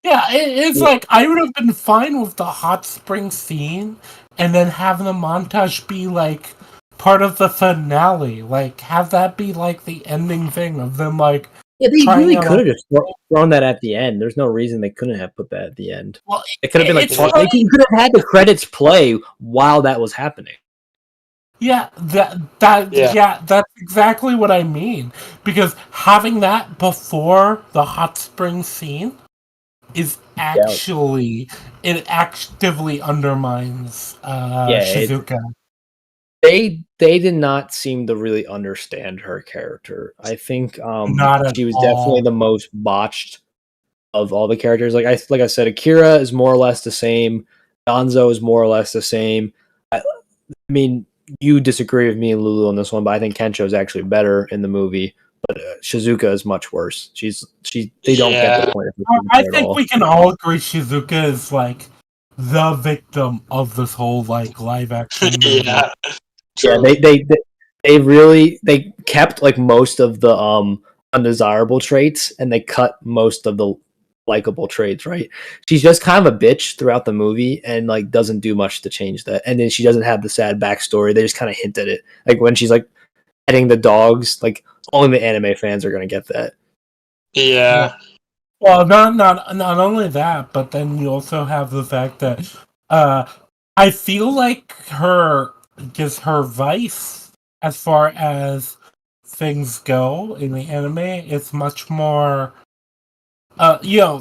Yeah, it's yeah, like I would have been fine with the hot spring scene, and then having the montage be like part of the finale. Like have that be like the ending thing of them like they trying really out could all. have just thrown that at the end. There's no reason they couldn't have put that at the end. Well, It could have been like it's Yeah. part, they funny. could have had the credits play while that was happening. Yeah, that Yeah. yeah, that's exactly what I mean. Because having that before the hot spring scene is Yeah, actually it actively undermines yeah. Shizuka. They did not seem to really understand her character. I think Not at she was definitely all. the most botched of all the characters. Like I said, Akira is more or less the same. Gonzo is more or less the same. I mean, you disagree with me and Lulu on this one, but I think Kensho is actually better in the movie. But Shizuka is much worse. They don't get the Yeah. point of I Shizuka at think all. we can all agree Shizuka is like the victim of this whole like live action movie. Yeah. Yeah, Truly. they really they kept like most of the undesirable traits and they cut most of the likable traits, right? She's just kind of a bitch throughout the movie and like doesn't do much to change that. And then she doesn't have the sad backstory. They just kind of hint at it. Like when she's like petting the dogs, like only the anime fans are gonna get that. Yeah. Yeah. Well, not only that, but then you also have the fact that uh, I feel like her vice as far as things go in the anime is much more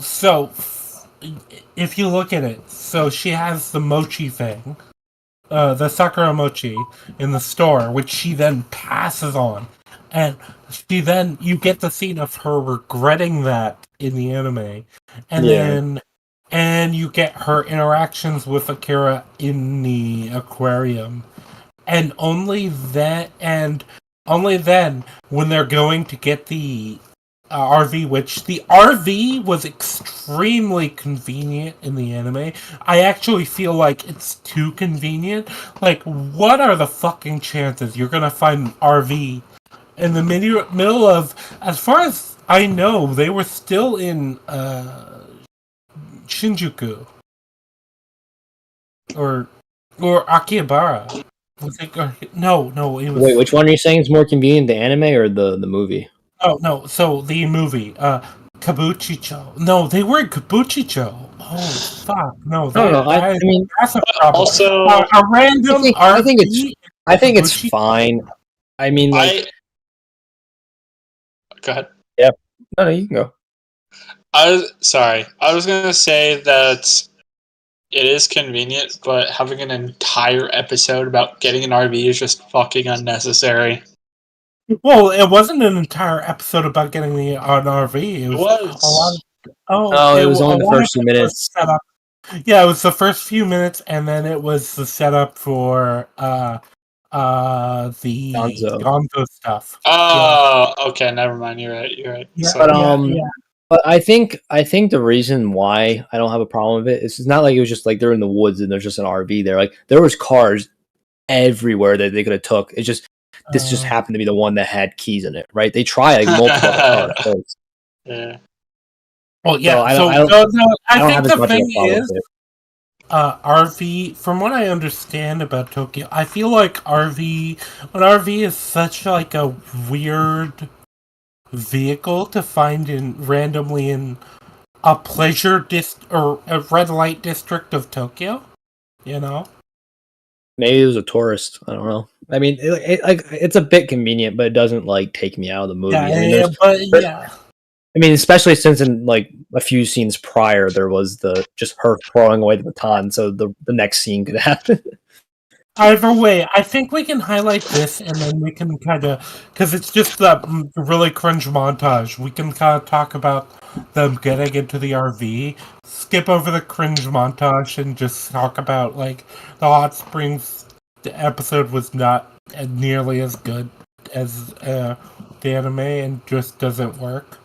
so if you look at it, so she has the mochi thing, the Sakura mochi in the store, which she then passes on, and you get the scene of her regretting that in the anime, and Yeah. then you get her interactions with Akira in the aquarium, and only then when they're going to get the RV, which the RV was extremely convenient in the anime. I actually feel like it's too convenient. Like, what are the fucking chances you're gonna find an RV in the middle of? As far as I know, they were still in Shinjuku or Akihabara. Was it, no, it Wait, was. which one are you saying is more convenient, the anime or the movie? Oh no! So the movie, Kabukicho. No, they were in Kabukicho. Oh fuck! No, I don't know. I mean, that's a problem. Also, A random I think it's RV. I think it's Kabukicho. fine. I mean, like, I go ahead. yeah. No, you can go. I was gonna say that it is convenient, but having an entire episode about getting an RV is just fucking unnecessary. Well, it wasn't an entire episode about getting an RV. It It was a lot. was. Oh, it was A only the lot of first few it was minutes. set up. Yeah, it was the first few minutes, and then it was the setup for the Gonzo. Gonzo stuff. Yeah, Oh, okay. Never mind. You're right. You're right. yeah, But Sorry. yeah. I think the reason why I don't have a problem with it is it's not like it was just like they're in the woods and there's just an RV there. Like there was cars everywhere that they could have took. It's just this just Uh, happened to be the one that had keys in it, right? They try like multiple other cars. Yeah. Well, So yeah. So I no, don't I have think as the much of thing a problem is, with it. RV, from what I understand about Tokyo, I feel like an RV is such like a weird vehicle to find randomly in a or a red light district of Tokyo. You know? Maybe it was a tourist. I don't know. I mean, it's a bit convenient, but it doesn't like take me out of the movie. I mean, especially since in like a few scenes prior, there was just her throwing away the baton, so the next scene could happen. Either way, I think we can highlight this, and then we can kind of, because it's just that really cringe montage. We can kind of talk about them getting into the RV, skip over the cringe montage, and just talk about like the Hot Springs episode was not nearly as good as the anime, and just doesn't work.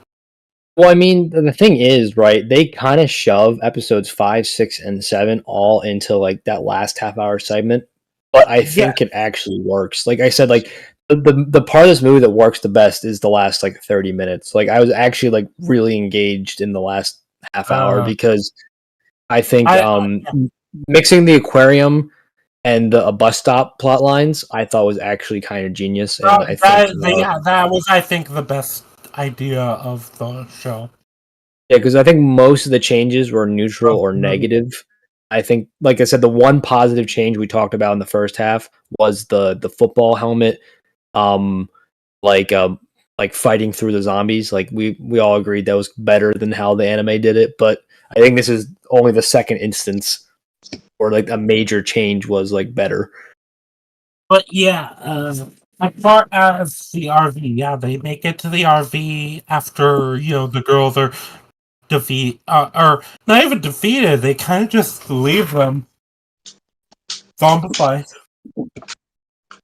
Well, I mean, the thing is, right? They kind of shove episodes 5, 6, and 7 all into like that last half-hour segment. But I think it actually works. Like I said, like the part of this movie that works the best is the last like 30 minutes. Like I was actually like really engaged in the last half hour because I think mixing the aquarium and the bus stop plot lines I thought was actually kind of genius. And I think that was, I think, the best idea of the show. Yeah, because I think most of the changes were neutral or negative. I think, like I said, the one positive change we talked about in the first half was the football helmet, like fighting through the zombies. Like we all agreed that was better than how the anime did it. But I think this is only the second instance where like a major change was like better. But yeah, as far as the RV, they make it to the RV after the girls are or not even defeated. They kind of just leave them zombified.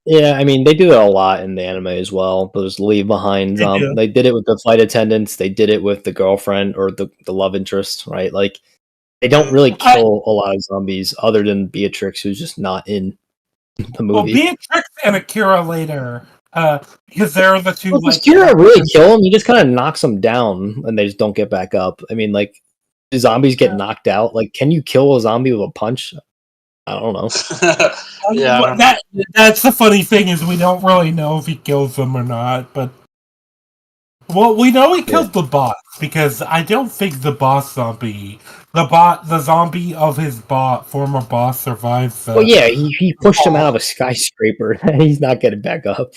Yeah, I mean they do it a lot in the anime as well. Those leave behind. They did it with the flight attendants. They did it with the girlfriend or the love interest, right? Like they don't really kill a lot of zombies other than Beatrix, who's just not in the movie. Well, Beatrix and Akira later, because they're the two. Does Akira really kill him? He just kind of knocks them down, and they just don't get back up. I mean, like, do zombies get knocked out? Like, can you kill a zombie with a punch? I don't know. That's the funny thing is we don't really know if he kills them or not, but we know he killed the boss because I don't think the zombie of his former boss survives. Well, yeah, he pushed him out of a skyscraper, and he's not getting back up.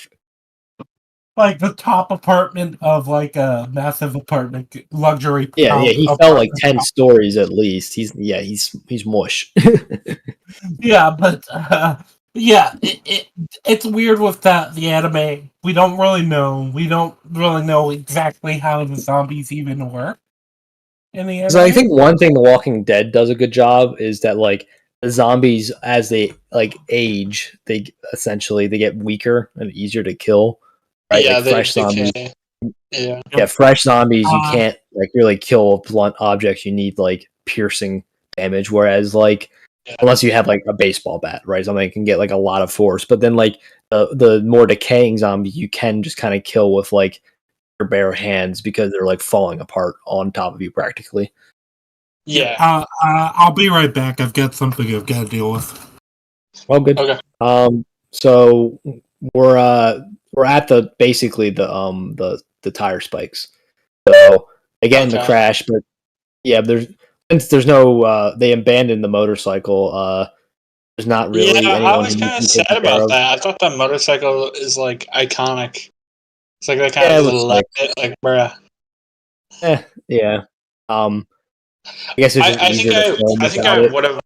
Like the top apartment of like a massive apartment, luxury. Yeah, he fell like 10 stories at least. He's mush. Yeah, but it's weird with the anime. We don't really know. We don't really know exactly how the zombies even work in the anime. So I think one thing The Walking Dead does a good job is that like the zombies, as they like age, they get weaker and easier to kill. Right? Yeah, like fresh zombies. Yeah, fresh zombies you can't like really kill with blunt objects. You need like piercing damage. Whereas like unless you have like a baseball bat, right? Something that can get like a lot of force. But then like the more decaying zombies you can just kind of kill with like your bare hands because they're like falling apart on top of you practically. Yeah. I'll be right back. I've got something I've got to deal with. Well, good. Okay. So we're at basically the tire spikes. So again, the crash, but yeah, there's no they abandoned the motorcycle. There's not really anyone. I was kind of sad about that. I thought that motorcycle is like iconic. It's like they kind of left it like bruh. Yeah. I guess it's I think I would have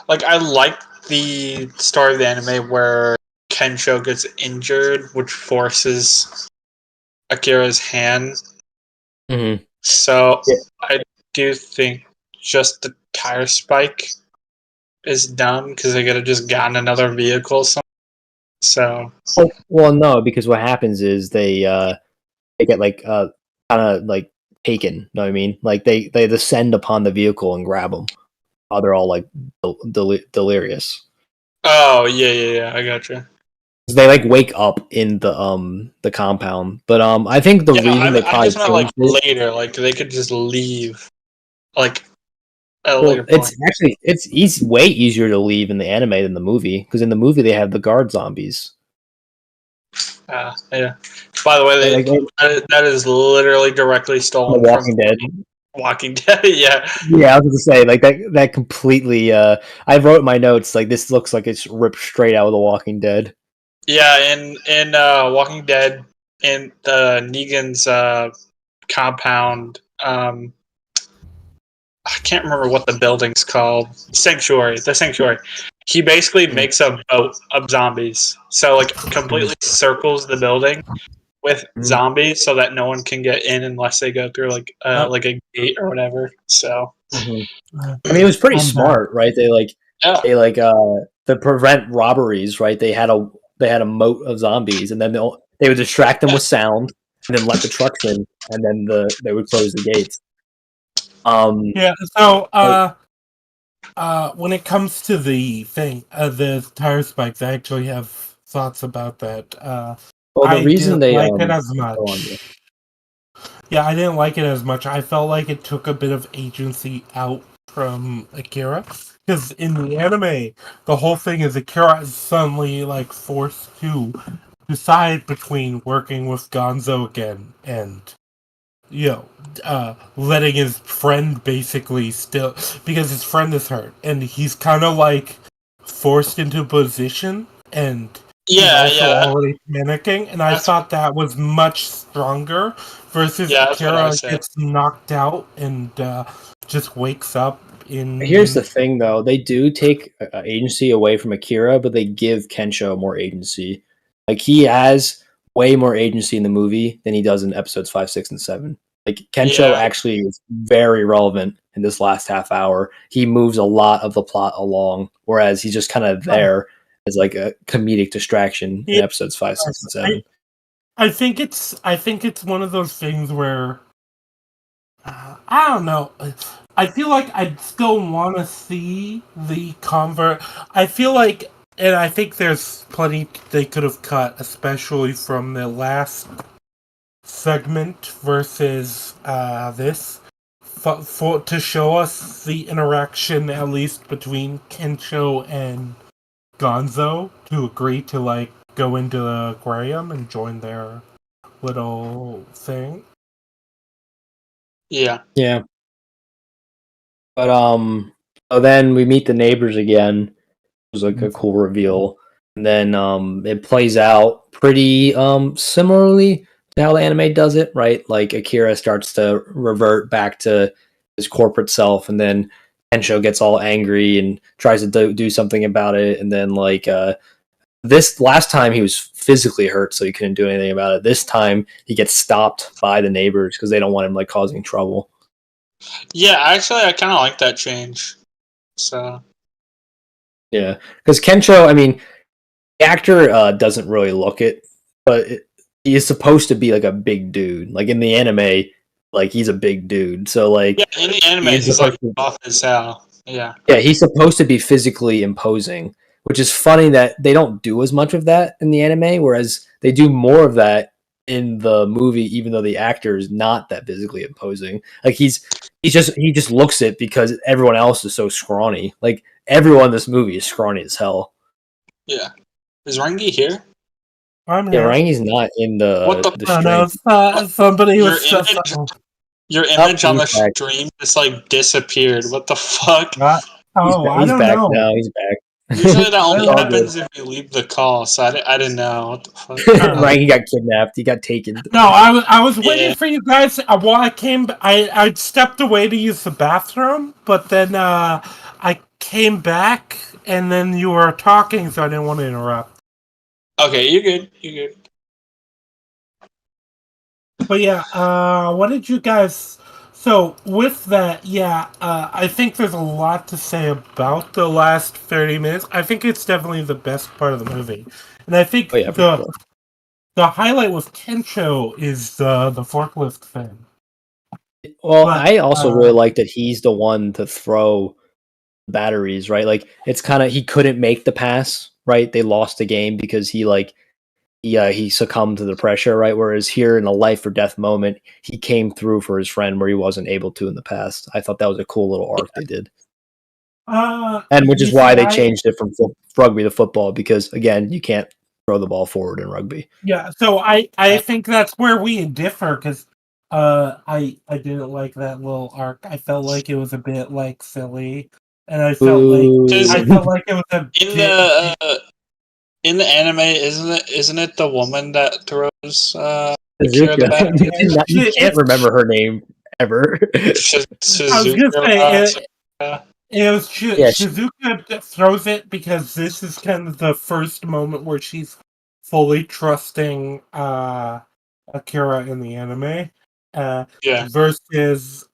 like I liked the story of the anime where Kensho gets injured, which forces Akira's hand. Mm-hmm. So I do think just the tire spike is dumb because they could have just gotten another vehicle. So well, no, because what happens is they get like kind of like taken. Know what I mean? Like they descend upon the vehicle and grab them. Oh, they're all like delirious. Oh yeah, I gotcha. They like wake up in the compound, but I think the reason they probably just meant like later, like they could just leave, like at a Well, later point. it's easy, way easier to leave in the anime than the movie, because in the movie they have the guard zombies. Yeah. By the way, Like, that is literally directly The stolen Walking Dead. Walking Dead. Yeah. Yeah, I was going to say, like, that completely. I wrote in my notes, like, this looks like it's ripped straight out of The Walking Dead. Yeah, in Walking Dead, in the Negan's compound, I can't remember what the building's called. Sanctuary. The Sanctuary. He basically makes a boat of zombies. So, like, completely circles the building with zombies so that no one can get in unless they go through, like a gate or whatever. So, I mean, it was pretty smart, right? yeah. To prevent robberies, right? They had a moat of zombies, and then they would distract them with sound, and then let the trucks in, and then they would close the gates. Yeah. So, when it comes to the thing, the tire spikes, I actually have thoughts about that. Well, the I reason didn't they like it as go on, much. Yeah, I didn't like it as much. I felt like it took a bit of agency out from Akira. Because in the anime, the whole thing is Akira is suddenly like forced to decide between working with Gonzo again and letting his friend basically still, because his friend is hurt and he's kind of like forced into a position, and he's also already panicking, and I thought that was much stronger versus Akira gets knocked out and just wakes up in. Here's the thing, though. They do take agency away from Akira, but they give Kensho more agency. Like, he has way more agency in the movie than he does in episodes 5, 6, and 7. Like, Kensho actually is very relevant in this last half hour. He moves a lot of the plot along, whereas he's just kind of there as like a comedic distraction in episodes 5, 6, and 7. I think it's one of those things where I don't know. I feel like I'd still want to see the convert. I feel like, and I think there's plenty they could have cut, especially from the last segment versus this, for to show us the interaction at least between Kensho and Gonzo to agree to like go into the aquarium and join their little thing. Yeah. Yeah. But so then we meet the neighbors again. It was like a cool reveal. And then it plays out pretty similarly to how the anime does it, right? Like, Akira starts to revert back to his corporate self, and then Kensho gets all angry and tries to do something about it, and then like this last time he was physically hurt, so he couldn't do anything about it. This time he gets stopped by the neighbors because they don't want him like causing trouble. Yeah, actually, I kind of like that change. So yeah, because Kensho, I mean, the actor doesn't really look it, but he is supposed to be like a big dude. Like in the anime, like he's a big dude. So like, yeah, in the anime, he's like off as hell. Yeah. Yeah, he's supposed to be physically imposing, which is funny that they don't do as much of that in the anime, whereas they do more of that in the movie, even though the actor is not that physically imposing. Like he just looks it because everyone else is so scrawny. Like everyone in this movie is scrawny as hell. Yeah. Is Rangi here? I'm here. Yeah, Rangi's not in the stream. Somebody was your image on the stream just like disappeared. What the fuck? I don't know. Now. He's back. Usually that only happens if you leave the call, so I didn't know. What the fuck? Rangi got kidnapped. He got taken. No, I was waiting for you guys. Well, I stepped away to use the bathroom, but then I came back, and then you were talking, so I didn't want to interrupt. Okay, you're good. You're good. But yeah, what did you guys... So, with that, I think there's a lot to say about the last 30 minutes. I think it's definitely the best part of the movie. And I think the highlight with Kensho is the forklift thing. Well, I also really like that he's the one to throw batteries, right? Like, it's kind of, he couldn't make the pass, right? They lost the game because he, like, he succumbed to the pressure, right? Whereas here in a life or death moment, he came through for his friend where he wasn't able to in the past. I thought that was a cool little arc they did. And which is why they changed it from rugby to football, because again, you can't throw the ball forward in rugby. Yeah, so I think that's where we differ, because I didn't like that little arc. I felt like it was a bit like silly, and I felt like it was a in the anime, isn't it the woman that throws Shizuka. You can't remember her name ever. I was gonna say it was Shizuka throws it, because this is kind of the first moment where she's fully trusting Akira in the anime. Versus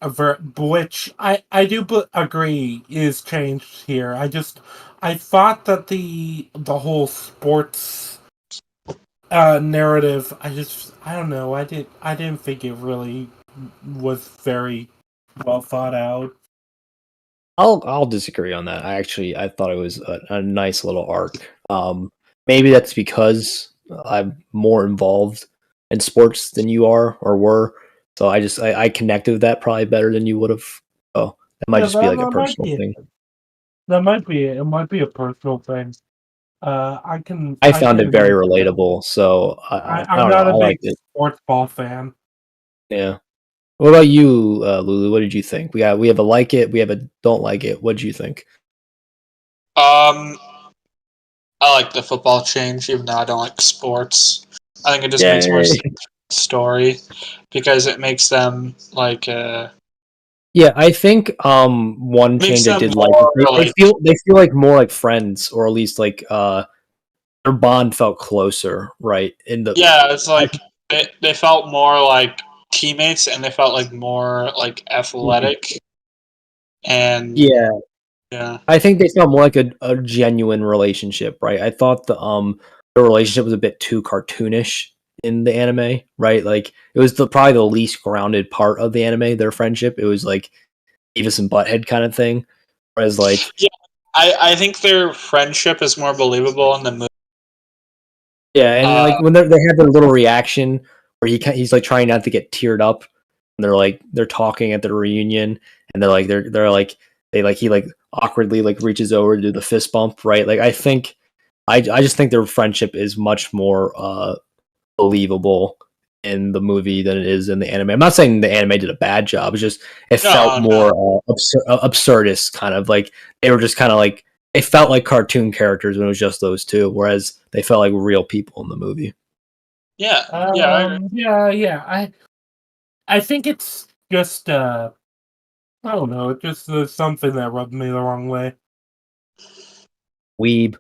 which I do agree is changed here. I thought that the whole sports narrative, I don't know, I didn't think it really was very well thought out. I'll disagree on that. I thought it was a nice little arc. Maybe that's because I'm more involved in sports than you are or were. So I connected with that probably better than you would have. Oh, that might just be like a personal thing. That might be it. It might be a personal thing. I found it very relatable, so I'm not a big sports ball fan. Yeah. What about you, Lulu? What did you think? We have a like it, we have a don't like it. What did you think? I like the football change, even though I don't like sports. I think it just makes more sense story, because it makes them like yeah, I think one change I did like, they feel like more like friends, or at least like their bond felt closer, right? It's like they felt more like teammates, and they felt like more like athletic. And yeah, I think they felt more like a genuine relationship, right? I thought the relationship was a bit too cartoonish in the anime, right? Like it was probably the least grounded part of the anime, their friendship. It was like Beavis and Butthead kind of thing. Whereas like I think their friendship is more believable in the movie. Yeah, and like when they had their little reaction where he's like trying not to get teared up, and they're talking at the reunion, and he awkwardly like reaches over to do the fist bump, right? Like I just think their friendship is much more believable in the movie than it is in the anime. I'm not saying the anime did a bad job. It's just it felt more absurdist, kind of like they were just kind of like it felt like cartoon characters when it was just those two, whereas they felt like real people in the movie. I think it's just I don't know, it just something that rubbed me the wrong way. Weeb.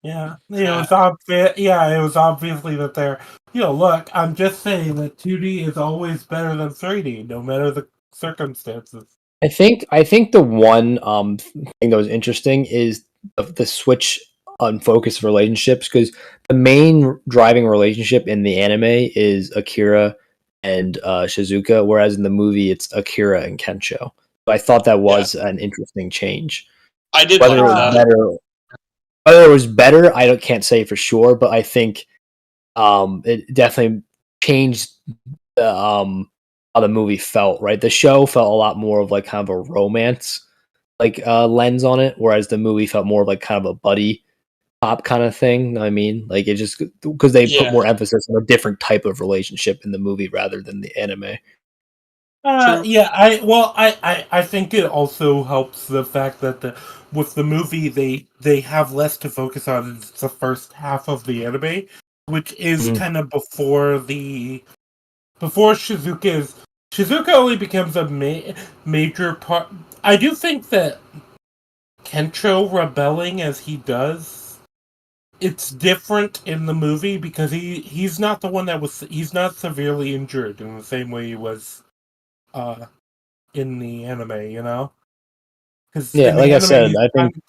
Yeah, it was obvious. Yeah, it was obviously that they're. Look, I'm just saying that 2D is always better than 3D, no matter the circumstances. I think the one thing that was interesting is the switch on focus of relationships, because the main driving relationship in the anime is Akira and Shizuka, whereas in the movie it's Akira and Kensho. So I thought that was an interesting change. I did whether it was better, I can't say for sure, but I think it definitely changed the how the movie felt. Right, the show felt a lot more of like kind of a romance like lens on it, whereas the movie felt more like kind of a buddy cop kind of thing. You know what I mean, like it just because they put more emphasis on a different type of relationship in the movie rather than the anime. I think it also helps the fact that with the movie they have less to focus on. It's the first half of the anime, which is kind of before Shizuka only becomes a major part. I do think that Kensho rebelling as he does, it's different in the movie because he's not the one he's not severely injured in the same way he was in the anime, because like I said, I think he's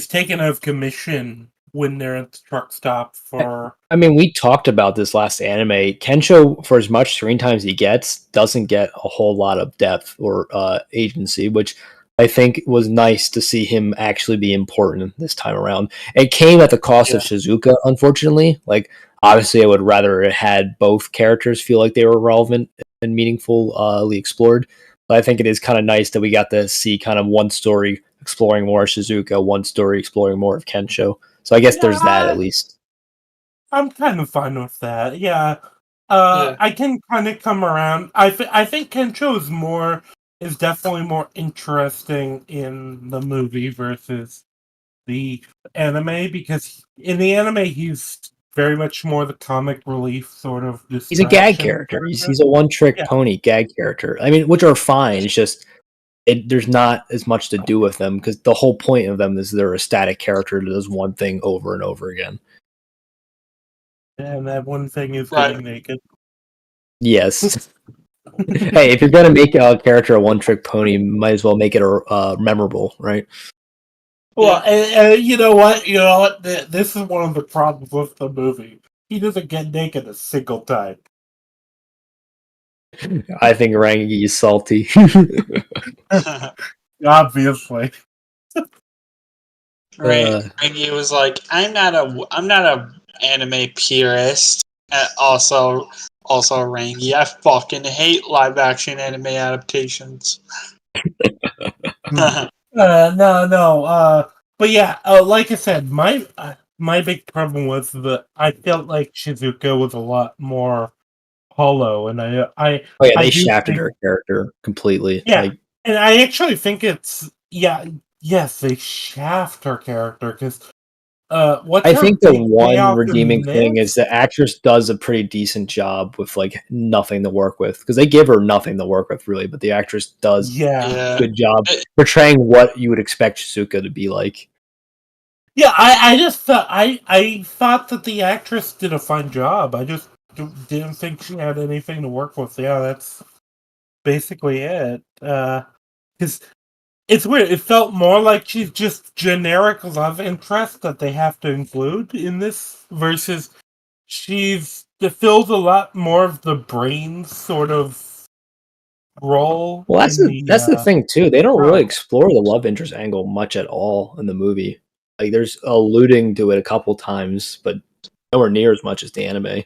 taken out of commission when they're at the truck stop for. I mean, we talked about this last anime. Kensho, for as much screen time as he gets, doesn't get a whole lot of depth or agency, which I think it was nice to see him actually be important this time around. It came at the cost of Shizuka, unfortunately. Like, obviously, I would rather it had both characters feel like they were relevant and meaningfully explored. But I think it is kind of nice that we got to see kind of one story exploring more of Shizuka, one story exploring more of Kensho. So I guess there's that at least. I'm kind of fine with that. Yeah. Yeah. I can kind of come around. I think Kensho is definitely more interesting in the movie versus the anime, because in the anime he's very much more the comic relief sort of distraction. He's a gag character. He's a one-trick pony gag character. I mean, which are fine. It's just there's not as much to do with them because the whole point of them is they're a static character that does one thing over and over again. And that one thing is getting naked. Yes. Hey, if you're gonna make a character a one-trick pony, you might as well make it memorable, right? Well, and you know what? You know what? This is one of the problems with the movie. He doesn't get naked a single time. I think Rangi is salty. Obviously. Rangi was like, I'm not a anime purist. Also Rangi, I fucking hate live action anime adaptations. No. But yeah, like I said, my big problem was that I felt like Shizuka was a lot more hollow, and they shafted her character completely. Yeah, and I actually think yes, they shaft her character because I think the one redeeming thing is the actress does a pretty decent job with like nothing to work with, because they give her nothing to work with really, but the actress does a good job portraying what you would expect Shizuka to be like. Yeah, I just thought I thought that the actress did a fine job. I just didn't think she had anything to work with. Yeah, that's basically it. Because it's weird. It felt more like she's just generic love interest that they have to include in this, versus it fills a lot more of the brain sort of role. Well, that's the thing too. They don't really explore the love interest angle much at all in the movie. Like, there's alluding to it a couple times, but nowhere near as much as the anime.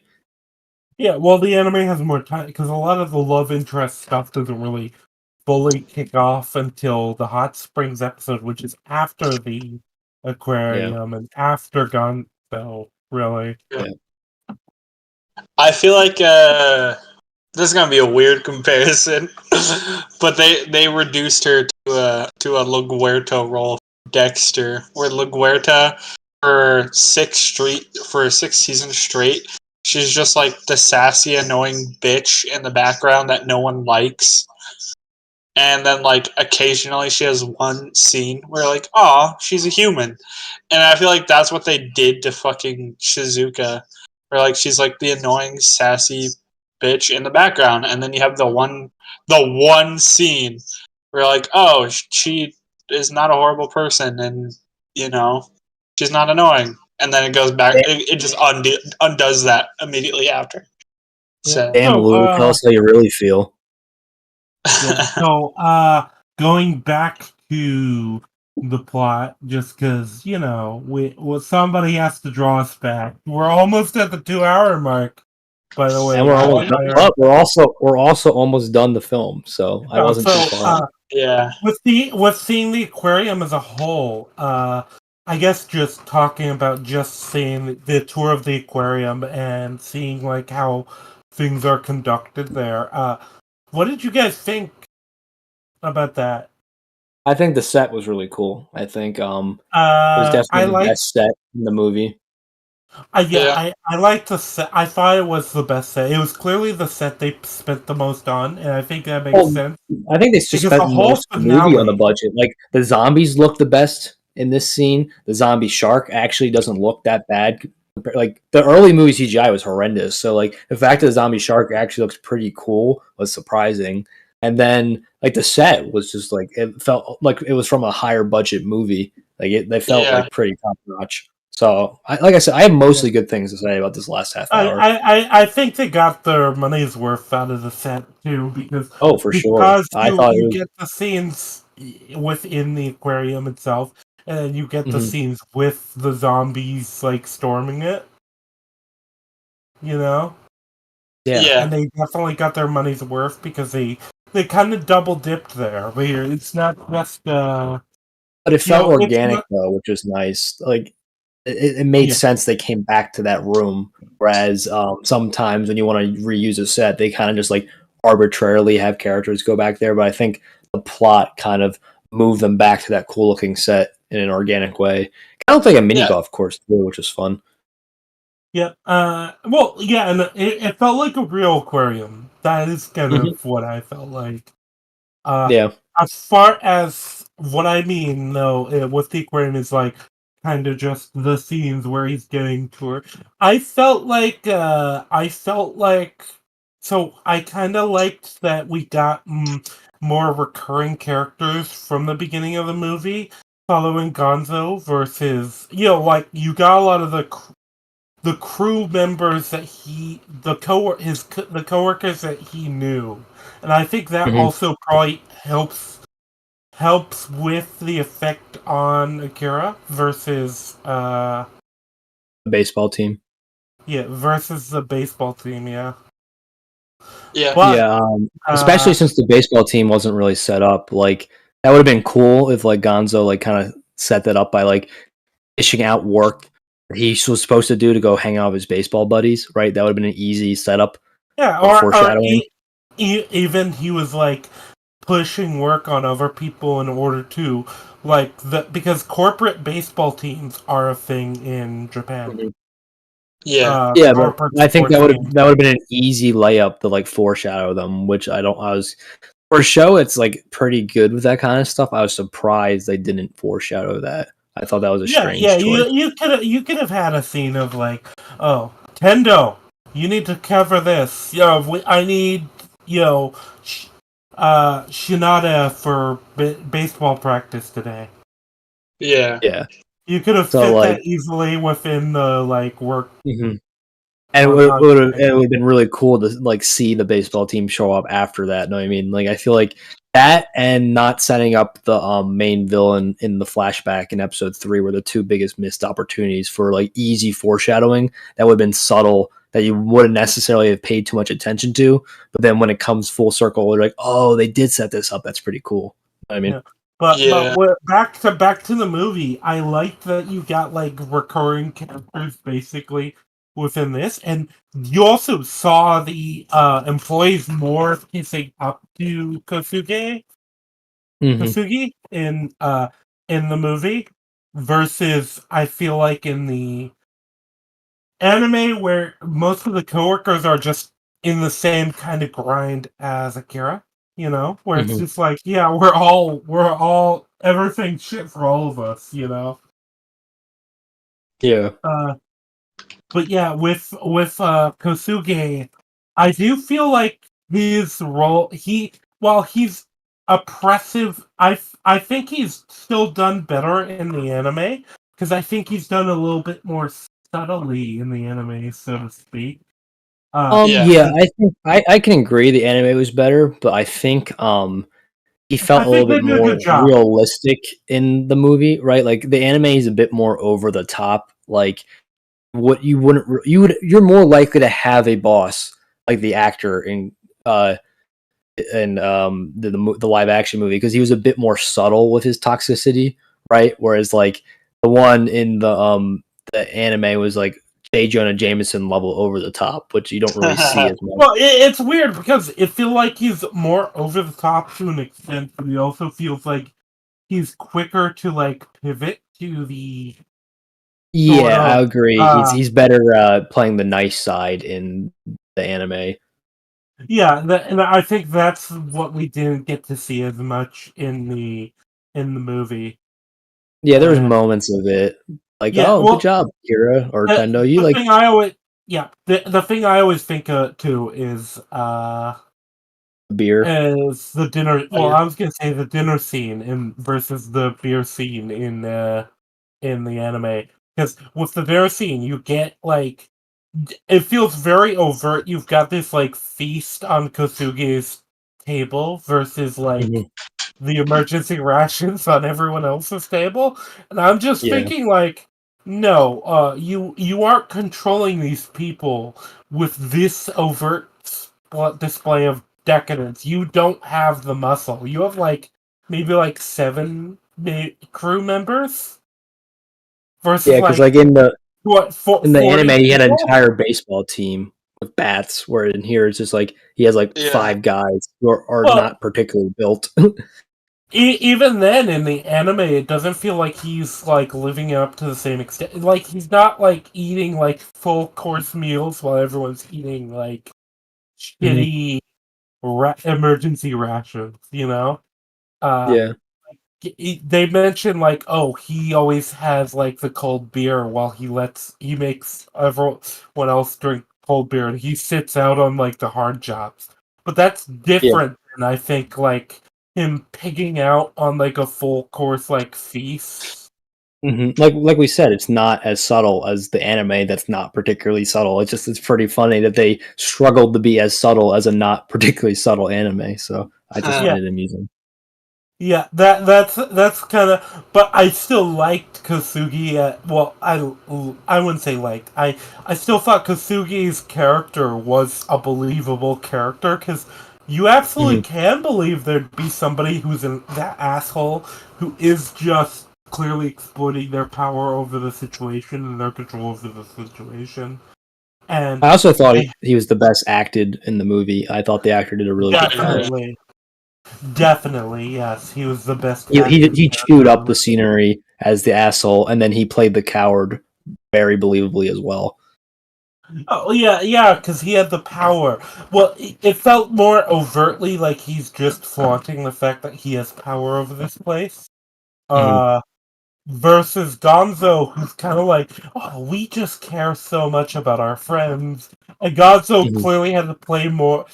Yeah, well, the anime has more time because a lot of the love interest stuff doesn't really fully kick off until the Hot Springs episode, which is after the aquarium and after Gonzo, really. Yeah. I feel like this is gonna be a weird comparison, but they reduced her to a LaGuerta role, Dexter, where LaGuerta for 6 seasons straight, she's just like the sassy, annoying bitch in the background that no one likes. And then, like, occasionally she has one scene where, like, oh, she's a human. And I feel like that's what they did to fucking Shizuka. Where, like, she's, like, the annoying, sassy bitch in the background. And then you have the one scene where, like, oh, she is not a horrible person. And, you know, she's not annoying. And then it goes back. It just undoes that immediately after. So, damn, Lou, tell us how you really feel. Yeah, so going back to the plot, just because somebody has to draw us back. We're almost at the 2-hour mark, by the way. And we're almost done. But we're also almost done the film, so I wasn't too far. Yeah. With seeing the aquarium as a whole, I guess just seeing the tour of the aquarium and seeing like how things are conducted there. What did you guys think about that? I think the set was really cool. I think it was definitely the best set in the movie. I liked the set. I thought it was the best set. It was clearly the set they spent the most on, and I think that makes sense. I think they just spent the most of the movie on the budget. Like, the zombies look the best in this scene. The zombie shark actually doesn't look that bad. Like, the early movie CGI was horrendous, so like the fact that the zombie shark actually looks pretty cool was surprising. And then like the set was just like, it felt like it was from a higher budget movie. Like they felt like pretty top notch. So, like I said, I have mostly good things to say about this last half hour. I think they got their money's worth out of the set too, because For sure. I thought you get the scenes within the aquarium itself, and then you get the scenes with the zombies like storming it. You know? Yeah. And they definitely got their money's worth because they kind of double dipped there. Where it's not just but it felt organic though, which was nice. Like it made sense they came back to that room. Whereas sometimes when you want to reuse a set, they kind of just like arbitrarily have characters go back there. But I think the plot kind of moved them back to that cool looking set in an organic way. Kind of like a mini golf course too, which is fun. Yeah. Well, yeah, and it felt like a real aquarium. That is kind of what I felt like. As far as what I mean, though, with the aquarium is like kind of just the scenes where he's getting toured. I felt like, so I kind of liked that we got more recurring characters from the beginning of the movie, following Gonzo versus, like you got a lot of the crew members that the coworkers that he knew, and I think that also probably helps with the effect on Akira versus the baseball team. Yeah, versus the baseball team. Yeah. Yeah. But, especially since the baseball team wasn't really set up. Like that would have been cool if like Gonzo like kind of set that up by like dishing out work he was supposed to do to go hang out with his baseball buddies, right? That would have been an easy setup. Yeah, or foreshadowing. Even he was like pushing work on other people in order to because corporate baseball teams are a thing in Japan. Yeah, but I think that would have been an easy layup to like foreshadow them, which I was for a show. It's like pretty good with that kind of stuff. I was surprised they didn't foreshadow that. I thought that was a strange choice. You could have had a scene of like, oh, Tendo, you need to cover this. I need Shinada for baseball practice today. Yeah. You could have fit that easily within the work. And it would have been really cool to like see the baseball team show up after that. Know what I mean? Like I feel like that and not setting up the main villain in the flashback in episode 3 were the two biggest missed opportunities for like easy foreshadowing that would have been subtle that you wouldn't necessarily have paid too much attention to. But then when it comes full circle, we're like, oh, they did set this up. That's pretty cool. You know what I mean? Yeah. But back to the movie, I like that you got like recurring characters basically within this, and you also saw the employees more kissing up to Kosugi in the movie versus I feel like in the anime where most of the coworkers are just in the same kind of grind as Akira, where it's just like, yeah, we're all everything shit for all of us, Yeah. But yeah, with Kosuge, I do feel like his role, while he's oppressive, I think he's still done better in the anime because I think he's done a little bit more subtly in the anime, so to speak. I think I can agree the anime was better, but I think he felt a little bit more realistic in the movie, right? Like the anime is a bit more over the top. Like what you're more likely to have a boss like the actor in the live action movie because he was a bit more subtle with his toxicity, right? Whereas like the one in the anime was like J. Jonah Jameson level over the top, which you don't really see as much. Well, it's weird because it feels like he's more over the top to an extent, but he also feels like he's quicker to like pivot to the. I agree. He's better playing the nice side in the anime. Yeah, and I think that's what we didn't get to see as much in the movie. Yeah, there was moments of it, like good job, Kira or Tendo. You like thing I always the thing I always think too is beer is the dinner. Well, I was gonna say the dinner scene versus the beer scene in the anime. Because with the very scene, you get like it feels very overt. You've got this like feast on Kosugi's table versus like Mhm. the emergency rations on everyone else's table, and I'm just Yeah. thinking like, no, you aren't controlling these people with this overt display of decadence. You don't have the muscle. You have like maybe like 7 crew members versus Yeah, because like like in the what in the 40 anime, he had an people. entire baseball team with bats. Where in here, it's just like he has like Yeah. 5 guys who are Well, not particularly built. even then, in the anime, it doesn't feel like he's like living up to the same extent. Like he's not like eating like full course meals while everyone's eating like Mhm. shitty emergency rations. You know, uh, Yeah. they mention like, oh, he always has like the cold beer while he makes everyone else drink cold beer, and he sits out on like the hard jobs. But that's Yeah. different than I think like him pigging out on like a full course like feast. Like we said, it's not as subtle as the anime. That's not particularly subtle. It's pretty funny that they struggled to be as subtle as a not particularly subtle anime. So I just Yeah, find it amusing. yeah, that's kind of. But I still liked Kosugi. Well, I wouldn't say liked. I still thought Kosugi's character was a believable character because you absolutely Mhm. can believe there'd be somebody who's that asshole who is just clearly exploiting their power over the situation and their control over the situation. And I also thought they he was the best acted in the movie. I thought the actor did a really good job. definitely, definitely, yes, he was the best acting He chewed character in up the the scenery as the asshole, and then he played the coward very believably as well. Oh yeah, yeah, because he had the power. Well, it felt more overtly like he's just flaunting the fact that he has power over this place. Mhm. Uh, versus Gonzo, who's kind of like, oh, we just care so much about our friends. And Gonzo Mhm. clearly had to play more.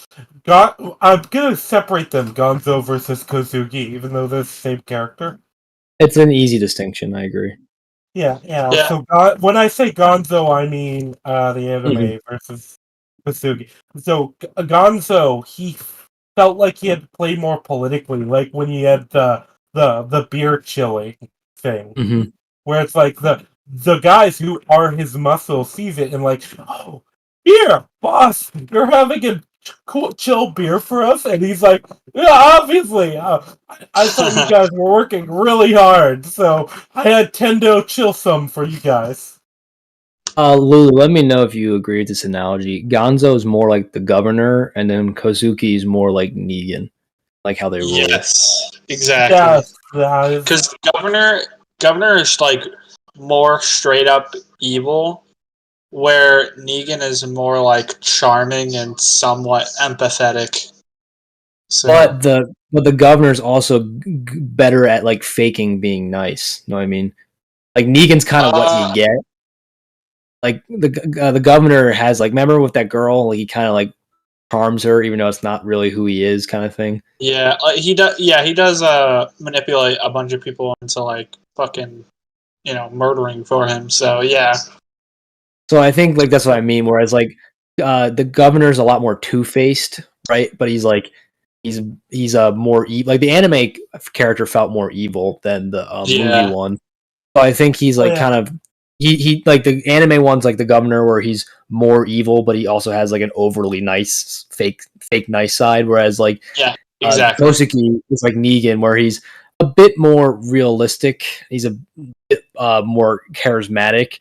I'm gonna separate them, Gonzo versus Kozuki, even though they're the same character. It's an easy distinction. I agree. Yeah, yeah. Yeah. So when I say Gonzo, I mean the Mhm. anime versus Kasugi. So Gonzo, he felt like he had to play more politically, like when he had the beer chilling thing, Mhm. where it's like the guys who are his muscle sees it and like, oh, here, boss, you're having a cool chill beer for us, and he's like, yeah, obviously. I thought you guys were working really hard, so I had Tendo chill some for you guys. Lulu, let me know if you agree with this analogy. Gonzo is more like the governor, and then Kozuki is more like Negan, like how they rule. Yes, exactly. Yes, that is. Because Governor is like more straight up evil, where Negan is more like charming and somewhat empathetic. So But the governor's also better at like faking being nice. You know what I mean? Like Negan's kind of what you uh get. Like the governor has like remember with that girl, like he kind of like charms her even though it's not really who he is, kind of thing. yeah, he does. Yeah, he does. Manipulate a bunch of people into like fucking murdering for him. So yeah, So I think like that's what I mean. Whereas like the governor's a lot more two faced, right? But he's like he's he's a more like the anime character felt more evil than the movie yeah, one. So I think he's Oh like yeah, kind of he like the anime one's like the governor where he's more evil, but he also has like an overly nice fake nice side. Whereas like yeah, exactly. Kosuke is like Negan, where he's a bit more realistic. He's a bit more charismatic,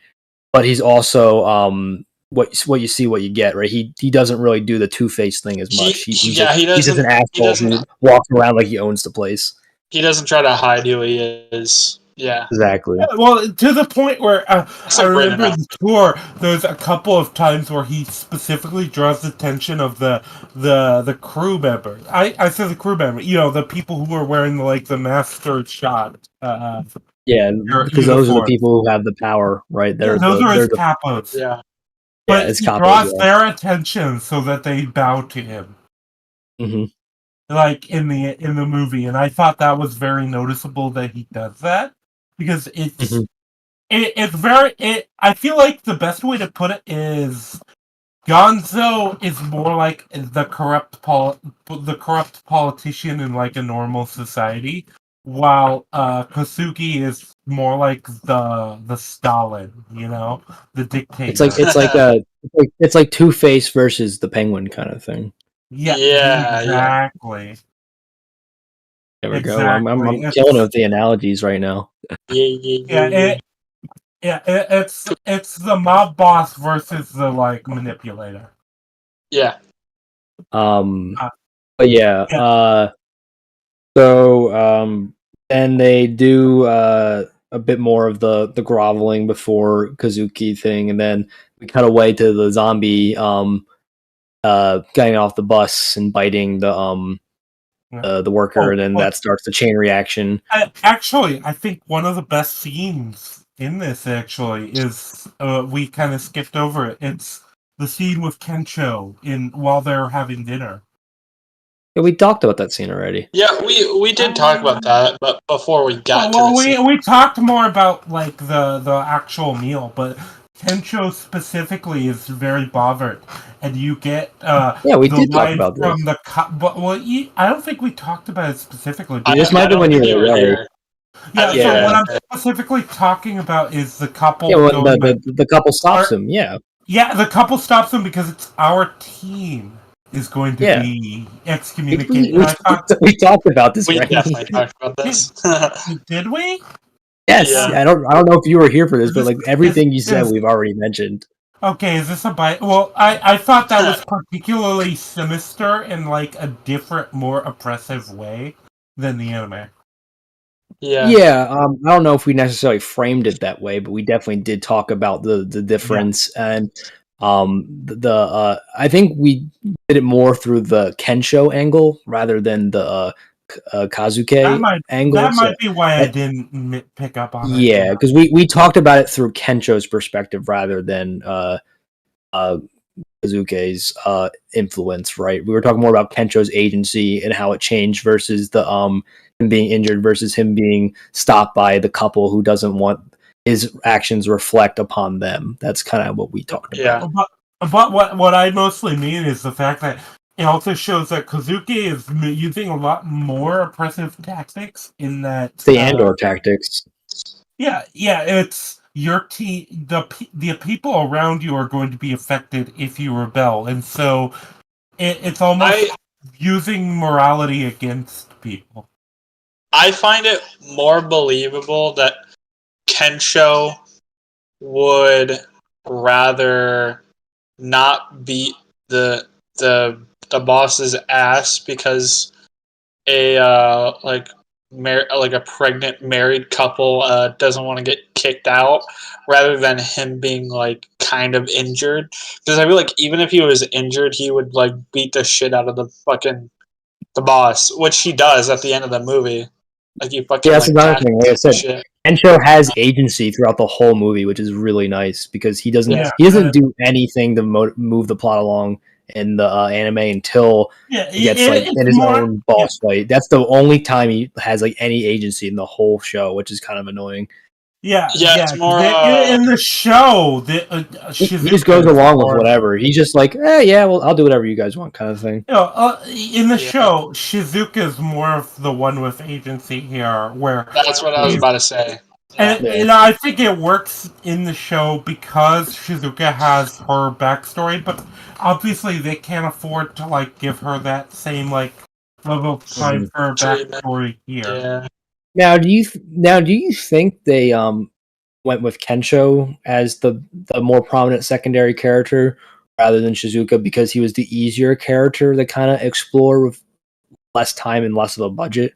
but he's also what you see, what you get. Right? He doesn't really do the two face thing as much. He He's just an doesn't asshole who walks around like he owns the place. he doesn't try to hide who he is. Yeah, Exactly. well, to the point where it's I like Brandon remember Routh. the tour. There's a couple of times where he specifically draws the attention of the crew members. I say the crew member. You know, the people who are wearing like the master shot Yeah, because those are the uniform. people who have the power, right? Yeah, those are his They're the capos. Yeah, yeah, But it's he Capo's, draws yeah. their attention so that they bow to him, Hmm. like in the movie. And I thought that was very noticeable that he does that because Hmm. it's very. I feel like the best way to put it is Gonzo is more like the corrupt politician in like a normal society, while Kosugi is more like the Stalin, the dictator. It's like Two-Face versus the Penguin kind of thing. Yeah, exactly. There we go. I'm killing it with the analogies right now. Yeah. It's the mob boss versus the like manipulator. Yeah. But yeah. And they do a bit more of the groveling before Kazuki thing, and then we cut away to the zombie getting off the bus and biting the worker, and then that starts the chain reaction. I think one of the best scenes in this actually is we kind of skipped over it. It's the scene with Kencho while they're having dinner. Yeah, we talked about that scene already. Yeah, we did talk about that, but before we got to the scene. we talked more about like the actual meal, but Kencho specifically is very bothered, and you get we did talk about this. I don't think we talked about it specifically. This might be when you were there. So what I'm specifically talking about is the couple. Yeah, when the couple stops him. Yeah. Yeah, the couple stops him because it's our team is going to be excommunicated. We talked about this. We definitely talked about this. Did we? Yes. Yeah. I don't know if you were here for this, but like everything you said, we've already mentioned. Okay, is this a bite? Well, I thought that was particularly sinister in like a different, more oppressive way than the anime. Yeah. I don't know if we necessarily framed it that way, but we definitely did talk about the difference, and I think we did it more through the Kensho angle rather than the Kazuke angle. That might be why I didn't pick up on it. Yeah, because we talked about it through Kensho's perspective rather than Kazuke's influence, right? We were talking more about Kensho's agency and how it changed versus the him being injured versus him being stopped by the couple who doesn't want his actions reflect upon them. That's kind of what we talked about. But what I mostly mean is the fact that it also shows that Kazuki is using a lot more oppressive tactics in that the Andor tactics. Yeah, it's your team. The people around you are going to be affected if you rebel, and so it's almost using morality against people. I find it more believable that Kensho would rather not beat the boss's ass because a a pregnant married couple doesn't want to get kicked out, rather than him being like kind of injured. Because I feel like even if he was injured, he would like beat the shit out of the boss, which he does at the end of the movie. Like you fucking. Yeah, that's another thing. Like I said, Kensho has agency throughout the whole movie, which is really nice because he doesn't do anything to move the plot along in the anime until he gets in his own boss fight. That's the only time he has like any agency in the whole show, which is kind of annoying. It's more in the show. He just goes along with whatever. He's just like, well, I'll do whatever you guys want, kind of thing. In the show, Shizuka is more of the one with agency here. Where that's what I was about to say. And I think it works in the show because Shizuka has her backstory, but obviously they can't afford to like give her that same like level of time for her backstory here. Yeah. Now, do you think they went with Kensho as the more prominent secondary character rather than Shizuka because he was the easier character to kind of explore with less time and less of a budget?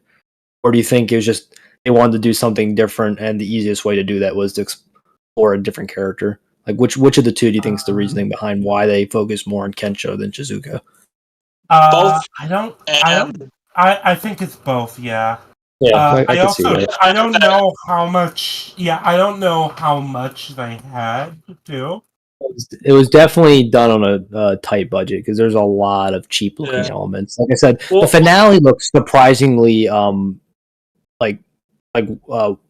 Or do you think it was just they wanted to do something different and the easiest way to do that was to explore a different character? Like which of the two do you think is the reasoning behind why they focus more on Kensho than Shizuka? Both. I think it's both, yeah. Yeah, I also I don't know how much. Yeah, I don't know how much they had to do. It was definitely done on a tight budget because there's a lot of cheap looking elements. Like I said, the finale looks surprisingly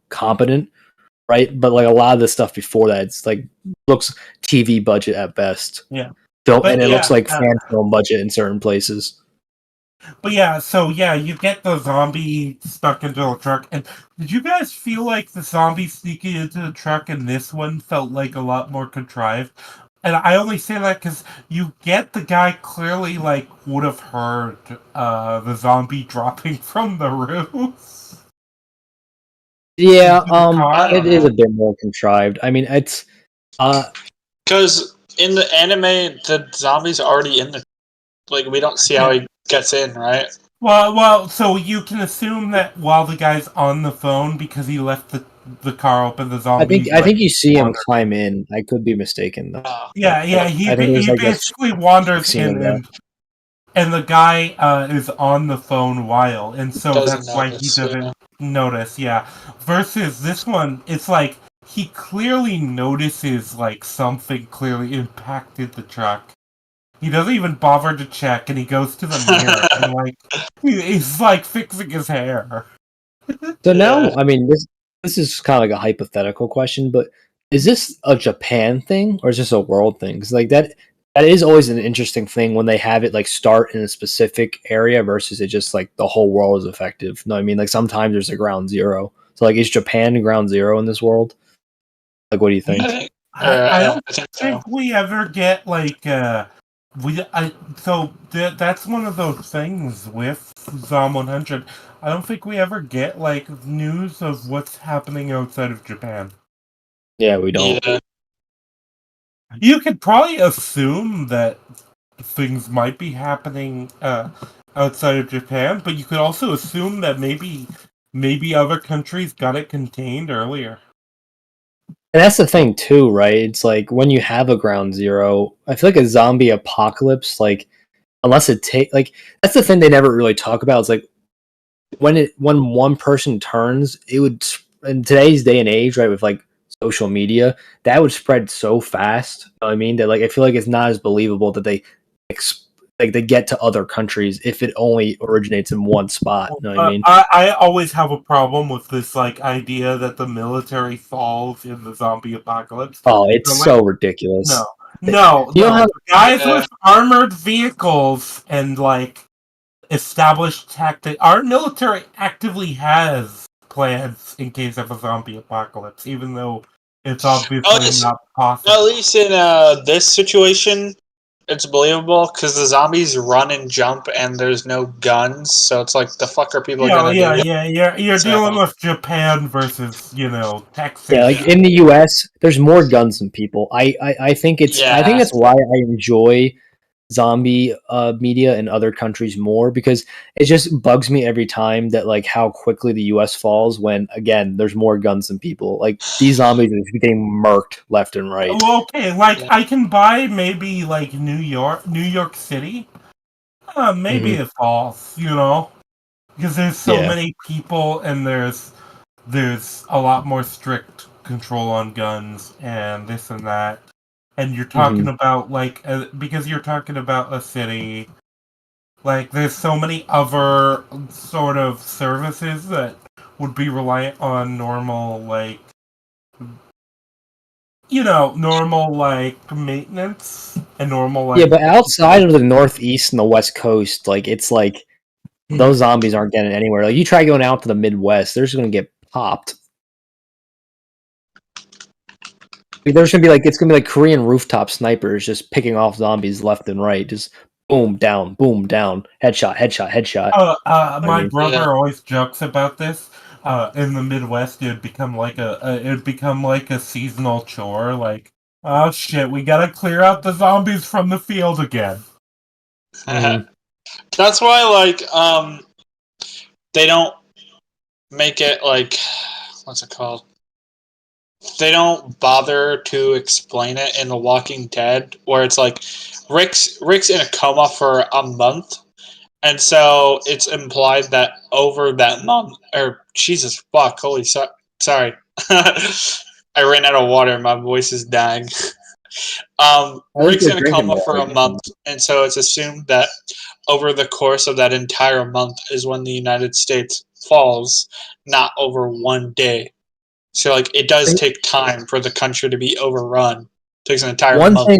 competent right? But like a lot of the stuff before that, it's like looks TV budget at best. Yeah. And it looks like fan film budget in certain places. But yeah, so yeah, you get the zombie stuck into a truck. And did you guys feel like the zombie sneaking into the truck in this one felt like a lot more contrived? And I only say that because you get the guy clearly like would have heard the zombie dropping from the roof. Yeah, it is a bit more contrived. I mean, it's because in the anime, the zombie's already in the like. We don't see how he gets in, right? Well, so you can assume that while the guy's on the phone because he left the car open, the zombie. I think you see him climb in. I could be mistaken though. Yeah. He basically wanders in, and the guy is on the phone while, and so that's why he doesn't notice. Yeah. Versus this one, it's like he clearly notices like something clearly impacted the truck. He doesn't even bother to check, and he goes to the mirror and like he's like fixing his hair. So now, I mean, this is kind of like a hypothetical question, but is this a Japan thing or is this a world thing? Because like that is always an interesting thing when they have it like start in a specific area versus it just like the whole world is effective. No, I mean like sometimes there's a ground zero. So like is Japan ground zero in this world? Like what do you think? I don't think we ever get like that's one of those things with Zom 100. I don't think we ever get like news of what's happening outside of Japan. Yeah, we don't. Yeah. You could probably assume that things might be happening outside of Japan, but you could also assume that maybe other countries got it contained earlier. And that's the thing too, right? It's like when you have a ground zero, I feel like a zombie apocalypse, like unless it like that's the thing they never really talk about. It's like when one person turns, it would in today's day and age, right, with like social media, that would spread so fast. You know what I mean? That like I feel like it's not as believable that they get to other countries if it only originates in one spot. You know what I mean? I always have a problem with this like idea that the military falls in the zombie apocalypse. Oh, it's so ridiculous. No. Guys with armored vehicles and like established tactics. Our military actively has plans in case of a zombie apocalypse, even though it's obviously not possible. At least in this situation, it's believable because the zombies run and jump and there's no guns, so it's like the fuck are people gonna do? Yeah. You're dealing with Japan versus Texas. Yeah, like in the U.S., there's more guns than people. I think it's I think that's why I enjoy zombie media in other countries more because it just bugs me every time that like how quickly the US falls when again there's more guns than people. Like these zombies are getting murked left and right. Well, okay, I can buy maybe like New York City. Maybe it falls, because there's so many people and there's a lot more strict control on guns and this and that. And you're talking about, because you're talking about a city, like, there's so many other sort of services that would be reliant on normal, maintenance and normal, Yeah, but outside of the Northeast and the West Coast, like, it's like, those zombies aren't getting anywhere. Like, you try going out to the Midwest, they're just going to get popped. There's gonna be like Korean rooftop snipers just picking off zombies left and right, just boom down, headshot. My brother always jokes about this. In the Midwest, it'd become like a seasonal chore. Like, oh shit, we gotta clear out the zombies from the field again. That's why, they don't make it what's it called? They don't bother to explain it in The Walking Dead, where it's like Rick's in a coma for a month, and so it's implied that over that month, or Jesus fuck, holy sorry, I ran out of water. My voice is dying. Rick's in a coma for a month, and so it's assumed that over the course of that entire month is when the United States falls, not over one day. So like it does take time for the country to be overrun. It takes an entire One month. thing,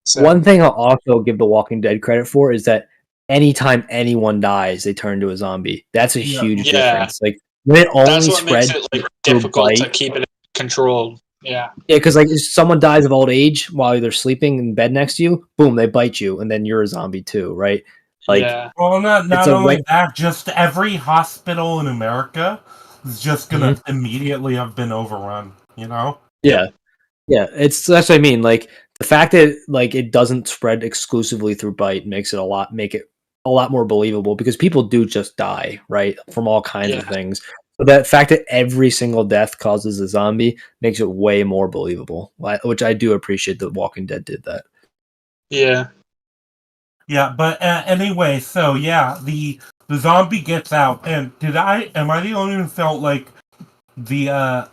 So, one thing I'll also give The Walking Dead credit for is that anytime anyone dies, they turn into a zombie. That's a huge difference. Like when it that's only what makes spread it like through difficult to bite. keep it controlled. Yeah. Yeah, because like if someone dies of old age while they're sleeping in bed next to you, boom, they bite you, and then you're a zombie too, right? Like, Yeah. Well, it's not a only that, just every hospital in America is just gonna immediately have been overrun. You know? yeah, yeah. That's what I mean. Like the fact that like it doesn't spread exclusively through bite makes it a lot more believable because people do just die, right, from all kinds of Yeah. things. But that fact that every single death causes a zombie makes it way more believable, which I do appreciate that Walking Dead did that. Yeah. Yeah, but anyway, so yeah, the zombie gets out, and am I the only one who felt like the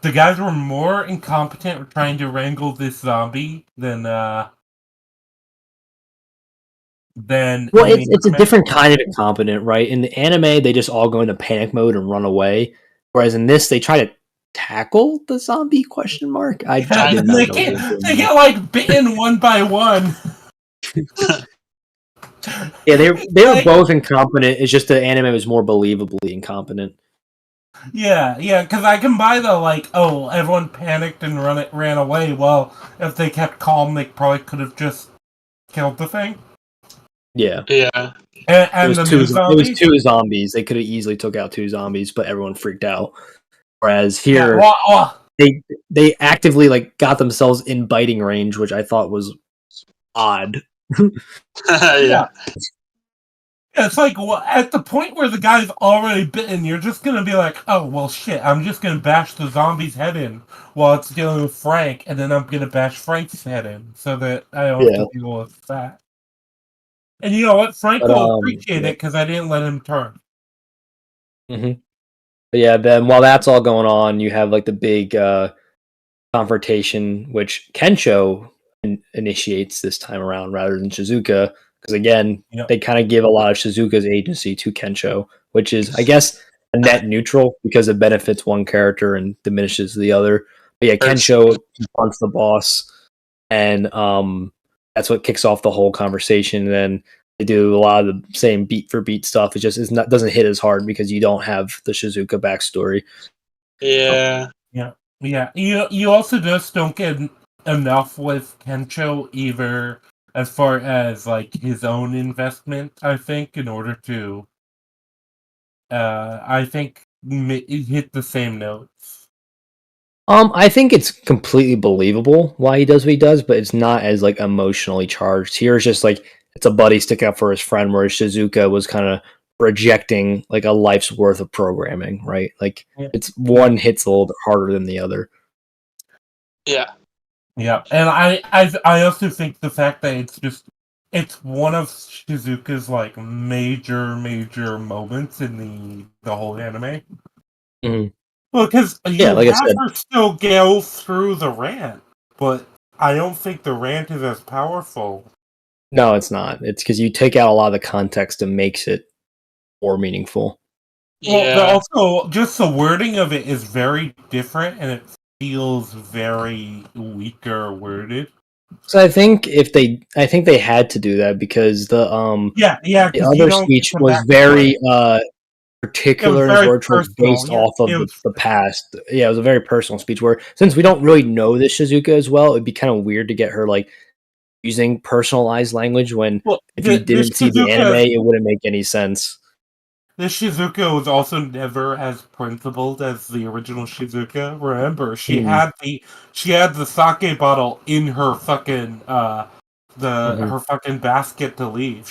guys were more incompetent with trying to wrangle this zombie than Well, in the it's a anime? different kind of incompetent, right? In the anime, they just all go into panic mode and run away, whereas in this, they try to tackle the zombie question mark. I Yeah, did not know they were doing they that. get like bitten one by one. Yeah, they were Like, both incompetent. It's just the anime was more believably incompetent. yeah, because I can buy the like, oh, everyone panicked and ran away. Well, if they kept calm, they probably could have just killed the thing. Yeah, Yeah. And the new it was zombie. two zombies. They could have easily took out two zombies, but everyone freaked out. Whereas Yeah, here, they actively like got themselves in biting range, which I thought was odd. Yeah. It's like at the point where the guy's already bitten, you're just gonna be like, oh well, shit. I'm just gonna bash the zombie's head in while it's dealing with Frank, and then I'm gonna bash Frank's head in so that I don't have to deal with that. And you know what? Frank But will appreciate yeah. it because I didn't let him turn. But yeah, then while that's all going on, you have like the big confrontation, which Kensho initiates this time around rather than Shizuka, because again, they kind of give a lot of Shizuka's agency to Kensho, which is, I guess, a net neutral because it benefits one character and diminishes the other. But yeah, Kensho confronts the boss, and that's what kicks off the whole conversation. And then they do a lot of the same beat for beat stuff. It just doesn't hit as hard because you don't have the Shizuka backstory. Yeah. Yeah. You also just don't get enough with Kensho either, as far as like his own investment. I think in order to, I think hit the same notes. I think it's completely believable why he does what he does, but it's not as like emotionally charged. Here it's just like it's a buddy sticking up for his friend, whereas Shizuka was kind of rejecting like a life's worth of programming, right? Like it's one hits a little bit harder than the other. Yeah. Yeah, and I also think the fact that it's one of Shizuka's like major moments in the whole anime. Mm-hmm. Well, because you like have I said, her still go through the rant, but I don't think the rant is as powerful. No, it's not. It's because you take out a lot of the context and makes it more meaningful. Well, also just the wording of it is very different, and it feels very weaker worded. So I think they had to do that because the the other speech was very particular in its words, was based off of the past. Yeah, it was a very personal speech where since we don't really know this Shizuka as well, it'd be kind of weird to get her like using personalized language when if you didn't see the anime, it wouldn't make any sense. This Shizuka was also never as principled as the original Shizuka. Remember, she had the sake bottle in her fucking her fucking basket to leave.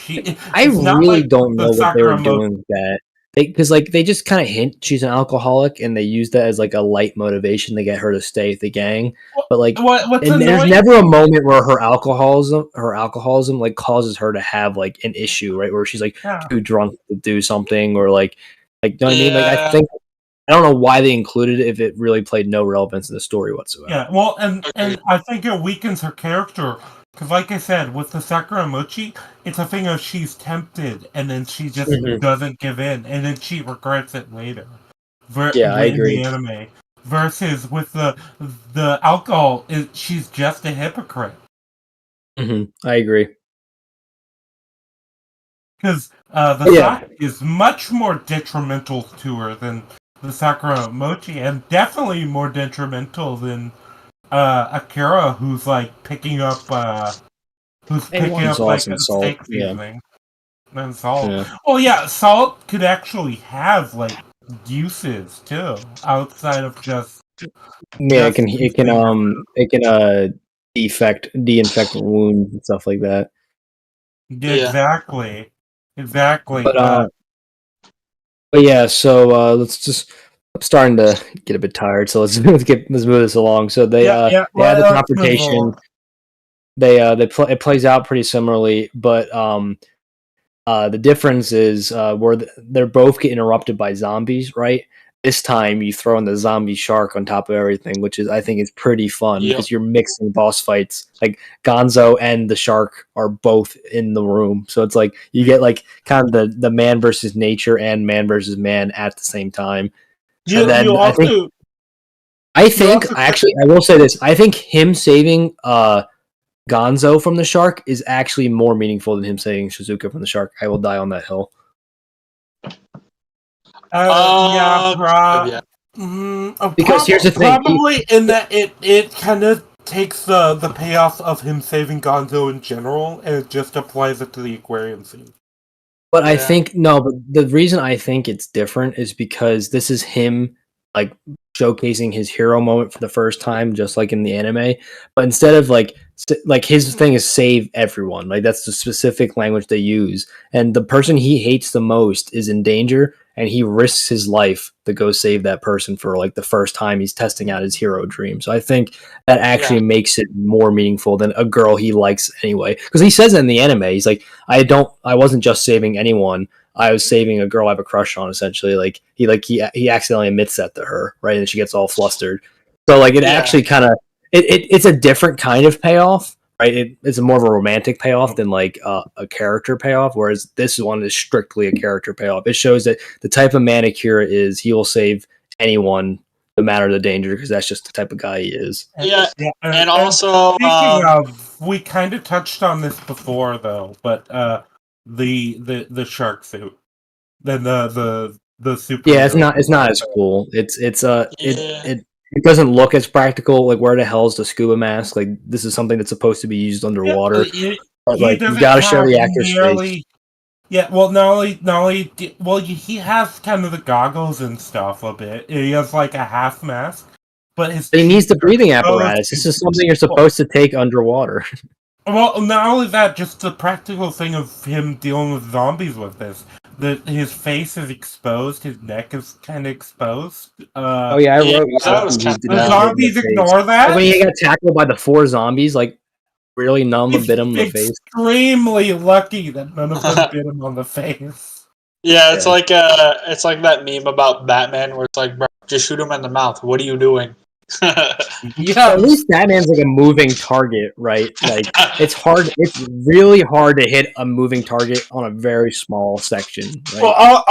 I really don't know what they were doing with that. Because like they just kind of hint she's an alcoholic, and they use that as like a light motivation to get her to stay with the gang. But like, and there's never a moment where her alcoholism like causes her to have like an issue, right? Where she's like too drunk to do something, or like you know what I mean? Like I don't know why they included it if it really played no relevance in the story whatsoever. Yeah, well, and I think it weakens her character. Because, like I said, with the Sakura Mochi, it's a thing of she's tempted, and then she just doesn't give in, and then she regrets it later. I in agree. the anime. Versus with the alcohol, she's just a hypocrite. I agree. Because the sake is much more detrimental to her than the Sakura Mochi, and definitely more detrimental than Akira, who's like picking up Sauce like and a salt. steak Yeah. seasoning and salt. Yeah. Oh yeah, salt could actually have like uses too outside of just Yeah, it can boosting de-infect wounds and stuff like that. Yeah. Exactly. But yeah, so I'm starting to get a bit tired, so let's move this along. So they had the let's move confrontation. on. It plays out pretty similarly, but the difference is they're both get interrupted by zombies, right? This time you throw in the zombie shark on top of everything, which is I think is pretty fun because you're mixing boss fights. Like Gonzo and the shark are both in the room, so it's like you get like kind of the man versus nature and man versus man at the same time. And then I think actually I will say this: I think him saving Gonzo from the shark is actually more meaningful than him saving Shizuka from the shark. I will die on that hill. Because here's the thing. Probably in that it kind of takes the payoff of him saving Gonzo in general and it just applies it to the aquarium scene. But I think but the reason I think it's different is because this is him like showcasing his hero moment for the first time, just like in the anime. But instead of like his thing is save everyone. Like that's the specific language they use. And the person he hates the most is in danger, and he risks his life to go save that person for like the first time he's testing out his hero dream. So I think that actually makes it more meaningful than a girl he likes anyway. Because he says it in the anime, he's like, I wasn't just saving anyone. I was saving a girl I have a crush on. Essentially, he accidentally admits that to her, right? And she gets all flustered. So like it actually kind of it's a different kind of payoff, right? It's more of a romantic payoff than like a character payoff. Whereas this one is strictly a character payoff. It shows that the type of man Akira is, he will save anyone no matter the danger because that's just the type of guy he is. And also speaking of, we kind of touched on this before though, but the shark suit, then the super. Yeah, it's not as cool. It doesn't look as practical. Like where the hell is the scuba mask? Like this is something that's supposed to be used underwater. But like you gotta show the actor's face. Yeah, well, he has kind of the goggles and stuff a bit. He has like a half mask, but he needs the breathing apparatus. This is something you're supposed to take underwater. Well, not only that, just the practical thing of him dealing with zombies with this. His face is exposed, his neck is kind of exposed. I wrote the zombies ignore that. Like when he got tackled by the 4 zombies, like really numb and bit him in the face. Extremely lucky that none of them bit him on the face. Yeah, it's like that meme about Batman where it's like, bro, just shoot him in the mouth. What are you doing? At least Batman's like a moving target, right? Like it's really hard to hit a moving target on a very small section, right? Well,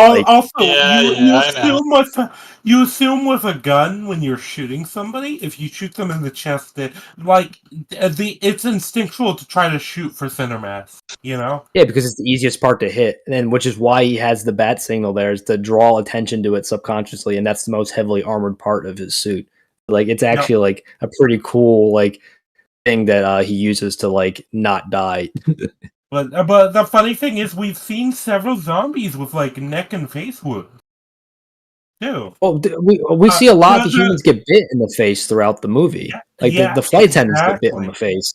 you assume with a gun when you're shooting somebody, if you shoot them in the chest, it's instinctual to try to shoot for center mass, you know? Yeah, because it's the easiest part to hit, and which is why he has the bat signal there, is to draw attention to it subconsciously, and that's the most heavily armored part of his suit. Like it's actually like a pretty cool like thing that he uses to like not die. But the funny thing is, we've seen several zombies with like neck and face wounds too. Well, we see a lot of humans get bit in the face throughout the movie. The flight attendants get bit in the face.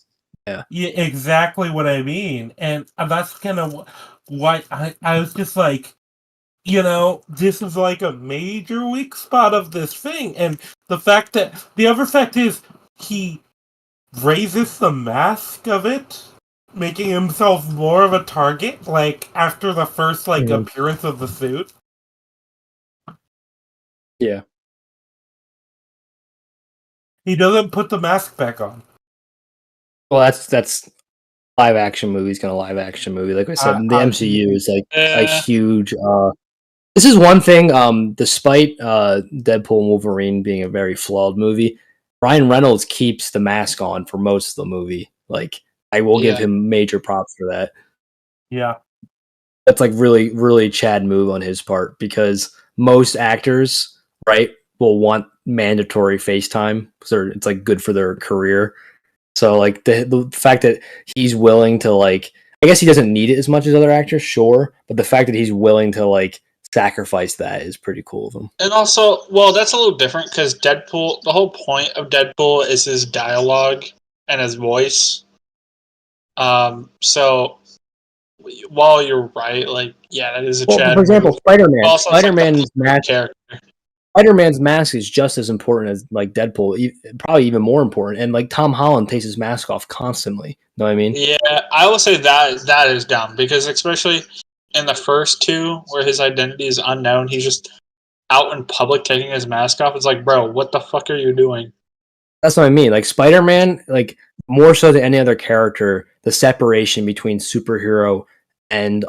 Yeah, exactly what I mean, and that's kind of what I was just like. This is like a major weak spot of this thing. And the other fact is he raises the mask of it, making himself more of a target, like after the first appearance of the suit. Yeah. He doesn't put the mask back on. Well, that's live action movie's gonna live action movie. Like I said, the MCU is like a huge This is one thing. Despite Deadpool and Wolverine being a very flawed movie, Ryan Reynolds keeps the mask on for most of the movie. Like, I will give him major props for that. Yeah. That's like really, really Chad move on his part, because most actors, right, will want mandatory FaceTime because it's like good for their career. So like the fact that he's willing to, like, I guess he doesn't need it as much as other actors, sure, but the fact that he's willing to like sacrifice that is pretty cool of him. And also, well, that's a little different because Deadpool, the whole point of Deadpool is his dialogue and his voice. So while you're right, like, yeah, that is a Chad. For example, move. Spider-Man. Also, Spider-Man's mask. Character. Spider-Man's mask is just as important as like Deadpool, probably even more important. And like Tom Holland takes his mask off constantly. Know what I mean? Yeah, I will say that is dumb because especially in the first two where his identity is unknown, he's just out in public taking his mask off. It's like, bro, what the fuck are you doing? That's what I mean. Like Spider-Man, like more so than any other character, the separation between superhero and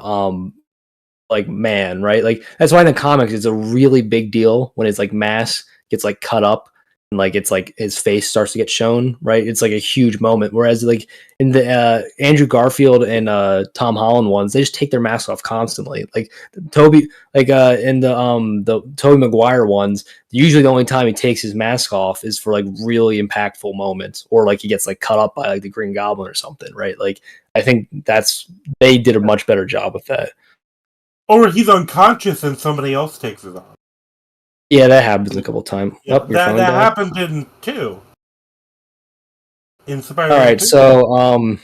like man, right? Like that's why in the comics it's a really big deal when his like mask gets like cut up and like it's like his face starts to get shown, right? It's like a huge moment. Whereas like in the Andrew Garfield and Tom Holland ones, they just take their masks off constantly. Like Toby, like in the Tobey Maguire ones, usually the only time he takes his mask off is for like really impactful moments, or like he gets like cut up by like the Green Goblin or something, right? Like I think they did a much better job with that. Or he's unconscious and somebody else takes it off. Yeah, that happens a couple times. Yeah, that happened in 2. In Spider-Man. All right, 2. so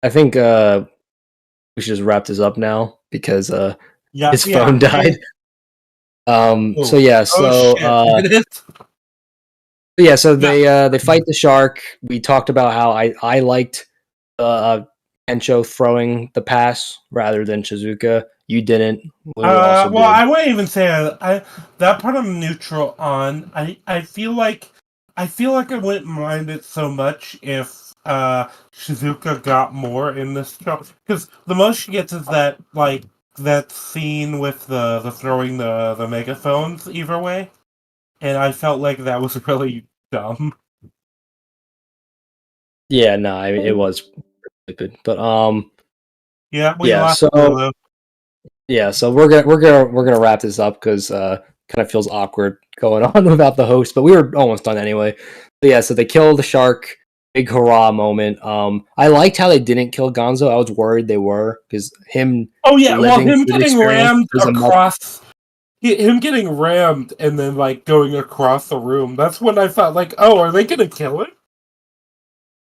I think we should just wrap this up now because his phone died. So yeah, they fight the shark. We talked about how I liked Kencho throwing the pass rather than Shizuka. You didn't. I wouldn't even say that part I'm neutral on. I feel like I wouldn't mind it so much if Shizuka got more in this show, because the most she gets is that like that scene with the throwing the megaphones either way, and I felt like that was really dumb. Yeah, no, I mean, it was stupid, but so we're gonna wrap this up because kind of feels awkward going on without the host, but we were almost done anyway. But yeah, so they kill the shark, big hurrah moment. I liked how they didn't kill Gonzo. I was worried they were, because him. Oh yeah, well, him getting rammed across. Him getting rammed and then like going across the room. That's when I thought like, oh, are they gonna kill him?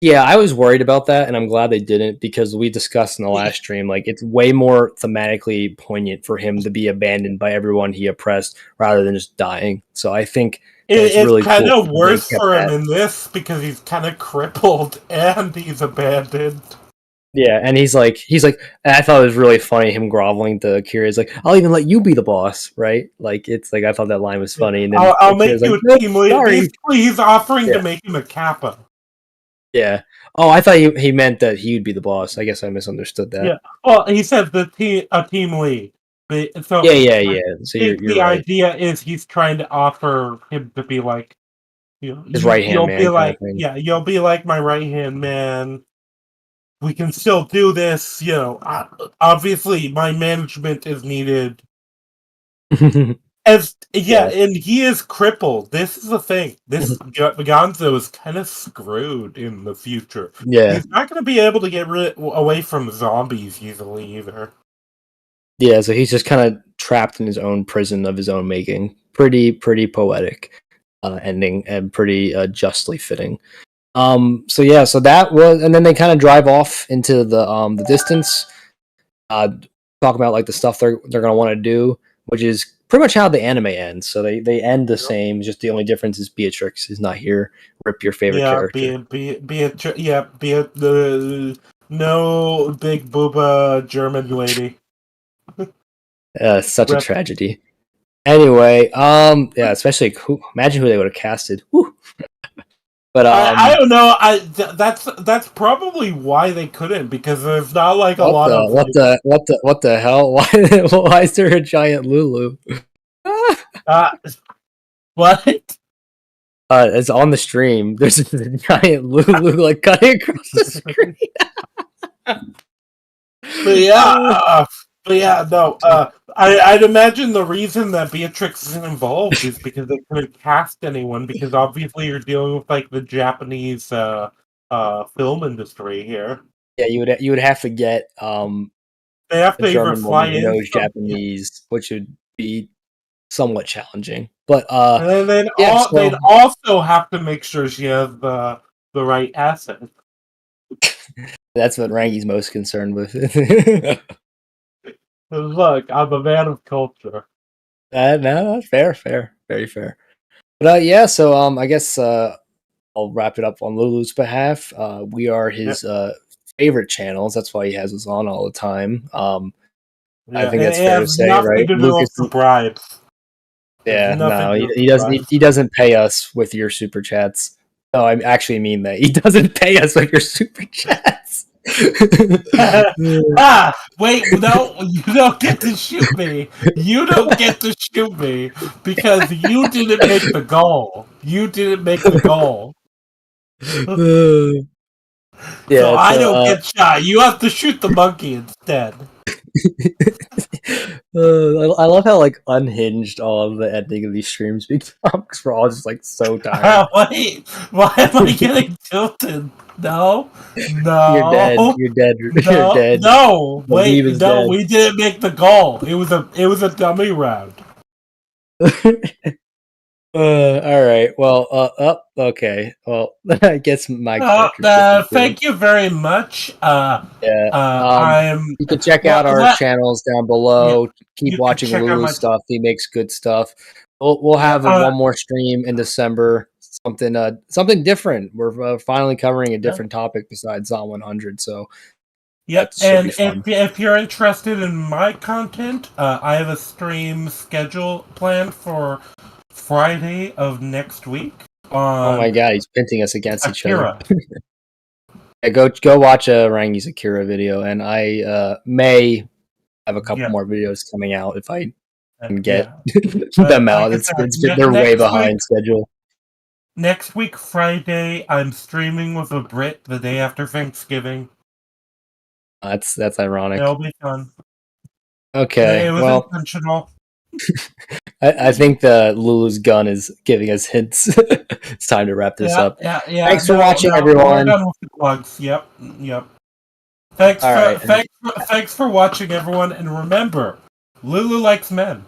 Yeah, I was worried about that, and I'm glad they didn't, because we discussed in the last stream, like, it's way more thematically poignant for him to be abandoned by everyone he oppressed rather than just dying. So I think it's really kind of worse for him in this, because he's kind of crippled and he's abandoned. Yeah, and he's like, I thought it was really funny, him groveling to Akira. He's like, I'll even let you be the boss, right? Like, it's like, I thought that line was funny. And then I'll make you a team lead. He's offering to make him a kappa. Yeah. Oh, I thought he meant that he would be the boss. I guess I misunderstood that. Yeah. Well, he said a team lead. So yeah. So you're right. Idea is he's trying to offer him to be like, his right hand man. Be like, you'll be like my right hand man. We can still do this. Obviously, my management is needed. And he is crippled. This is the thing. This Gonzo is kind of screwed in the future. Yeah, he's not going to be able to get away from zombies easily either. Yeah, so he's just kind of trapped in his own prison of his own making. Pretty poetic ending, and pretty justly fitting. So that was, and then they kind of drive off into the distance. Talk about like the stuff they're gonna want to do, which is pretty much how the anime ends. So they end the same. Just the only difference is Beatrix is not here. Rip your favorite character. Beatrix. Yeah, no big booba German lady. Such a tragedy. Anyway, especially imagine who they would have casted. Woo. But I don't know. That's probably why they couldn't, because there's not like a lot of what the hell? Why is there a giant Lulu? What? It's on the stream. There's a giant Lulu like cutting across the screen. But yeah, no. I'd imagine the reason that Beatrix isn't involved is because they couldn't cast anyone, because obviously you're dealing with like the Japanese film industry here. Yeah, you would have to get They have to a either German fly woman who in knows Japanese, which would be somewhat challenging. But and then they'd also have to make sure she has the right assets. That's what Rangi's most concerned with. Look, I'm a man of culture. No, fair, very fair. But yeah, so I guess I'll wrap it up on Lulu's behalf. We are his favorite channels. That's why he has us on all the time. I think that's fair to say, right? Lucas for bribes. Yeah, no, he doesn't pay us with your super chats. No, I actually mean that he doesn't pay us with your super chats. Wait, no, you don't get to shoot me. You don't get to shoot me because you didn't make the goal. You didn't make the goal. Yeah, so I don't get shot. You have to shoot the monkey instead. I love how like unhinged all of the ending of these streams become, because we're all just like so tired. Wait, why am I getting tilted? No, You're dead. You're dead. No, wait, no, we didn't make the goal. It was a dummy round. All right. Well, okay. Well, I guess my thank you very much. You can check out our channels down below. Yeah, keep watching Lulu's stuff. He makes good stuff. We'll have one more stream in December. Something different. We're finally covering a different topic besides Zon 100. So. Yep, and if you're interested in my content, I have a stream schedule planned for Friday of next week. Oh my god, he's pinting us against each other. Yeah, go watch a Rangi's Akira video, and I may have a couple more videos coming out if I can get them out. They're way behind schedule. Next week, Friday, I'm streaming with a Brit the day after Thanksgiving. That's ironic. It'll be fun. Okay, it was intentional. I think the Lulu's gun is giving us hints. It's time to wrap this up. Yeah. Thanks for watching, everyone. We're done with the plugs. Yep. Thanks for watching, everyone, and remember, Lulu likes men.